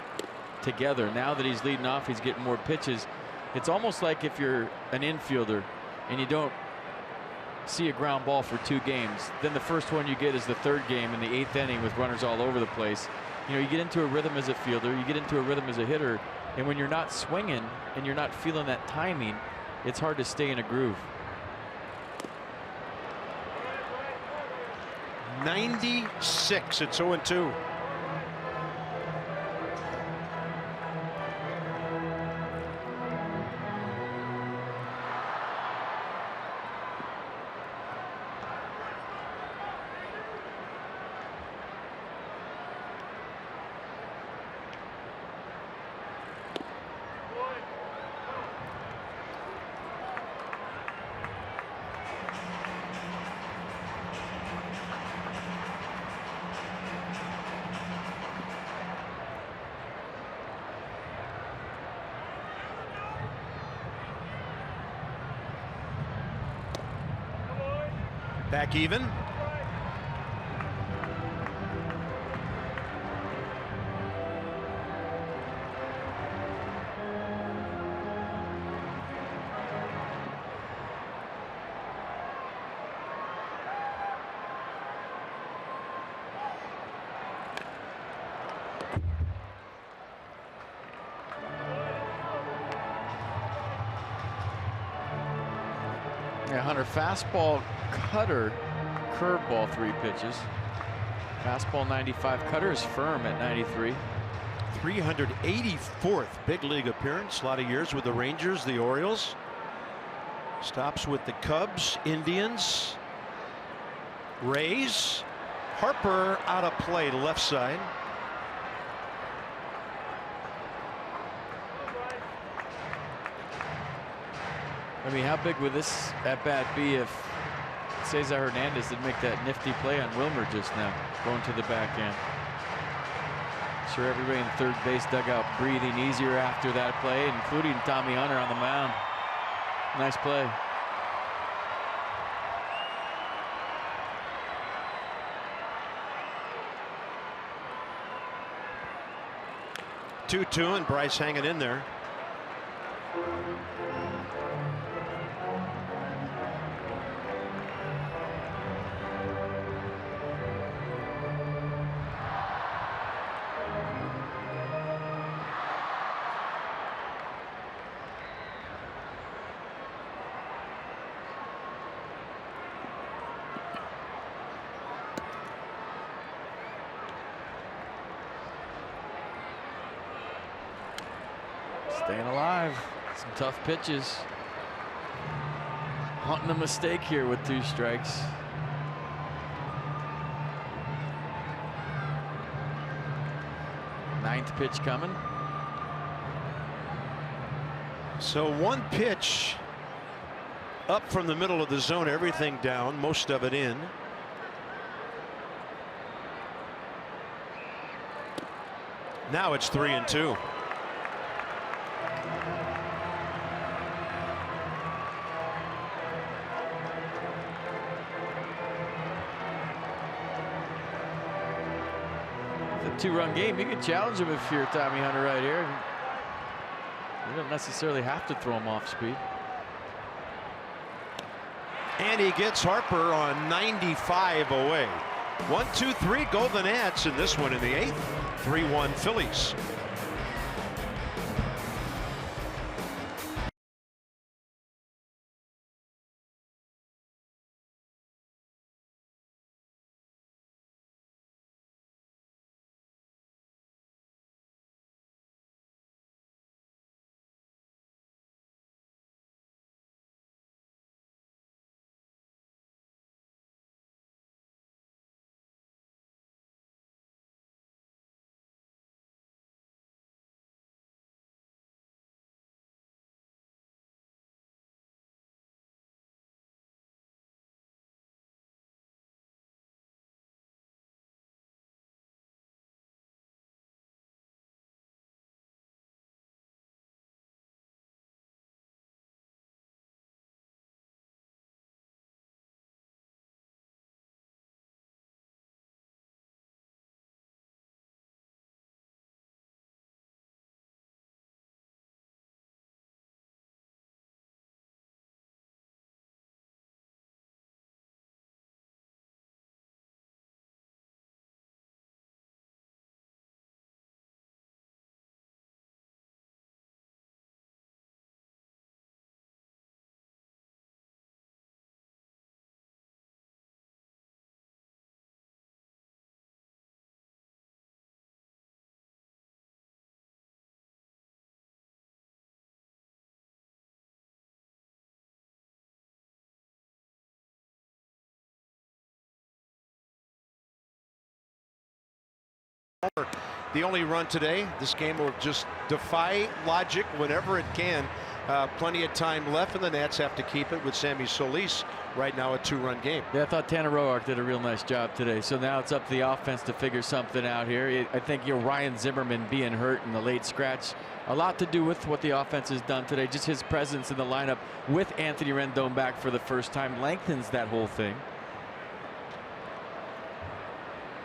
Speaker 2: together. Now that he's leading off, he's getting more pitches. It's almost like if you're an infielder and you don't see a ground ball for 2 games, then the first one you get is the 3rd game in the 8th inning with runners all over the place. You know, you get into a rhythm as a fielder, you get into a rhythm as a hitter, and when you're not swinging and you're not feeling that timing, it's hard to stay in a groove.
Speaker 1: 96. It's 0-2. Back even.
Speaker 2: Yeah, Hunter, fastball, cutter, curveball, 3 pitches. Fastball 95, cutter is firm at 93.
Speaker 1: 384th big league appearance. A lot of years with the Rangers, the Orioles. Stops with the Cubs, Indians, Rays. Harper out of play to left side.
Speaker 2: I mean, how big would this at bat be if Cesar Hernandez did make that nifty play on Wilmer just now, going to the back end? Sure, everybody in third base dugout breathing easier after that play, including Tommy Hunter on the mound. Nice play.
Speaker 1: Two, and Bryce hanging in there.
Speaker 2: Staying alive. Some tough pitches. Hunting a mistake here with 2 strikes. Ninth pitch coming.
Speaker 1: So 1 pitch up from the middle of the zone, everything down, most of it in. Now it's 3-2.
Speaker 2: It's a 2-run game. You can challenge him if you're Tommy Hunter right here. You don't necessarily have to throw him off speed.
Speaker 1: And he gets Harper on 95 away. 1, 2, 3, go the Nats, and this one in the 8th. 3-1 Phillies. The only run today. This game will just defy logic whenever it can. Plenty of time left, and the Nats have to keep it with Sammy Solis. Right now, a 2-run game.
Speaker 2: Yeah, I thought Tanner Roark did a real nice job today. So now it's up to the offense to figure something out here. I think Ryan Zimmerman being hurt in the late scratch, a lot to do with what the offense has done today. Just his presence in the lineup with Anthony Rendon back for the first time lengthens that whole thing.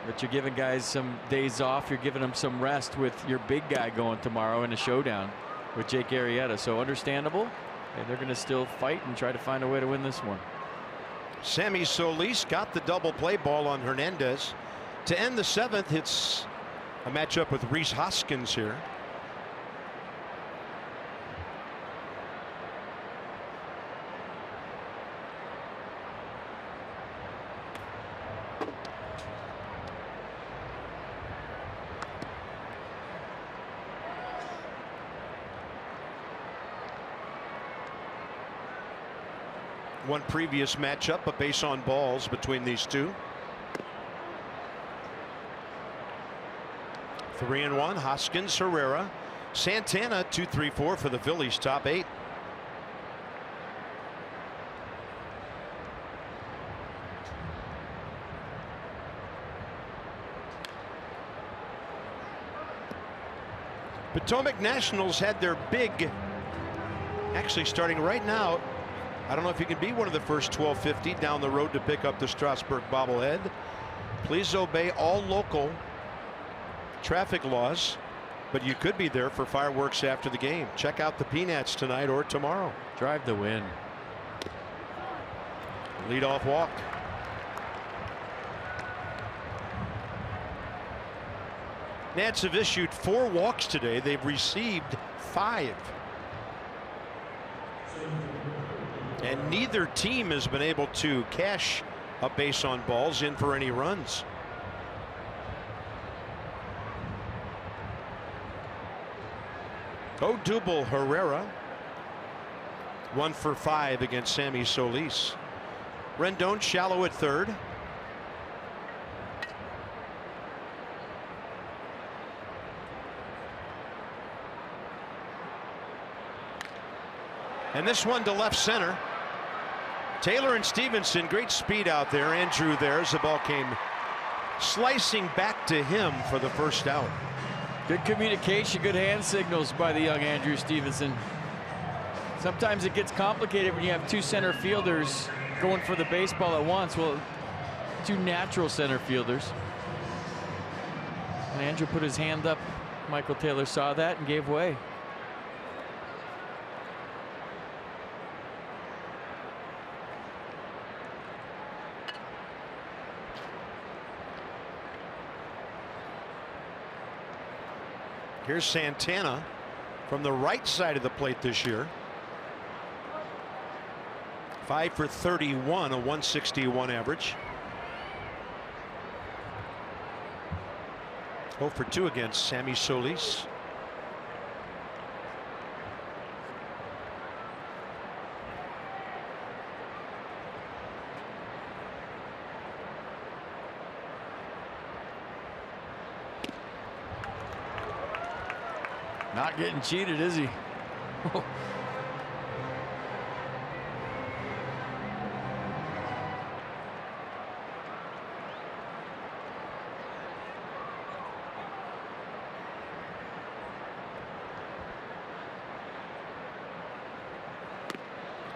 Speaker 2: But you're giving guys some days off. You're giving them some rest with your big guy going tomorrow in a showdown with Jake Arrieta. So understandable. And they're going to still fight and try to find a way to win this one.
Speaker 1: Sammy Solis got the double play ball on Hernandez. To end the 7th, it's a matchup with Rhys Hoskins here. One previous matchup, a base on balls between these two. 3-1, Hoskins, Herrera, Santana, 2-3-4 for the Phillies, top 8. Potomac Nationals had their big, actually starting right now. I don't know if you can be one of the first 1250 down the road to pick up the Strasburg bobblehead. Please obey all local traffic laws, but you could be there for fireworks after the game. Check out the Peanuts tonight or tomorrow.
Speaker 2: Drive the win.
Speaker 1: Leadoff walk. Nats have issued 4 walks today. They've received 5. And neither team has been able to cash a base on balls in for any runs. Odubel Herrera, 1 for 5 against Sammy Solis. Rendon shallow at third. And this one to left center. Taylor and Stevenson, great speed out there. Andrew there as the ball came slicing back to him for the first out.
Speaker 2: Good communication, good hand signals by the young Andrew Stevenson. Sometimes it gets complicated when you have two center fielders going for the baseball at once. Well, two natural center fielders. And Andrew put his hand up. Michael Taylor saw that and gave way.
Speaker 1: Here's Santana from the right side of the plate this year. 5 for 31, a 161 average. 0 for 2 against Sammy Solis.
Speaker 2: Not getting cheated, is he?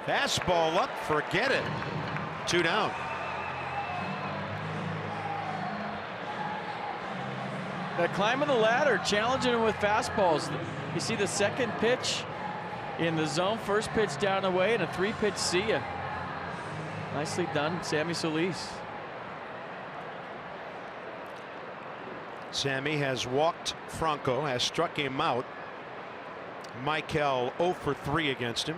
Speaker 1: Fastball up, forget it. 2 down.
Speaker 2: The climb of the ladder, challenging him with fastballs. You see the second pitch in the zone, first pitch down and away, and a 3-pitch see ya. Nicely done, Sammy Solis.
Speaker 1: Sammy has walked Franco, has struck him out. Michael 0 for 3 against him.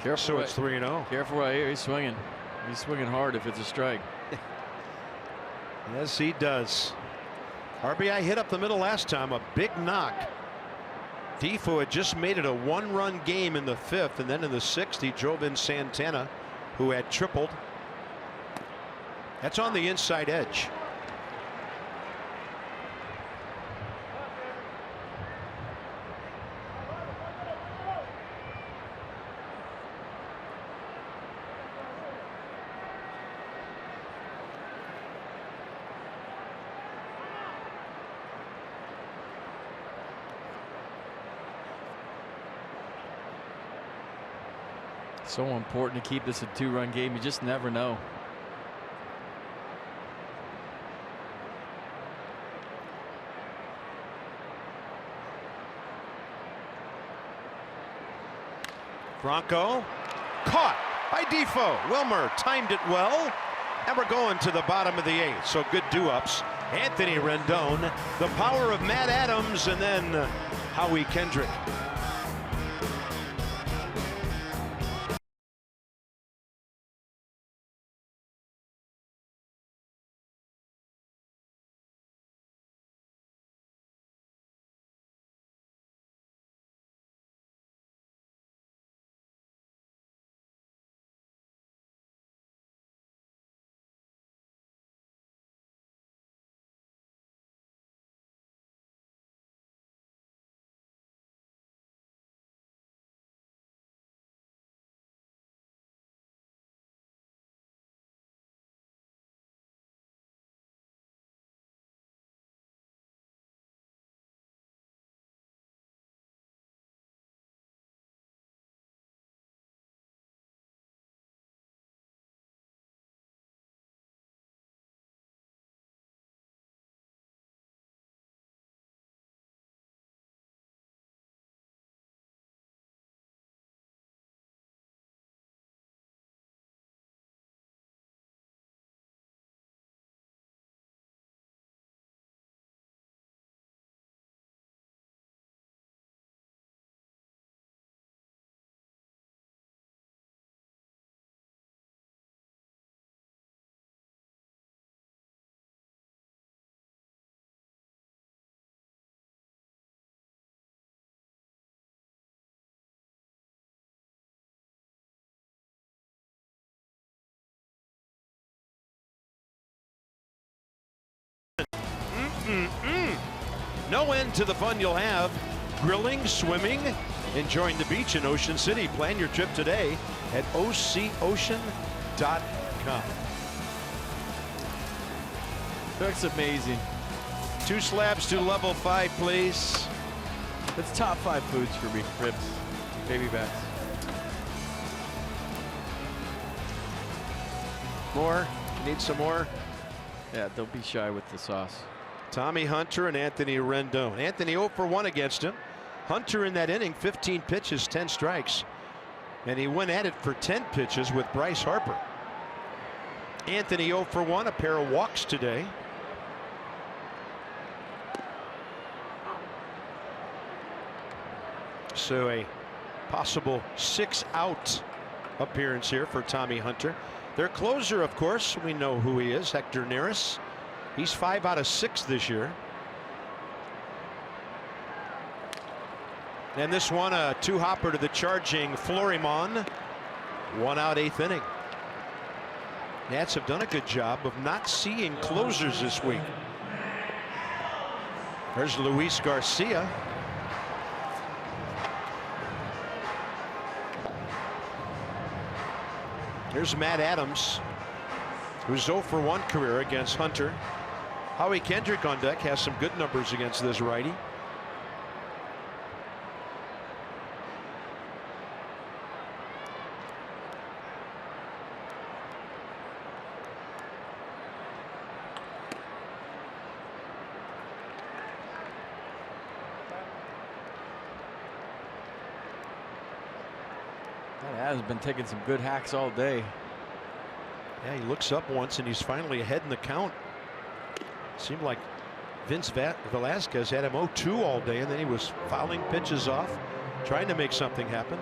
Speaker 2: Careful.
Speaker 1: So it's 3-0.
Speaker 2: Careful right here. He's swinging. He's swinging hard if it's a strike.
Speaker 1: Yes, he does. RBI hit up the middle last time, a big knock. Defoe had just made it a 1-run game in the 5th, and then in the 6th he drove in Santana, who had tripled. That's on the inside edge.
Speaker 2: So important to keep this a 2-run game. You just never know.
Speaker 1: Franco caught by Defoe. Wilmer timed it well, and we're going to the bottom of the 8th. So good do-ups. Anthony Rendon, the power of Matt Adams, and then Howie Kendrick. No end to the fun you'll have. Grilling, swimming, enjoying the beach in Ocean City. Plan your trip today at ococean.com.
Speaker 2: Looks amazing.
Speaker 1: 2 slabs to level 5, please.
Speaker 2: That's top 5 foods for me. Ribs, baby backs.
Speaker 1: More? Need some more?
Speaker 2: Yeah, don't be shy with the sauce.
Speaker 1: Tommy Hunter and Anthony Rendon. Anthony 0 for 1 against him. Hunter in that inning, 15 pitches, 10 strikes. And he went at it for 10 pitches with Bryce Harper. Anthony 0 for 1, a pair of walks today. So a possible 6-out appearance here for Tommy Hunter. Their closer, of course, we know who he is, Hector Neris. He's 5 out of 6 this year. And this one, a 2-hopper to the charging Florimon. 1 out, 8th inning. Nats have done a good job of not seeing closers this week. There's Luis Garcia. Here's Matt Adams, who's 0 for 1 career against Hunter. Howie Kendrick on deck has some good numbers against this righty.
Speaker 2: Adams been taking some good hacks all day.
Speaker 1: Yeah, he looks up once and he's finally ahead in the count. Seemed like Vince Velasquez had him 0-2 all day, and then he was fouling pitches off, trying to make something happen.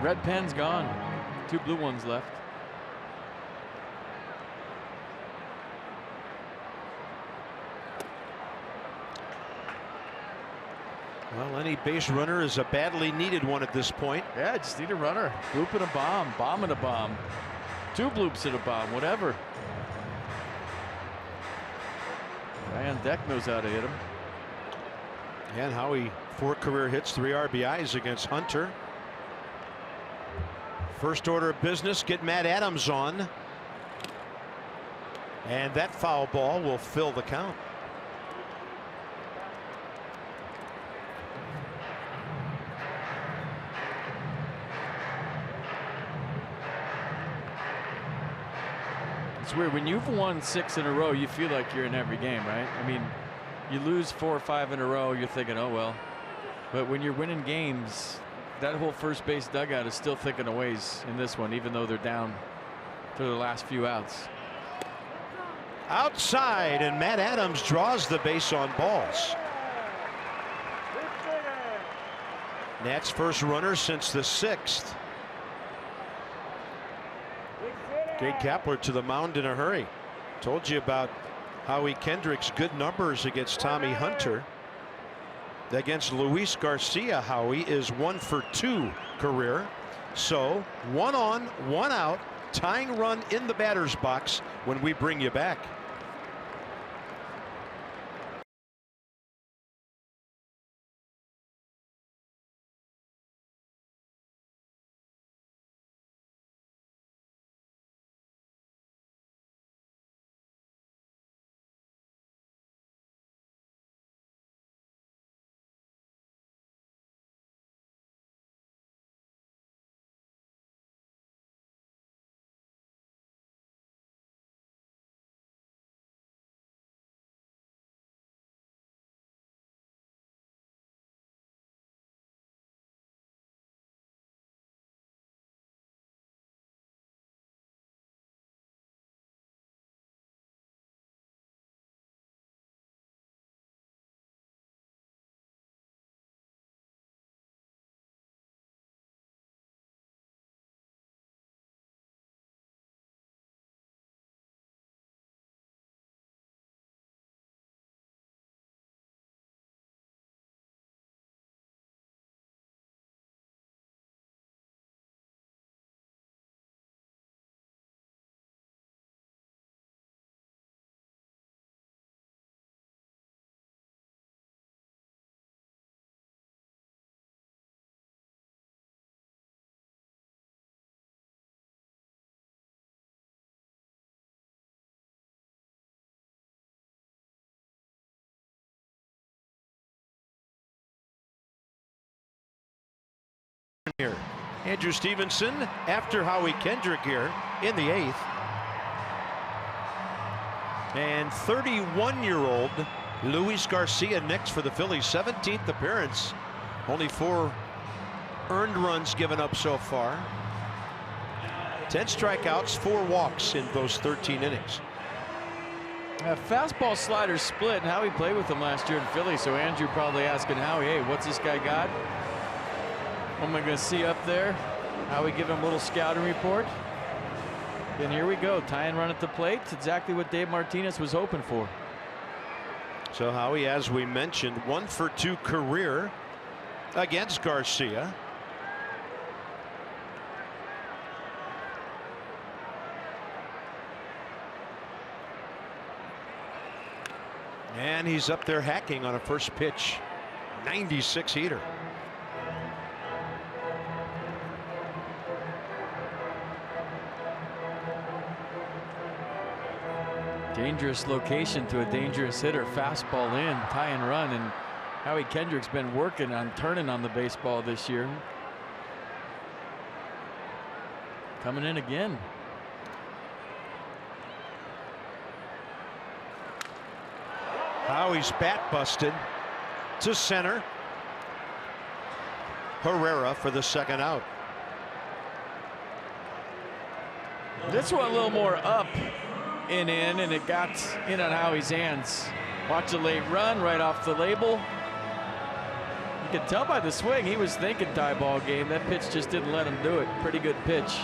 Speaker 2: Red pen's gone. 2 blue ones left.
Speaker 1: Well, any base runner is a badly needed one at this point.
Speaker 2: Yeah, just need a runner. Bloop and a bomb and a bomb. 2 bloops and a bomb, whatever. Guy on deck knows how to hit him.
Speaker 1: And Howie, 4 career hits, 3 RBIs against Hunter. First order of business, get Matt Adams on. And that foul ball will fill the count.
Speaker 2: It's weird. When you've won 6 in a row, you feel like you're in every game, right? I mean, you lose 4 or 5 in a row, you're thinking, oh, well. But when you're winning games, that whole first base dugout is still thinking of ways in this one, even though they're down to the last few outs.
Speaker 1: Outside, and Matt Adams draws the base on balls. Nats first runner since the 6th. Gabe Kapler to the mound in a hurry. Told you about Howie Kendrick's good numbers against Tommy Hunter. Against Luis Garcia, Howie is 1 for 2 career. So 1 on, 1 out, tying run in the batter's box when we bring you back. here. Andrew Stevenson after Howie Kendrick here in the 8th. And 31-year-old Luis Garcia next for the Phillies, 17th appearance. Only 4 earned runs given up so far. 10 strikeouts, 4 walks in those 13 innings.
Speaker 2: Fastball slider split, and Howie played with him last year in Philly, so Andrew probably asking Howie, hey, what's this guy got? What am I going to see up there? Howie give him a little scouting report. And here we go, tie and run at the plate. It's exactly what Dave Martinez was hoping for.
Speaker 1: So Howie, as we mentioned, 1 for 2 career against Garcia. And he's up there hacking on a first pitch. 96 heater.
Speaker 2: Dangerous location to a dangerous hitter. Fastball in, tie and run, and Howie Kendrick's been working on turning on the baseball this year. Coming in again.
Speaker 1: Howie's bat busted to center. Herrera for the second out.
Speaker 2: This one a little more up and in, and it got in on Howie's hands. Watch a late run right off the label. You can tell by the swing he was thinking tie ball game. That pitch just didn't let him do it. Pretty good pitch.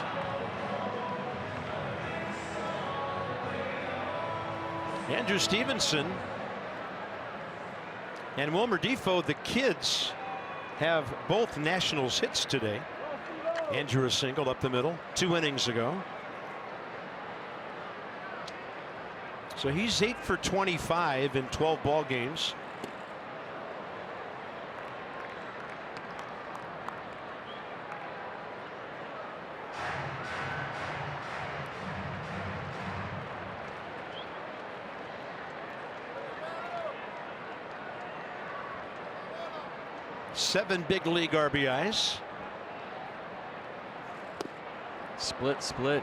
Speaker 1: Andrew Stevenson and Wilmer Defoe, the kids, have both Nationals hits today. Andrew a single up the middle 2 innings ago. So he's 8 for 25 in 12 ball games. Seven big league RBIs.
Speaker 2: Split.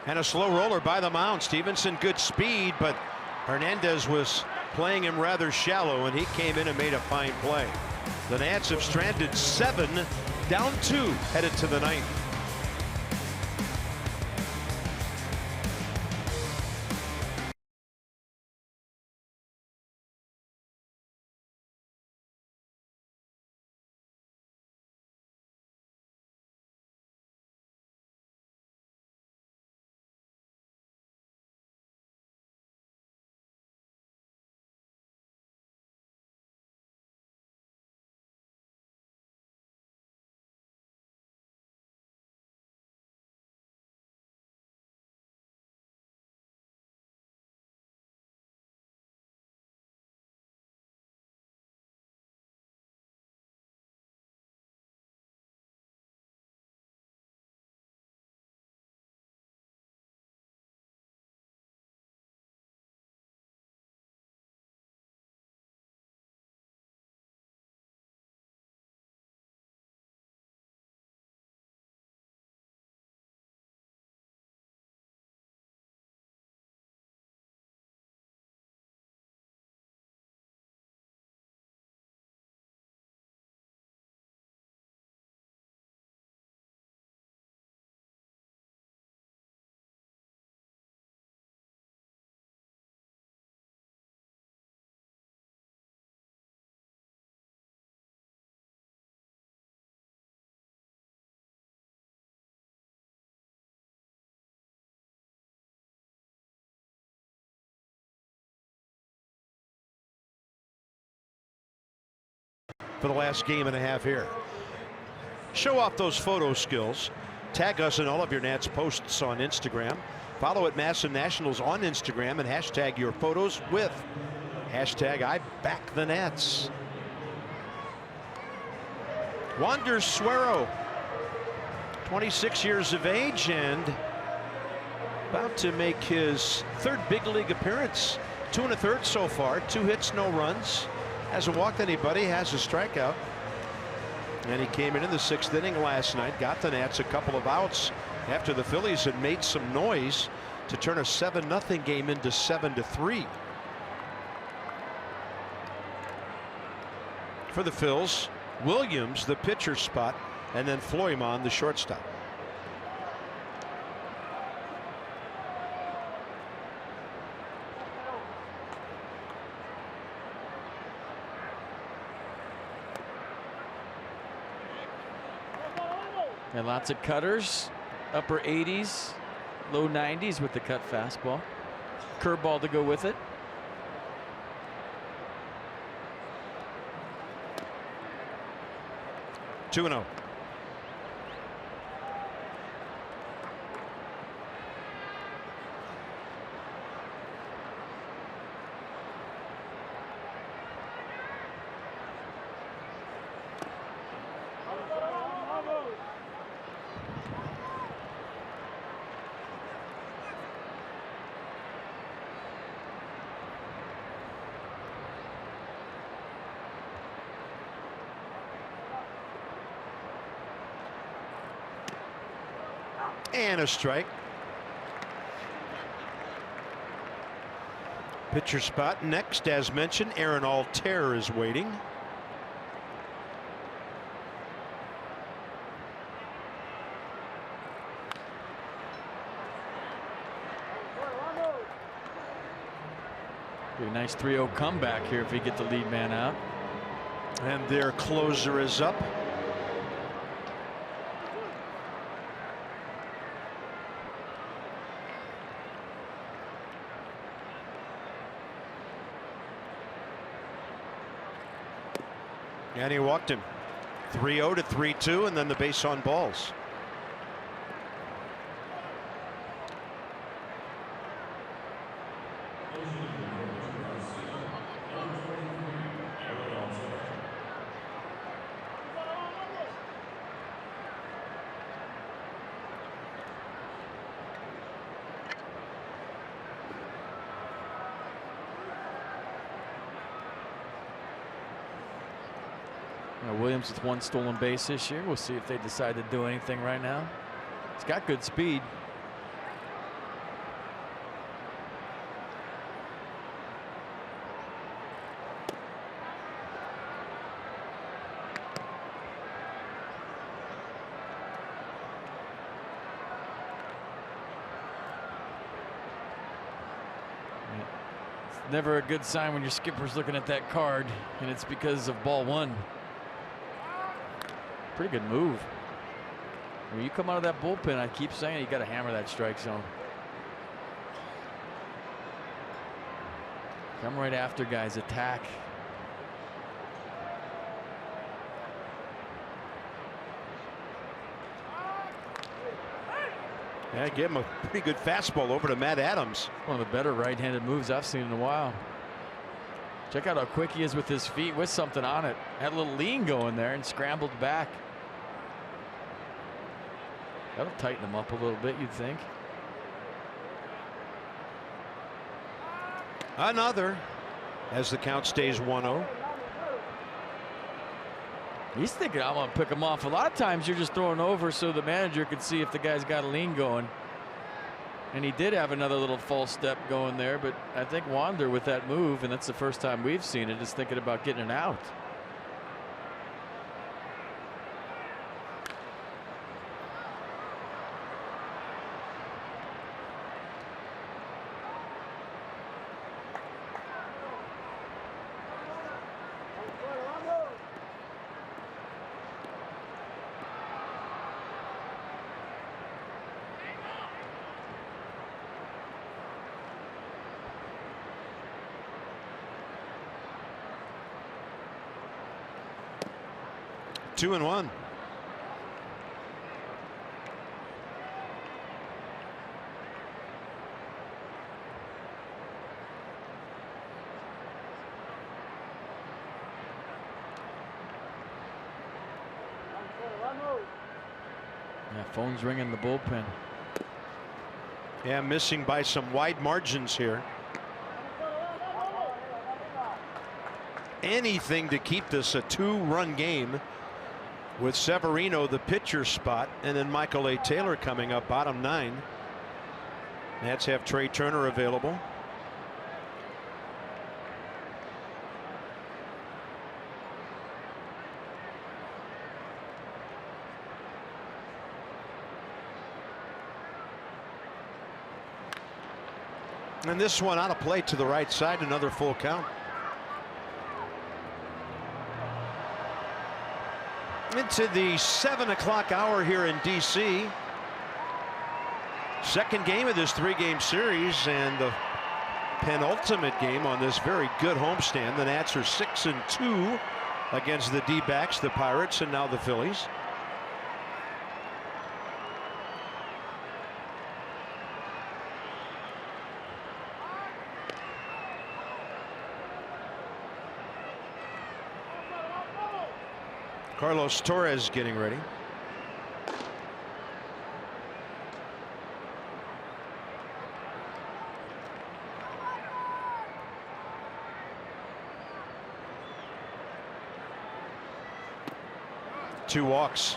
Speaker 1: And a slow roller by the mound. Stevenson, good speed, but Hernandez was playing him rather shallow, and he came in and made a fine play. The Nats have stranded 7, down 2, headed to the 9th. For the last game and a half here. Show off those photo skills. Tag us in all of your Nats posts on Instagram. Follow at Masson Nationals on Instagram and hashtag your photos with hashtag I back the Nats. Wander Suero, 26 years of age and about to make his third big league appearance. 2 1/3 so far, 2 hits, no runs. Hasn't walked anybody, has a strikeout. And he came in the 6th inning last night, got the Nats a couple of outs after the Phillies had made some noise to turn a 7-0 game into 7-3. For the Phils, Williams, the pitcher spot, and then Floymon, the shortstop.
Speaker 2: And lots of cutters, upper 80s, low 90s with the cut fastball. Curveball to go with it.
Speaker 1: Two 2-0. And a strike. Pitcher spot next, as mentioned, Aaron Altair is waiting.
Speaker 2: Be a nice 3-0 comeback here if we get the lead man out.
Speaker 1: And their closer is up. And he walked him. 3-0 to 3-2, and then the base on balls.
Speaker 2: Williams with 1 stolen base this year. We'll see if they decide to do anything right now. He's got good speed. It's never a good sign when your skipper's looking at that card, and it's because of ball 1. Pretty good move. When you come out of that bullpen, I keep saying you got to hammer that strike zone. Come right after guys, attack.
Speaker 1: Yeah, give him a pretty good fastball over to Matt Adams.
Speaker 2: One of the better right-handed moves I've seen in a while. Check out how quick he is with his feet with something on it. Had a little lean going there and scrambled back. That'll tighten him up a little bit, you'd think.
Speaker 1: Another, as the count stays 1-0.
Speaker 2: He's thinking, I'm going to pick him off. A lot of times you're just throwing over so the manager could see if the guy's got a lean going. And he did have another little false step going there, but I think Wander with that move, and that's the first time we've seen it, is thinking about getting it out.
Speaker 1: Two and one.
Speaker 2: Yeah, phone's ringing in the bullpen.
Speaker 1: Yeah, missing by some wide margins here. Anything to keep this a 2-run game with Severino the pitcher spot, and then Michael A. Taylor coming up bottom 9. Nats have Trey Turner available. And this one out of play to the right side, another full count. Into the 7 o'clock hour here in D.C. Second game of this 3-game series and the penultimate game on this very good homestand. The Nats are 6-2 against the D-backs, the Pirates, and now the Phillies. Carlos Torres getting ready. Two walks.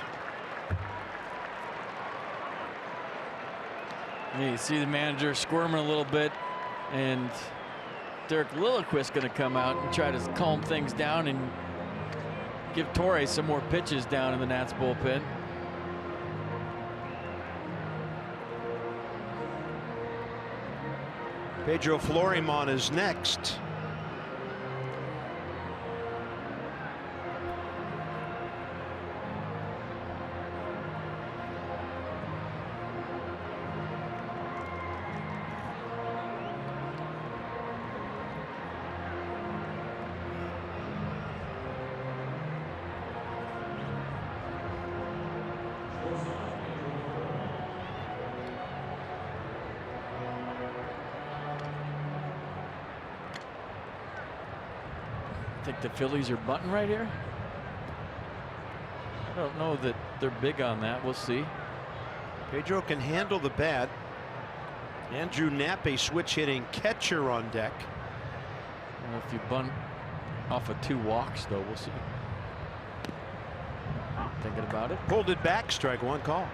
Speaker 2: Yeah, you see the manager squirming a little bit, and Derek Lilliquist going to come out and try to calm things down and give Torres some more pitches down in the Nats bullpen.
Speaker 1: Pedro Florimon is next.
Speaker 2: I think the Phillies are bunting right here. I don't know that they're big on that. We'll see.
Speaker 1: Pedro can handle the bat. Andrew Knapp, a switch hitting catcher on deck.
Speaker 2: Well, if you bunt off of 2 walks, though, we'll see. Thinking about it.
Speaker 1: Pulled it back, strike 1 call.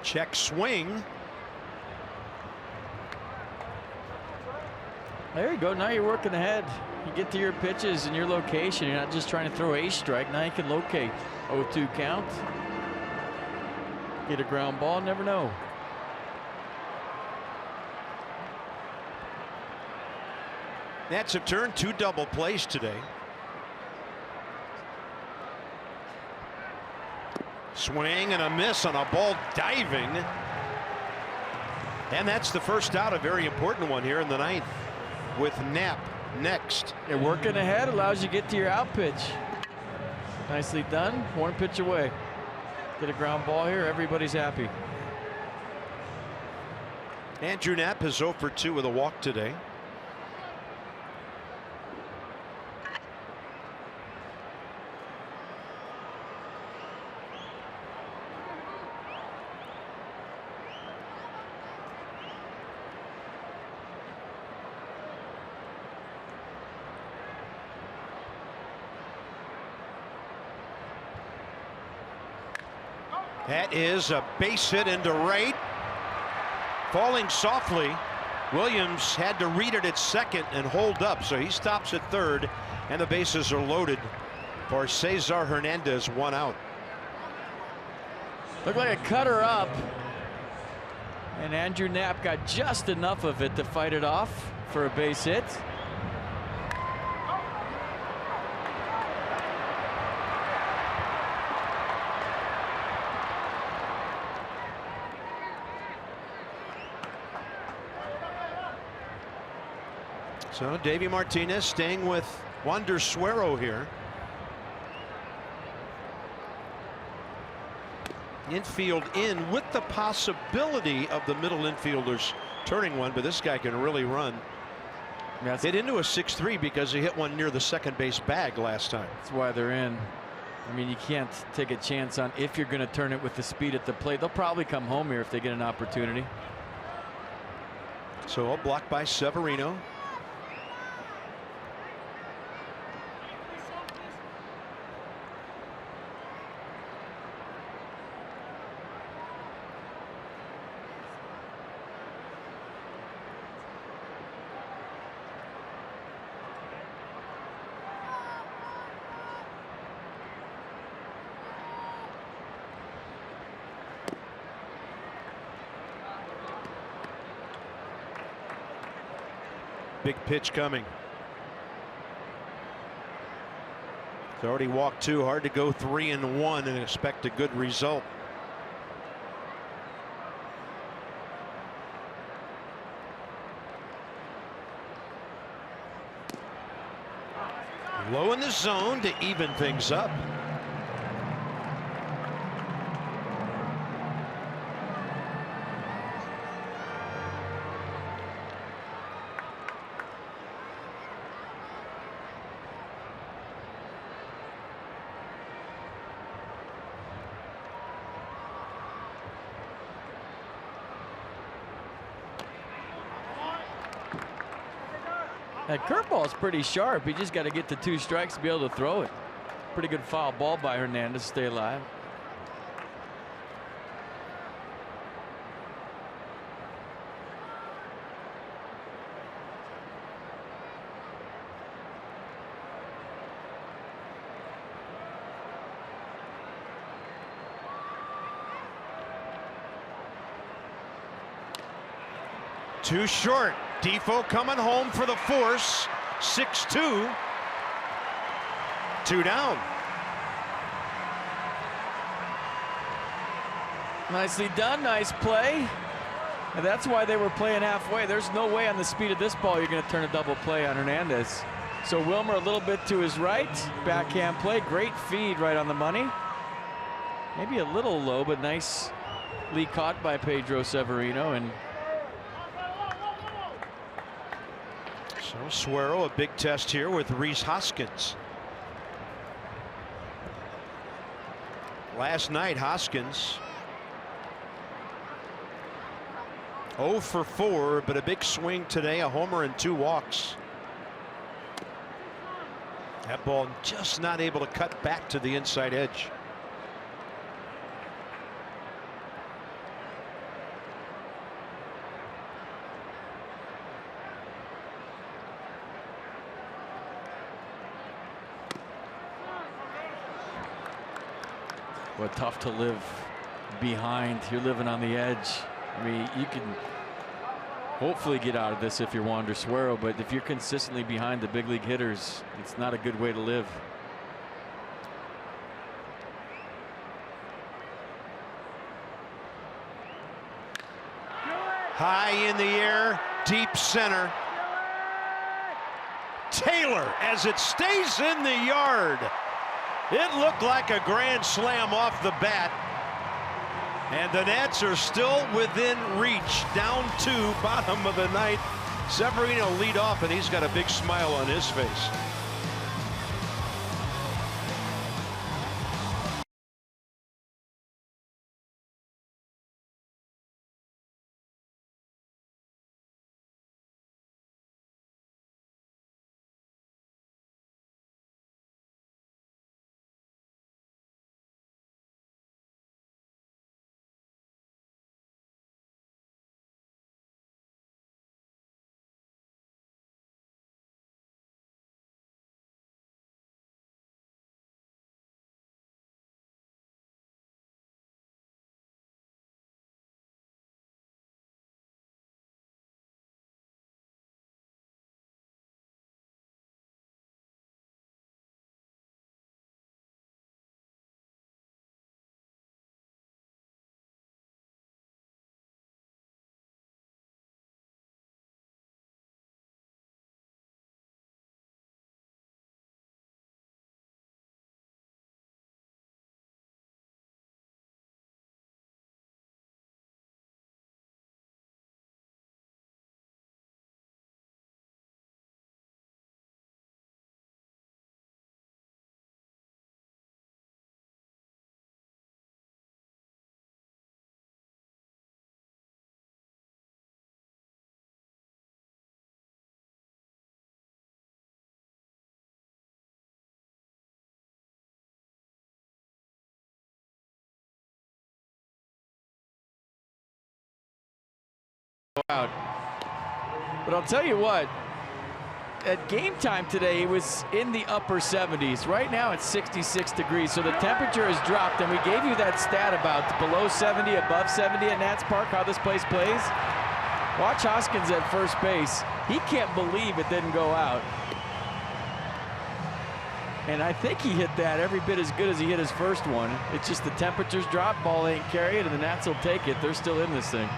Speaker 1: Check swing.
Speaker 2: There you go. Now you're working ahead. You get to your pitches and your location. You're not just trying to throw a strike. Now you can locate. 0-2 count. Get a ground ball. Never know.
Speaker 1: Nats have turned 2 double plays today. Swing and a miss on a ball diving. And that's the first out, a very important one here in the 9th with Knapp next.
Speaker 2: You're working ahead, allows you to get to your out pitch. Nicely done. 1 pitch away. Get a ground ball here. Everybody's happy.
Speaker 1: Andrew Knapp is 0 for 2 with a walk today. That is a base hit into right. Falling softly. Williams had to read it at second and hold up, so he stops at third, and the bases are loaded for Cesar Hernandez, 1 out.
Speaker 2: Looked like a cutter up, and Andrew Knapp got just enough of it to fight it off for a base hit.
Speaker 1: So Davey Martinez staying with Wander Suero here. Infield in with the possibility of the middle infielders turning one, but this guy can really run. Hit into a 6-3 because he hit one near the second base bag last time.
Speaker 2: That's why they're in. I mean, you can't take a chance on if you're going to turn it with the speed at the plate. They'll probably come home here if they get an opportunity.
Speaker 1: So a block by Severino. Big pitch coming. He's already walked 2. Hard to go 3-1 and expect a good result. Low in the zone to even things up.
Speaker 2: That curveball is pretty sharp. He just got to get to 2 strikes to be able to throw it. Pretty good foul ball by Hernandez to stay alive.
Speaker 1: Too short. Defoe coming home for the force. 6-2. 2 down.
Speaker 2: Nicely done. Nice play. And that's why they were playing halfway. There's no way on the speed of this ball you're going to turn a double play on Hernandez. So Wilmer a little bit to his right. Backhand play. Great feed right on the money. Maybe a little low, but nicely caught by Pedro Severino. And
Speaker 1: so Suero, a big test here with Rhys Hoskins. Last night, Hoskins 0 for 4, but a big swing today, a homer and 2 walks. That ball just not able to cut back to the inside edge.
Speaker 2: Well, tough to live behind. You're living on the edge. I mean, you can hopefully get out of this if you're Wander Suero, but if you're consistently behind the big league hitters, it's not a good way to live.
Speaker 1: High in the air, deep center. Taylor, as it stays in the yard. It looked like a grand slam off the bat. And the Nats are still within reach. Down 2, bottom of the ninth. Severino lead off, and he's got a big smile on his face.
Speaker 2: out. But I'll tell you what, at game time today, it was in the upper 70s. Right now it's 66 degrees, so the temperature has dropped, and we gave you that stat about below 70, above 70 at Nats Park, how this place plays. Watch Hoskins at first base. He can't believe it didn't go out. And I think he hit that every bit as good as he hit his first one. It's just the temperatures drop, ball ain't carrying, and the Nats will take it. They're still in this thing.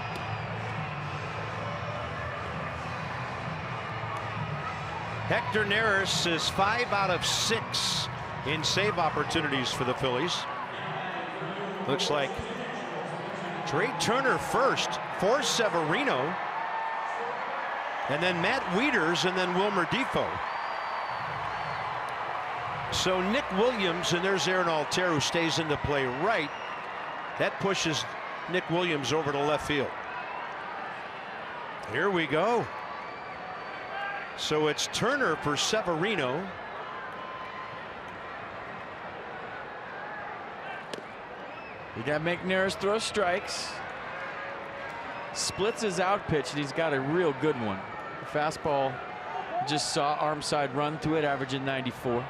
Speaker 1: Hector Neris is 5 out of 6 in save opportunities for the Phillies. Looks like Trey Turner first for Severino, and then Matt Wieters, and then Wilmer Defoe. So Nick Williams, and there's Aaron Altair, who stays into play right. That pushes Nick Williams over to left field. Here we go. So it's Turner for Severino.
Speaker 2: You got to make Neris throw strikes. Splits his out pitch, and he's got a real good one. The fastball, just saw arm side run to it, averaging 94.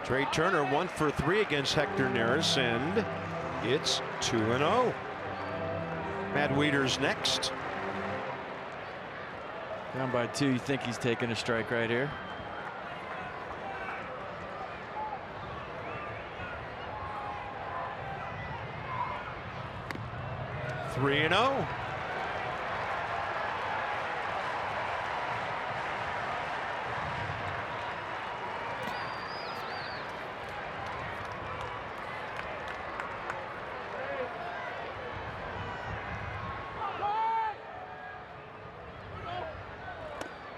Speaker 1: Trey Turner 1 for 3 against Hector Neris, and it's 2-0. Matt Wieters next.
Speaker 2: Down by 2, you think he's taking a strike right here?
Speaker 1: Three and 0.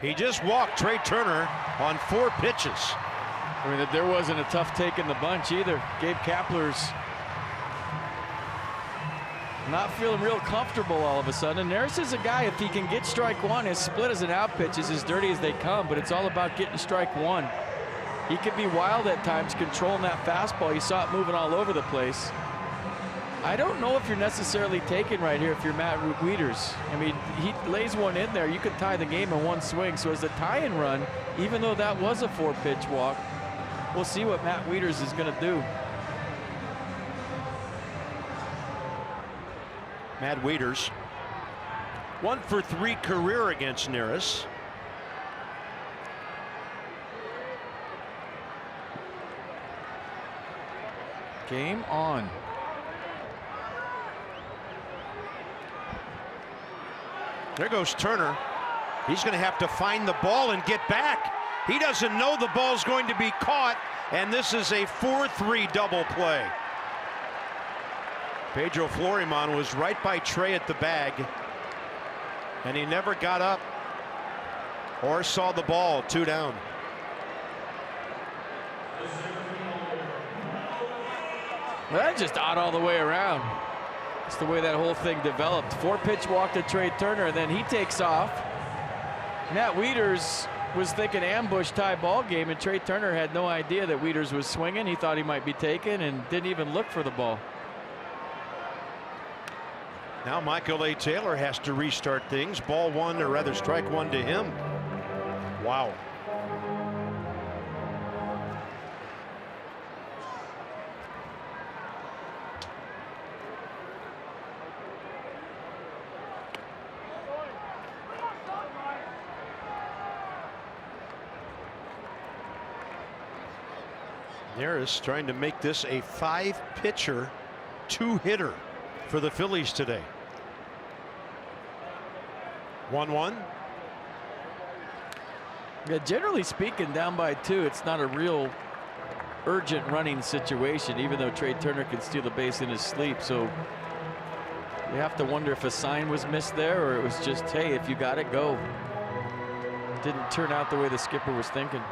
Speaker 1: He just walked Trey Turner on 4 pitches.
Speaker 2: I mean, there wasn't a tough take in the bunch either. Gabe Kapler's not feeling real comfortable all of a sudden. And Neris is a guy, if he can get strike 1, his split as an out pitch is as dirty as they come, but it's all about getting strike 1. He can be wild at times, controlling that fastball. You saw it moving all over the place. I don't know if you're necessarily taking right here if you're Matt Wieters. I mean, he lays one in there. You could tie the game in one swing. So as the tie-in run, even though that was a 4-pitch walk, we'll see what Matt Wieters is going to do.
Speaker 1: Matt Wieters 1 for 3 career against Neris.
Speaker 2: Game on.
Speaker 1: There goes Turner. He's going to have to find the ball and get back. He doesn't know the ball's going to be caught, and this is a 4-3 double play. Pedro Floriman was right by Trey at the bag, and he never got up or saw the ball. 2 down.
Speaker 2: Well, that's just odd all the way around. That's the way that whole thing developed. 4-pitch walk to Trey Turner, and then he takes off. Matt Wieters was thinking ambush tie ball game, and Trey Turner had no idea that Wieters was swinging. He thought he might be taken and didn't even look for the ball.
Speaker 1: Now Michael A. Taylor has to restart things. Ball 1, or rather strike 1 to him. Wow. Neris trying to make this a 5-pitcher, 2-hitter for the Phillies today. 1-1.
Speaker 2: Yeah, generally speaking, down by 2, it's not a real urgent running situation, even though Trey Turner can steal the base in his sleep. So you have to wonder if a sign was missed there, or it was just, hey, if you got it, go. Didn't turn out the way the skipper was thinking.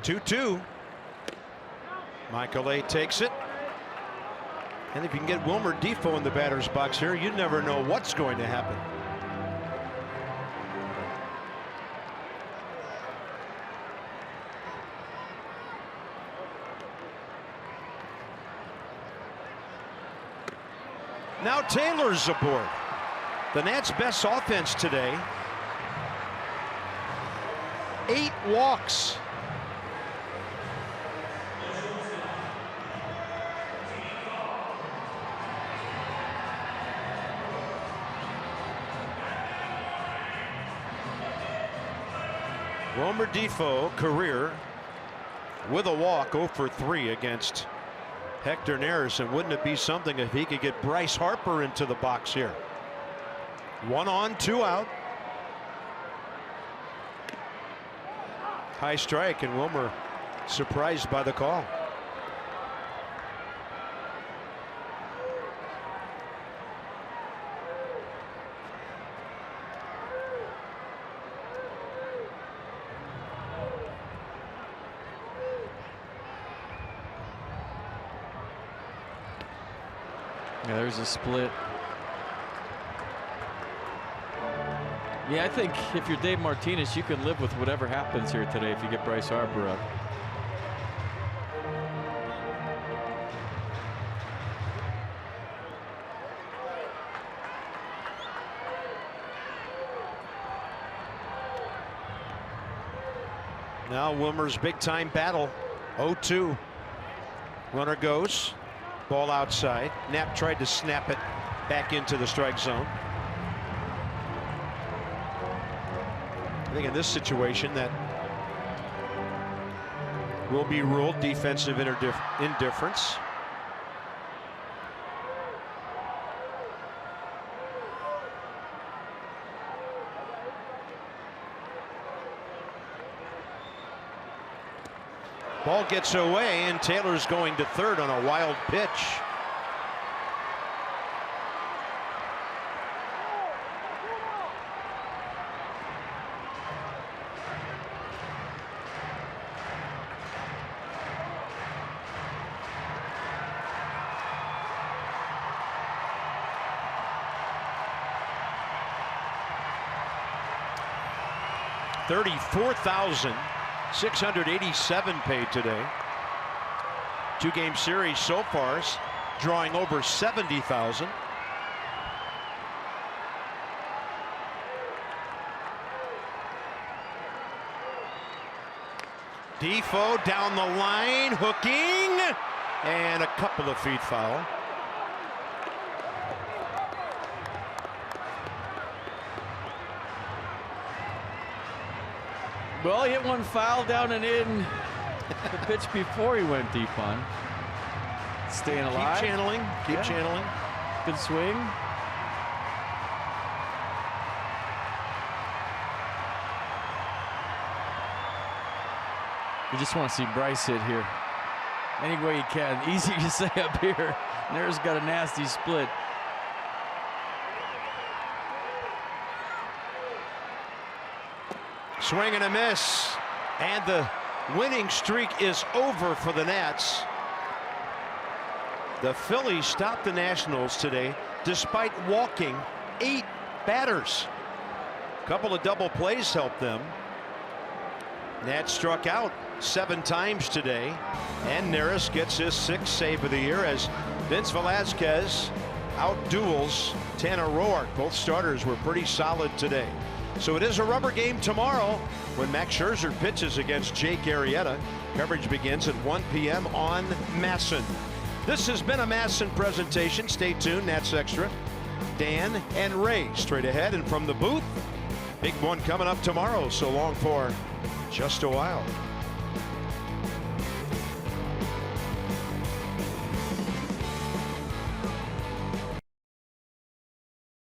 Speaker 1: 2-2. Michael A takes it. And if you can get Wilmer Defoe in the batter's box here, you never know what's going to happen. Now Taylor's aboard. The Nats' best offense today. 8 walks. Wilmer Defoe, career with a walk, 0 for 3 against Hector Neris. And wouldn't it be something if he could get Bryce Harper into the box here? 1 on, 2 out. High strike, and Wilmer surprised by the call.
Speaker 2: Yeah, there's a split. Yeah, I think if you're Dave Martinez, you can live with whatever happens here today if you get Bryce Harper up.
Speaker 1: Now Wilmer's big time battle. 0-2. Runner goes. Ball outside. Knapp tried to snap it back into the strike zone. I think in this situation that will be ruled defensive indifference. Ball gets away, and Taylor's going to third on a wild pitch. $34,687 paid today. 2-game series so far, drawing over 70,000. Defoe down the line, hooking, and a couple of feet foul.
Speaker 2: Well, he hit one foul down and in the pitch before he went deep on. Staying alive.
Speaker 1: Keep channeling. Keep channeling.
Speaker 2: Good swing. You just want to see Bryce hit here. Any way you can. Easy to say up here. Neris got a nasty split.
Speaker 1: Swing and a miss, and the winning streak is over for the Nats. The Phillies stopped the Nationals today despite walking 8 batters. A couple of double plays helped them. Nats struck out 7 times today, and Neris gets his 6th save of the year as Vince Velasquez outduels Tanner Roark. Both starters were pretty solid today. So it is a rubber game tomorrow when Max Scherzer pitches against Jake Arrieta. Coverage begins at 1 p.m. on MASN. This has been a MASN presentation. Stay tuned. Nats Extra. Dan and Ray straight ahead, and from the booth, big one coming up tomorrow. So long for just a while.